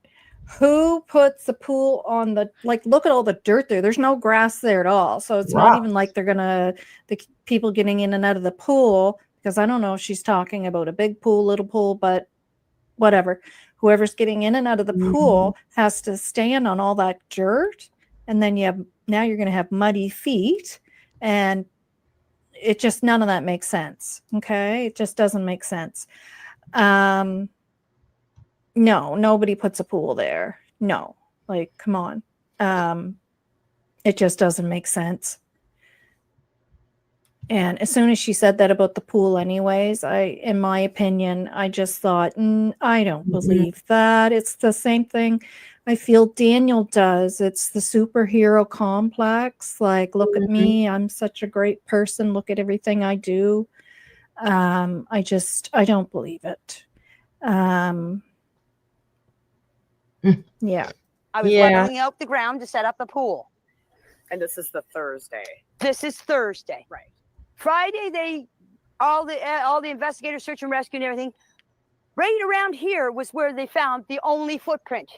who puts the pool on the, like, look at all the dirt there. There's no grass there at all. So it's not even like they're the people getting in and out of the pool, because I don't know if she's talking about a big pool, little pool, but whatever. Whoever's getting in and out of the pool has to stand on all that dirt. And then now you're going to have muddy feet, and it just, none of that makes sense. Okay. It just doesn't make sense. No, nobody puts a pool there. No, like, come on. It just doesn't make sense. And as soon as she said that about the pool anyways, in my opinion, I just thought, I don't believe that. It's the same thing I feel Daniel does. It's the superhero complex. Like, look at me. I'm such a great person. Look at everything I do. I don't believe it. Yeah. I was leveling out the ground to set up a pool. And this is the Thursday. This is Thursday. Right. Friday, all the investigators, search and rescue and everything. Right around here was where they found the only footprint.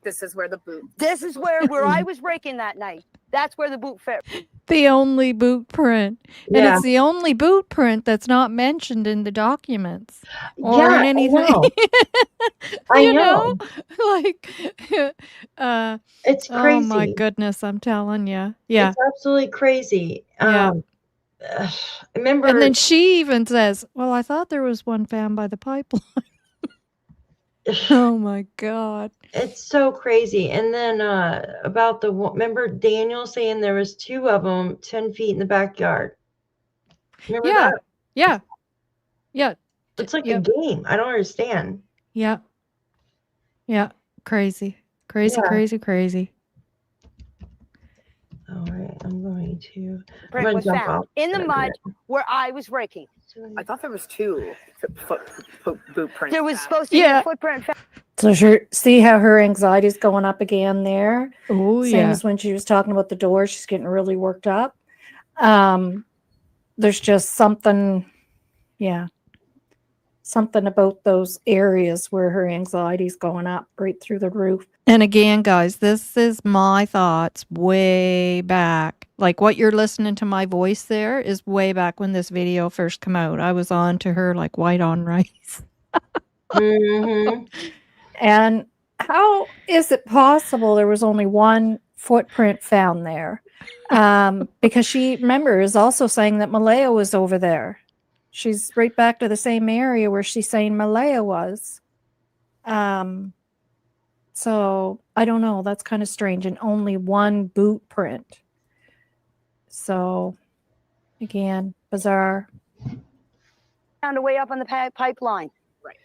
This is where the boot. This is where I was raking that night. That's where the boot fit. The only boot print. Yeah. And it's the only boot print that's not mentioned in the documents or in anything. I know. Like, it's crazy. Oh my goodness, I'm telling you. Yeah. It's absolutely crazy. Yeah. Remember, and then she even says, well, I thought there was one found by the pipeline. Oh my God. It's so crazy. And then about remember Daniel saying there was 2 of them 10 feet in the backyard? Remember Yeah. that? Yeah. Yeah. It's like a Yep. game. I don't understand. Yeah. Yeah. Crazy. Crazy, Yeah. crazy, crazy. All right, I'm going to Print was jump found off in the in a mud minute. where I was raking. I thought there was 2 boot prints. There was found. supposed to be a footprint found. So see how her anxiety's going up again there? Oh, Same yeah. as when she was talking about the door, she's getting really worked up. There's just something, something about those areas where her anxiety's going up right through the roof. And again, guys, this is my thoughts way back. Like what you're listening to my voice there is way back when this video first came out. I was on to her like white on rice. Mm-hmm. And how is it possible there was only one footprint found there? Because she, remember, is also saying that Malaya was over there. She's right back to the same area where she's saying Malaya was. So I don't know. That's kind of strange. And only one boot print. So again, bizarre. Found a way up on the pipeline. Right.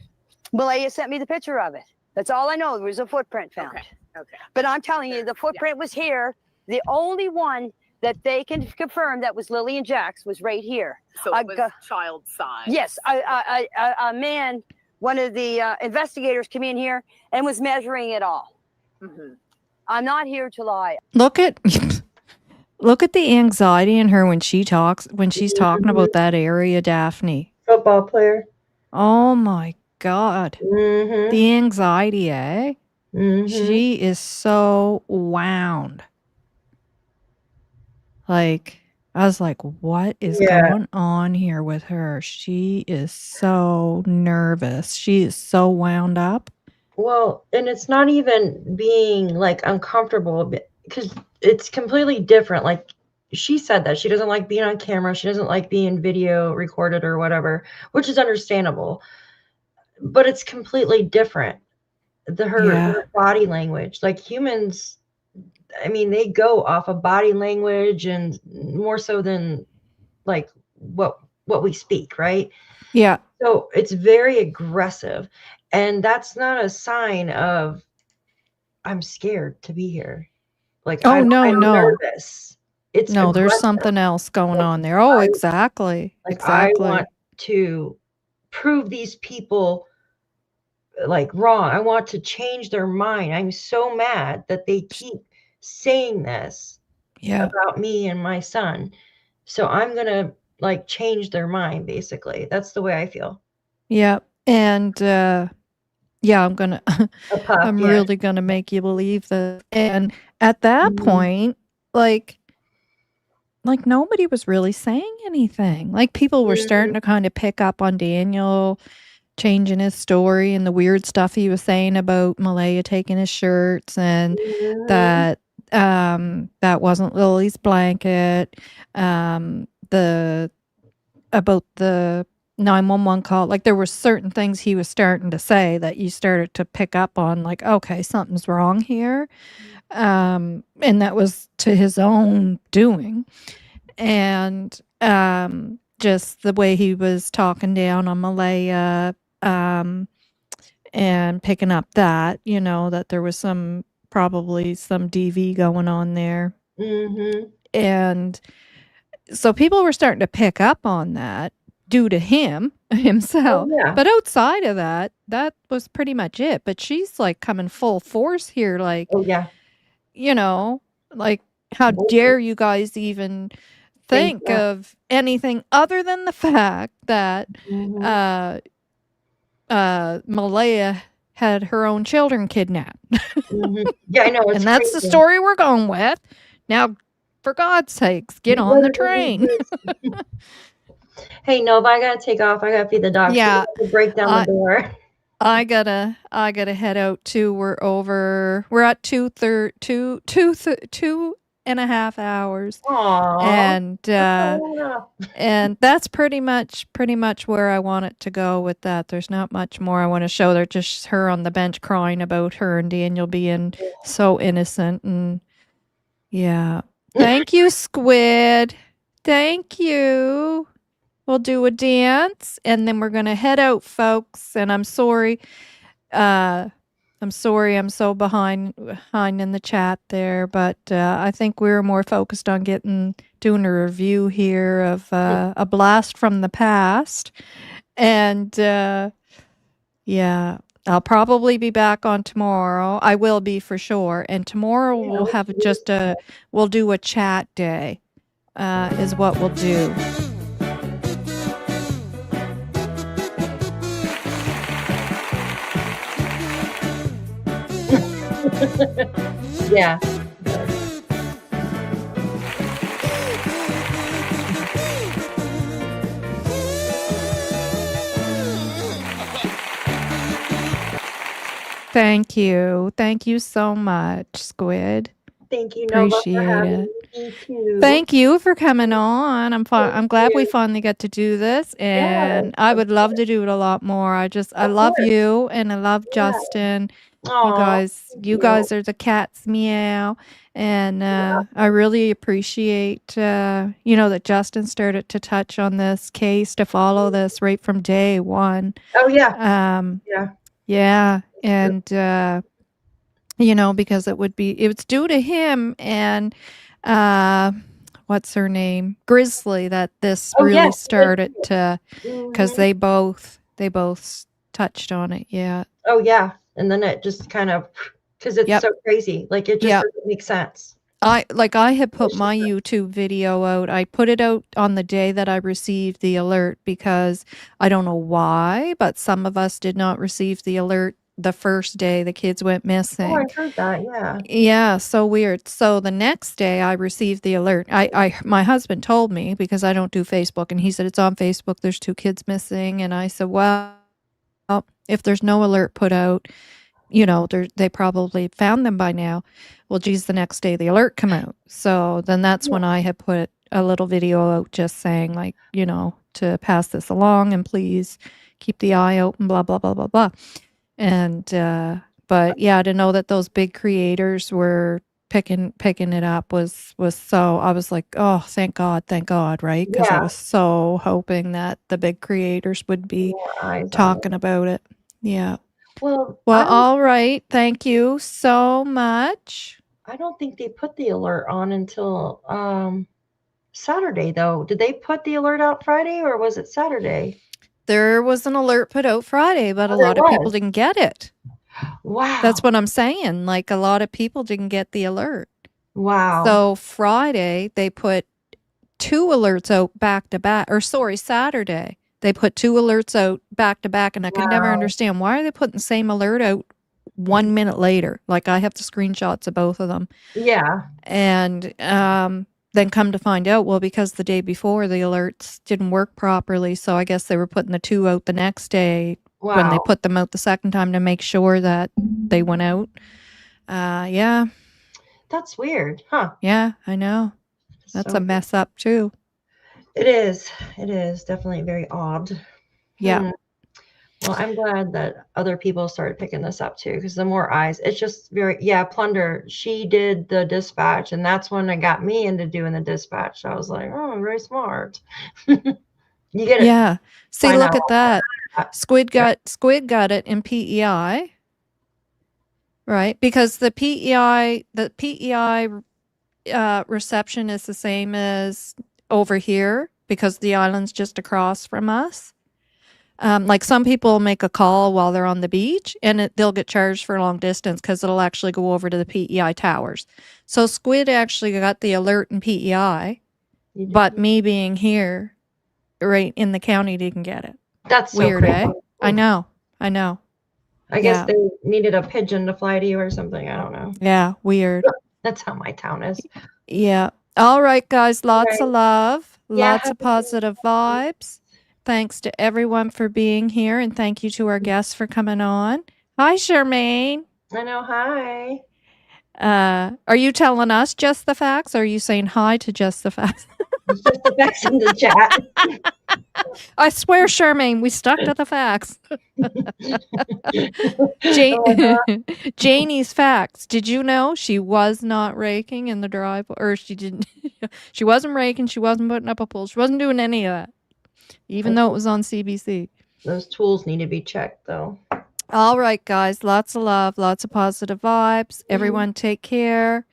Malaya sent me the picture of it. That's all I know. There was a footprint found. Okay. But I'm telling you, the footprint was here. The only one that they can confirm that was Lilly&Jack's was right here. So it was child size. Yes, a man, one of the investigators came in here and was measuring it all. Mm-hmm. I'm not here to lie. Look at the anxiety in her when she's talking about that area, Daphne. Football player. Oh my God. Mm-hmm. The anxiety, eh? Mm-hmm. She is so wound. Like, I was like, what is going on here with her? She is so nervous. She is so wound up. Well, and it's not even being like uncomfortable because it's completely different. Like she said that she doesn't like being on camera. She doesn't like being video recorded or whatever, which is understandable. But it's completely different. Her body language, like humans, I mean, they go off of body language and more so than like what we speak, right? Yeah. So it's very aggressive. And that's not a sign of I'm scared to be here. Like, I'm nervous. It's no, there's aggressive. something else going on there. Oh, exactly. Exactly. I want to prove these people like wrong. I want to change their mind. I'm so mad that they keep saying this about me and my son. So I'm going to like change their mind, basically. That's the way I feel. Yeah. And I'm really gonna make you believe that. And at that point, like nobody was really saying anything. Like people were starting to kind of pick up on Daniel changing his story and the weird stuff he was saying about Malaya taking his shirts and that that wasn't Lily's blanket. About the 911 call, like there were certain things he was starting to say that you started to pick up on, like, okay, something's wrong here. And that was to his own doing. And just the way he was talking down on Malaya, and picking up that, that there was probably some DV going on there. Mm-hmm. And so people were starting to pick up on that due to himself. But outside of that was pretty much it. But she's like coming full force here. Like, like, how dare you guys even think of anything other than the fact that Malaya had her own children kidnapped. Yeah, I know. And that's the story we're going with. Now, for God's sakes, get on the train. Hey, Nova, I gotta take off. I gotta feed the dog. Yeah, so break down the door. I gotta head out too. We're at 2 8.5 hours. Aw. And That's not enough. and that's pretty much where I want it to go with that. There's not much more I want to show. They're just her on the bench crying about her and Daniel being so innocent. And yeah. Thank you, Squid. Thank you. We'll do a dance and then we're going to head out, folks. And I'm sorry. I'm sorry I'm so behind in the chat there, but I think we were more focused on doing a review here of a blast from the past. And yeah, I'll probably be back on tomorrow. I will be for sure. And tomorrow we'll have we'll do a chat day is what we'll do. Yeah. Thank you. Thank you so much, Squid. Thank you, Novah, for Appreciate having it. me too. Thank you for coming on. I'm Thank glad we you. finally got to do this, and Yes, I of would love course. to do it a lot more. I Of love course. you, and I love Yeah. Justin. You Aw, guys thank you. are the cat's meow, and I really appreciate that Justin started to touch on this case, to follow this right from day one. Oh, yeah. Yeah. Yeah, and because it's due to him and what's her name? Grizzly, that this Oh, really yes. started to, because Mhm. they both touched on it. Yeah. Oh, yeah. And then it just kind of, because it's Yep. so crazy. Like, it just Yep. doesn't make sense. I had put It's my just YouTube video out. I put it out on the day that I received the alert because I don't know why, but some of us did not receive the alert the first day the kids went Oh, missing. I heard that. Yeah. Yeah, so weird. So the next day I received the alert. My husband told me, because I don't do Facebook, and he said it's on Facebook. There's 2 kids missing, and I said, well, if there's no alert put out, they probably found them by now. Well, geez, the next day the alert come out. So then that's when I had put a little video out just saying, like, to pass this along and please keep the eye open, blah, blah, blah, blah, blah. And but yeah, to know that those big creators were picking it up was so, I was like, oh, thank God, right? Because I was so hoping that the big creators would be talking about it. Yeah. Well, All right. Thank you so much. I don't think they put the alert on until Saturday, though. Did they put the alert out Friday, or was it Saturday? There was an alert put out Friday, but a lot of people didn't get it. Wow. That's what I'm saying. Like, a lot of people didn't get the alert. Wow. So Friday, they put 2 alerts out back to back, or sorry, Saturday. They put 2 alerts out back to back, and I could never understand, why are they putting the same alert out 1 minute later? Like, I have the screenshots of both of them. Yeah. And then come to find out, well, because the day before the alerts didn't work properly, so I guess they were putting the 2 out the next day when they put them out the second time to make sure that they went out. Yeah. That's weird, huh? Yeah, I know. That's a mess up too. It is. It is definitely very odd. Yeah. Well, I'm glad that other people started picking this up too, because the more eyes, it's just Plunder, she did the dispatch, and that's when it got me into doing the dispatch. I was like, oh, very smart. You get it. Yeah. See, look at that. Squid got it in PEI. Right? Because the PEI reception is the same as over here, because the island's just across from us. Like, some people make a call while they're on the beach, and they'll get charged for long distance because it'll actually go over to the PEI towers. So Squid actually got the alert in PEI, but me being here, right in the county, didn't get it. That's weird, so crazy. I know. I guess they needed a pigeon to fly to you or something. I don't know. Yeah, weird. That's how my town is. Yeah. All right, guys. Lots of love. Lots of positive vibes. Thanks to everyone for being here, and thank you to our guests for coming on. Hi, Charmaine. I know. Hi. Are you telling us just the facts? Or are you saying hi to just the facts? Just the facts in the chat. I swear, Charmaine, we stuck to the facts. Janie's facts. Did you know she was not raking in the driveway? Or she didn't. She wasn't raking. She wasn't putting up a pole. She wasn't doing any of that, even though it was on CBC. Those tools need to be checked, though. All right, guys. Lots of love, lots of positive vibes. Everyone take care,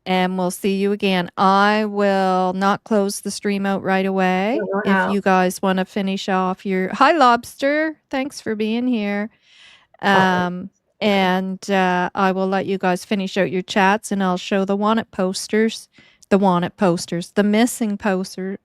and we'll see you again. I will not close the stream out right away. If you guys want to finish off your... Hi, Lobster. Thanks for being here. And I will let you guys finish out your chats, and I'll show the wanted posters. The wanted posters. The missing posters.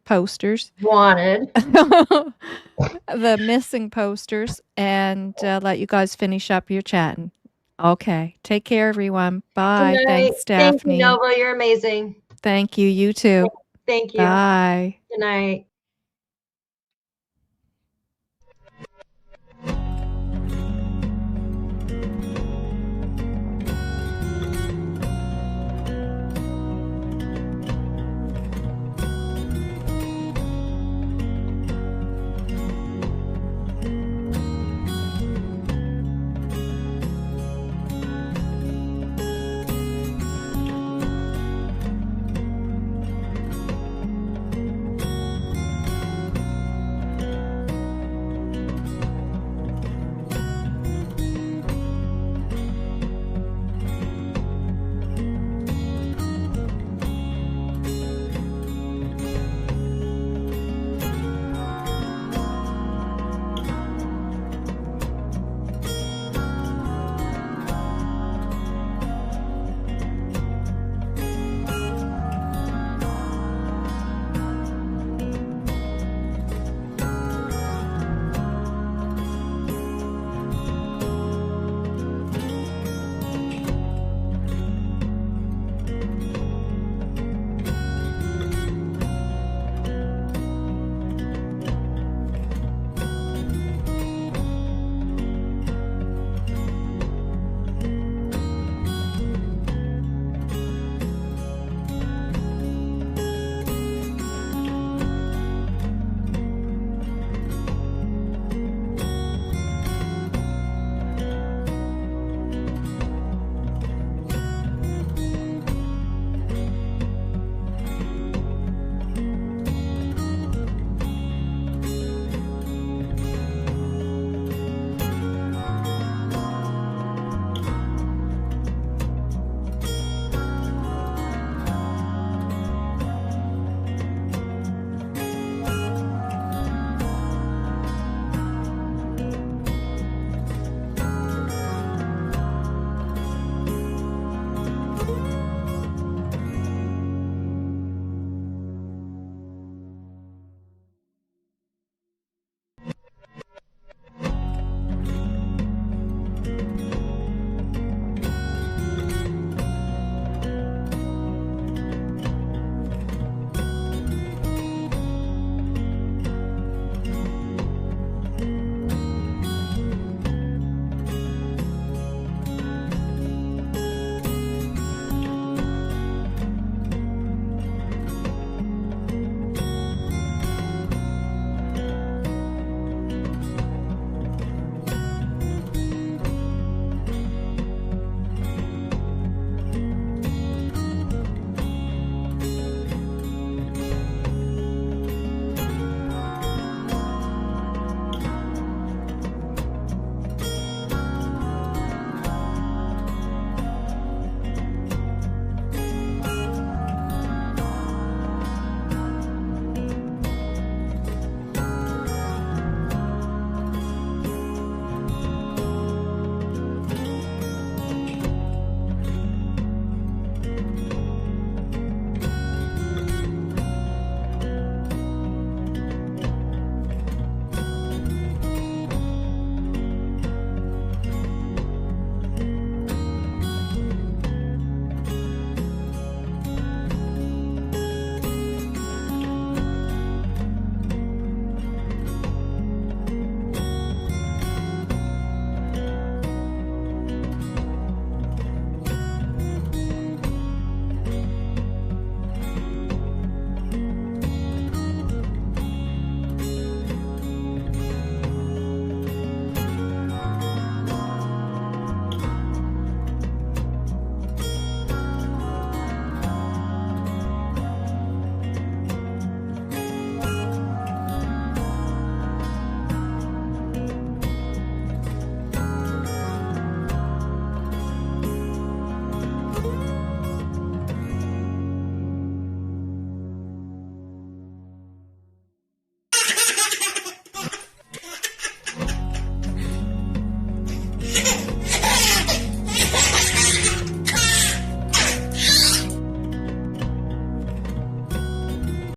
Wanted. The missing posters, and let you guys finish up your chatting. Okay. Take care, everyone. Bye. Thanks, Daphne. Thank you, Novah. You're amazing. Thank you. You too. Thank you. Bye. Good night.